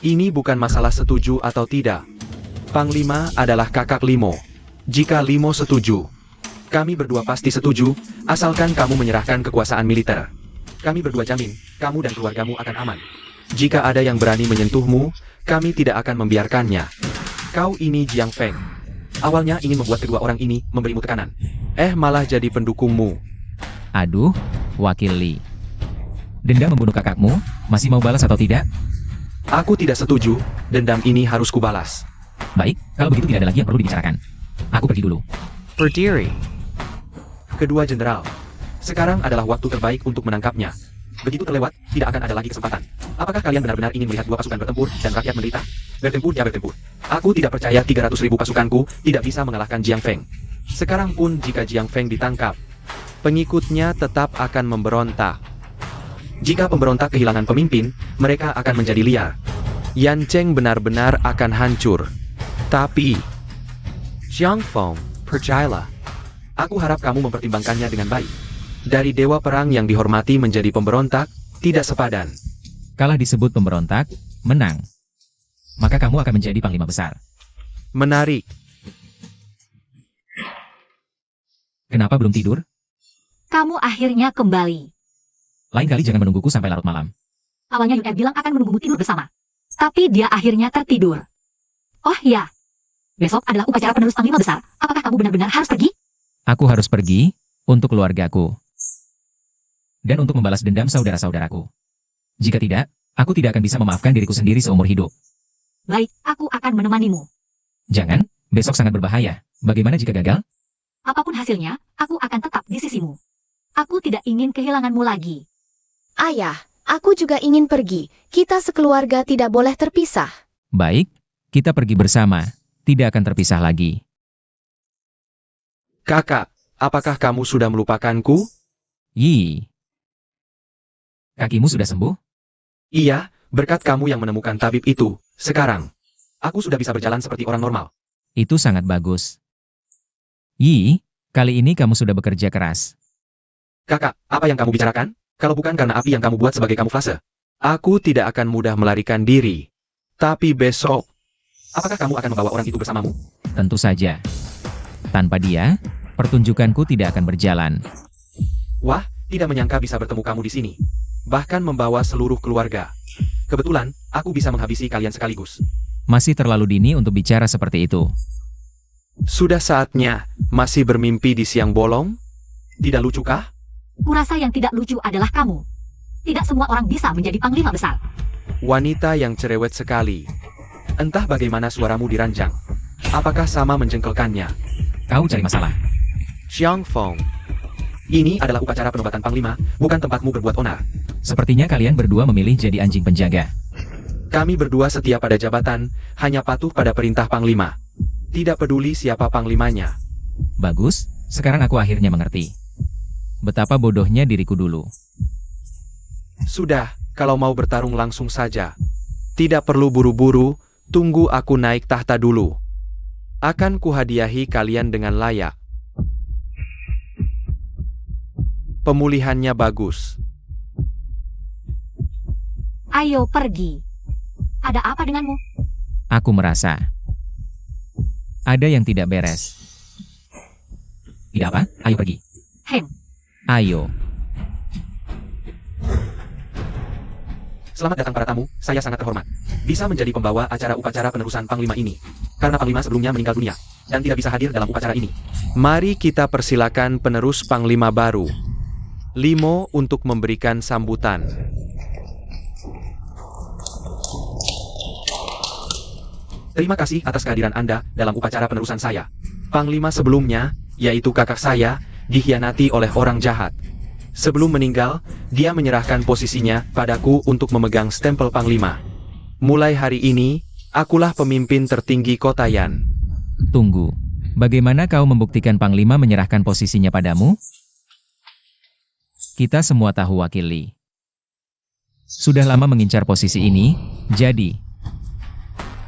Ini bukan masalah setuju atau tidak. Panglima adalah kakak Limo. Jika Limo setuju, kami berdua pasti setuju, asalkan kamu menyerahkan kekuasaan militer. Kami berdua jamin, kamu dan keluargamu akan aman. Jika ada yang berani menyentuhmu, kami tidak akan membiarkannya. Kau ini Jiang Feng. Awalnya ingin membuat kedua orang ini memberimu tekanan. Malah jadi pendukungmu. Aduh, Wakil Li. Dendam membunuh kakakmu, masih mau balas atau tidak? Aku tidak setuju, dendam ini harus kubalas. Baik, kalau begitu tidak ada lagi yang perlu dibicarakan. Aku pergi dulu. Berdiri. Kedua jenderal, sekarang adalah waktu terbaik untuk menangkapnya. Begitu terlewat, tidak akan ada lagi kesempatan. Apakah kalian benar-benar ingin melihat 2 pasukan bertempur dan rakyat menderita? Bertempur ya bertempur. Aku tidak percaya 300.000 pasukanku tidak bisa mengalahkan Jiang Feng. Sekarang pun jika Jiang Feng ditangkap, pengikutnya tetap akan memberontak. Jika pemberontak kehilangan pemimpin, mereka akan menjadi liar. Yan Cheng benar-benar akan hancur. Tapi, Jiang Feng, percayalah. Aku harap kamu mempertimbangkannya dengan baik. Dari dewa perang yang dihormati menjadi pemberontak, tidak sepadan. Kalah disebut pemberontak, menang. Maka kamu akan menjadi panglima besar. Menarik. Kenapa belum tidur? Kamu akhirnya kembali. Lain kali jangan menungguku sampai larut malam. Awalnya Yun bilang akan menunggumu tidur bersama. Tapi dia akhirnya tertidur. Oh ya. Besok adalah upacara penerus panglima besar. Apakah kamu benar-benar harus pergi? Aku harus pergi, untuk keluargaku. Dan untuk membalas dendam saudara-saudaraku. Jika tidak, aku tidak akan bisa memaafkan diriku sendiri seumur hidup. Baik, aku akan menemanimu. Jangan, besok sangat berbahaya. Bagaimana jika gagal? Apapun hasilnya, aku akan tetap di sisimu. Aku tidak ingin kehilanganmu lagi. Ayah, aku juga ingin pergi. Kita sekeluarga tidak boleh terpisah. Baik, kita pergi bersama. Tidak akan terpisah lagi. Kakak, apakah kamu sudah melupakanku? Yi. Kakimu sudah sembuh? Iya, berkat kamu yang menemukan tabib itu. Sekarang, aku sudah bisa berjalan seperti orang normal. Itu sangat bagus. Yi, kali ini kamu sudah bekerja keras. Kakak, apa yang kamu bicarakan? Kalau bukan karena api yang kamu buat sebagai kamuflase. Aku tidak akan mudah melarikan diri. Tapi besok, apakah kamu akan membawa orang itu bersamamu? Tentu saja. Tanpa dia, pertunjukanku tidak akan berjalan. Wah, tidak menyangka bisa bertemu kamu di sini. Bahkan membawa seluruh keluarga. Kebetulan, aku bisa menghabisi kalian sekaligus. Masih terlalu dini untuk bicara seperti itu. Sudah saatnya, masih bermimpi di siang bolong? Tidak lucukah? Kurasa yang tidak lucu adalah kamu. Tidak semua orang bisa menjadi panglima besar. Wanita yang cerewet sekali. Entah bagaimana suaramu diranjang. Apakah sama menjengkelkannya? Kau cari masalah. Xiang Feng. Ini adalah upacara penobatan panglima, bukan tempatmu berbuat onar. Sepertinya kalian berdua memilih jadi anjing penjaga. Kami berdua setia pada jabatan, hanya patuh pada perintah panglima. Tidak peduli siapa panglimanya. Bagus, sekarang aku akhirnya mengerti. Betapa bodohnya diriku dulu. Sudah, kalau mau bertarung langsung saja. Tidak perlu buru-buru, tunggu aku naik tahta dulu. Akan kuhadiahi kalian dengan layak. Pemulihannya bagus. Ayo pergi. Ada apa denganmu? Aku merasa ada yang tidak beres. Tidak apa? Ayo pergi. Hem, Ayo. Selamat datang para tamu, saya sangat terhormat. Bisa menjadi pembawa acara upacara penerusan panglima ini. Karena panglima sebelumnya meninggal dunia, dan tidak bisa hadir dalam upacara ini. Mari kita persilakan penerus panglima baru. Limo untuk memberikan sambutan. Terima kasih atas kehadiran Anda dalam upacara penerusan saya. Panglima sebelumnya, yaitu kakak saya, dikhianati oleh orang jahat. Sebelum meninggal, dia menyerahkan posisinya padaku untuk memegang stempel panglima. Mulai hari ini, akulah pemimpin tertinggi kota Yan. Tunggu. Bagaimana kau membuktikan Panglima menyerahkan posisinya padamu? Kita semua tahu Wakil Li sudah lama mengincar posisi ini, jadi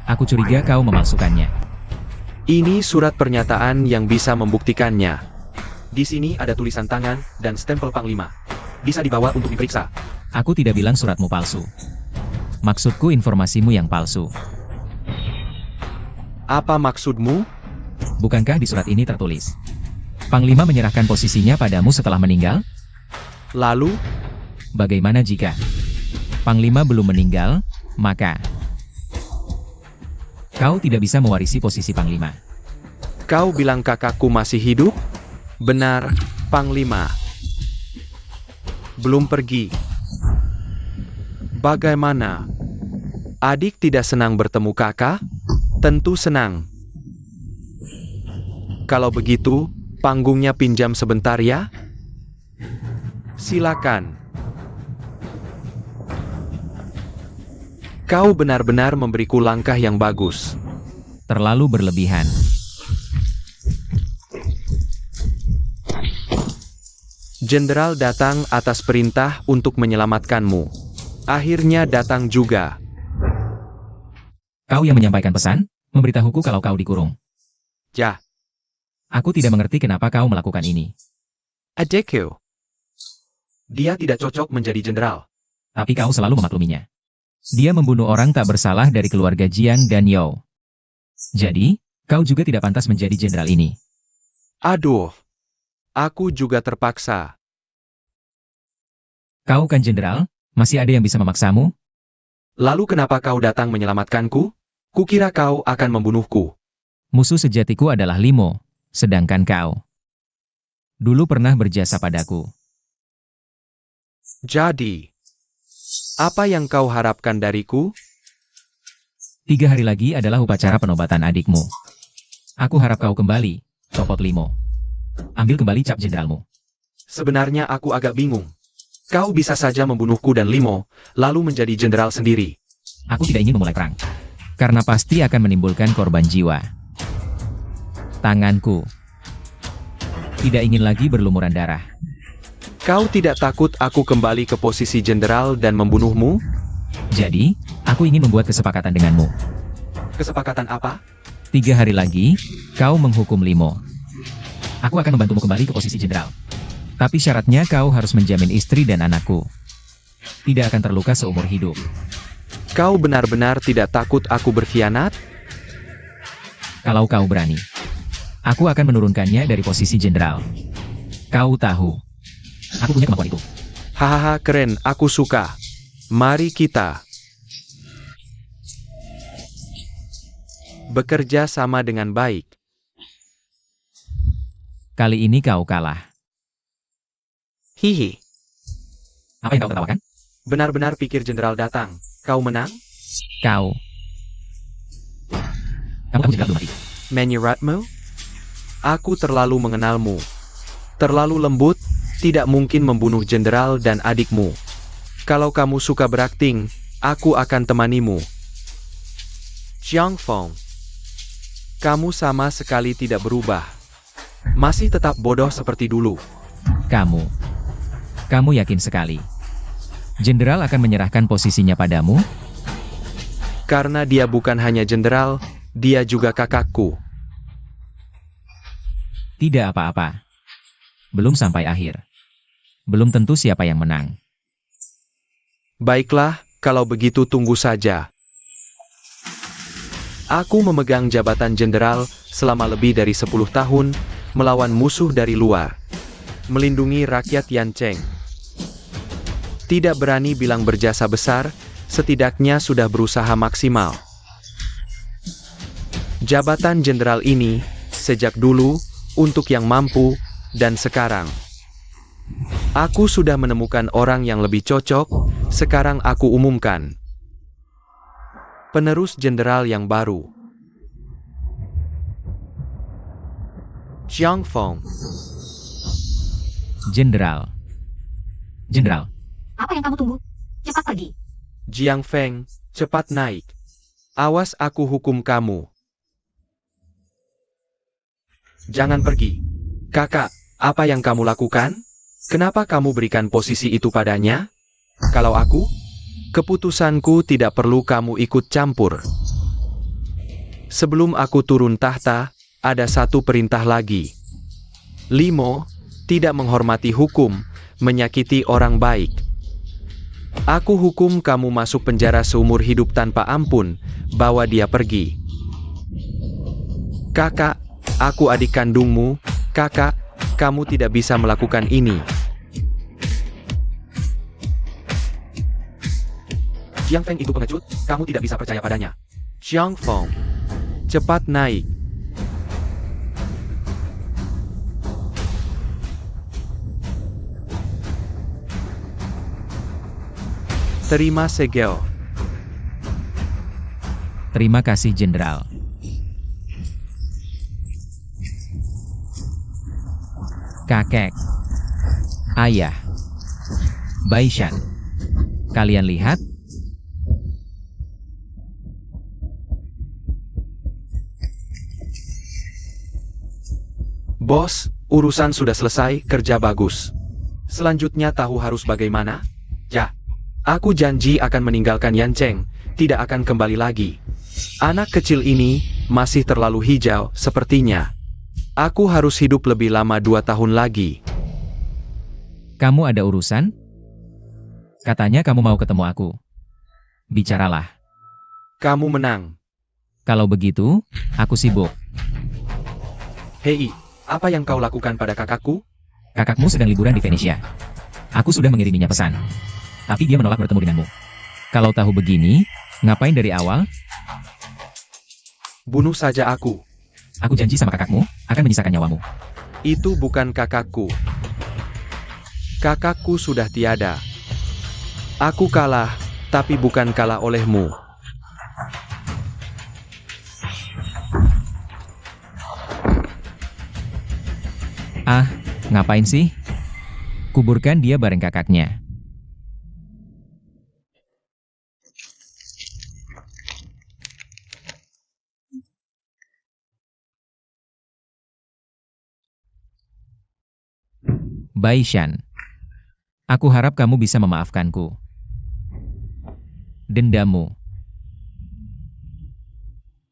aku curiga kau memalsukannya. Ini surat pernyataan yang bisa membuktikannya. Di sini ada tulisan tangan dan stempel panglima. Bisa dibawa untuk diperiksa. Aku tidak bilang suratmu palsu. Maksudku informasimu yang palsu. Apa maksudmu? Bukankah di surat ini tertulis Panglima menyerahkan posisinya padamu setelah meninggal? Lalu, Bagaimana jika Panglima belum meninggal, maka kau tidak bisa mewarisi posisi Panglima. kau bilang kakakku masih hidup? Benar, Panglima. Belum pergi. Bagaimana? Adik tidak senang bertemu kakak? Tentu senang. Kalau begitu, panggungnya pinjam sebentar ya? Silakan. Kau benar-benar memberiku langkah yang bagus. Terlalu berlebihan. Jenderal datang atas perintah untuk menyelamatkanmu. Akhirnya datang juga. Kau yang menyampaikan pesan, memberitahuku kalau kau dikurung. Ya, Aku tidak mengerti kenapa kau melakukan ini. adikku. Dia tidak cocok menjadi jenderal. Tapi kau selalu memakluminya. Dia membunuh orang tak bersalah dari keluarga Jiang dan Yao. Jadi, kau juga tidak pantas menjadi jenderal ini. Aduh. Aku juga terpaksa. Kau kan jenderal, masih ada yang bisa memaksamu? Lalu kenapa kau datang menyelamatkanku? Kukira kau akan membunuhku. Musuh sejatiku adalah Limo, sedangkan kau Dulu pernah berjasa padaku. Jadi, apa yang kau harapkan dariku? 3 hari lagi adalah upacara penobatan adikmu. Aku harap kau kembali, Copot Limo. Ambil kembali cap jenderalmu. Sebenarnya aku agak bingung. Kau bisa saja membunuhku dan Limo, lalu menjadi jenderal sendiri. Aku tidak ingin memulai perang. Karena pasti akan menimbulkan korban jiwa. Tanganku tidak ingin lagi berlumuran darah. Kau tidak takut aku kembali ke posisi jenderal dan membunuhmu? Jadi, aku ingin membuat kesepakatan denganmu. Kesepakatan apa? 3 hari lagi, kau menghukum Limo. Aku akan membantumu kembali ke posisi jenderal. Tapi syaratnya kau harus menjamin istri dan anakku tidak akan terluka seumur hidup. Kau benar-benar tidak takut aku berkhianat? Kalau kau berani, aku akan menurunkannya dari posisi jenderal. Kau tahu, aku punya kemampuan itu. Hahaha, keren, aku suka. Mari kita bekerja sama dengan baik. Kali ini kau kalah. Hihi, Apa yang kau tertawakan? benar-benar pikir jenderal datang. Kau menang? Kamu tahu jenderal belum mati. Menyeratmu? Aku terlalu mengenalmu. Terlalu lembut, tidak mungkin membunuh jenderal dan adikmu. Kalau kamu suka berakting, aku akan temanimu. Jiang Feng, kamu sama sekali tidak berubah. Masih tetap bodoh seperti dulu. Kamu yakin sekali jenderal akan menyerahkan posisinya padamu? Karena dia bukan hanya jenderal, dia juga kakakku. Tidak apa-apa. Belum sampai akhir. Belum tentu siapa yang menang. Baiklah, kalau begitu tunggu saja. Aku memegang jabatan jenderal selama lebih dari 10 tahun, melawan musuh dari luar. Melindungi rakyat Yancheng. Tidak berani bilang berjasa besar, setidaknya sudah berusaha maksimal. Jabatan jenderal ini, sejak dulu, untuk yang mampu, dan sekarang. Aku sudah menemukan orang yang lebih cocok, sekarang aku umumkan. Penerus jenderal yang baru. Jiang Feng. Jenderal. Apa yang kamu tunggu? Cepat pergi. Jiang Feng, cepat naik. Awas aku hukum kamu. Jangan pergi. Kakak, apa yang kamu lakukan? Kenapa kamu berikan posisi itu padanya? Kalau aku? Keputusanku tidak perlu kamu ikut campur. Sebelum aku turun tahta, ada satu perintah lagi. Limo, tidak menghormati hukum, menyakiti orang baik. Aku hukum kamu masuk penjara seumur hidup tanpa ampun, bawa dia pergi. Kakak, aku adik kandungmu, kakak, kamu tidak bisa melakukan ini. Jiang Feng itu pengecut, kamu tidak bisa percaya padanya. Jiang Feng, cepat naik. Terima segel. Terima kasih jenderal. Kakek. Ayah. Baishan. Kalian lihat? Bos, urusan sudah selesai, kerja bagus. Selanjutnya tahu harus bagaimana? Ya. Aku janji akan meninggalkan Yancheng, tidak akan kembali lagi. Anak kecil ini masih terlalu hijau, sepertinya. Aku harus hidup lebih lama 2 tahun lagi. Kamu ada urusan? Katanya kamu mau ketemu aku. Bicaralah. Kamu menang. Kalau begitu, aku sibuk. Hei, apa yang kau lakukan pada kakakku? Kakakmu sedang liburan di Venesia. Aku sudah mengiriminya pesan. Tapi dia menolak bertemu denganmu. Kalau tahu begini, ngapain dari awal? Bunuh saja aku. Aku janji sama kakakmu, akan menyisakan nyawamu. Itu bukan kakakku. Kakakku sudah tiada. Aku kalah, tapi bukan kalah olehmu. Ah, ngapain sih? Kuburkan dia bareng kakaknya. Bai Shan. Aku harap kamu bisa memaafkanku. Dendamu.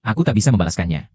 Aku tak bisa membalaskannya.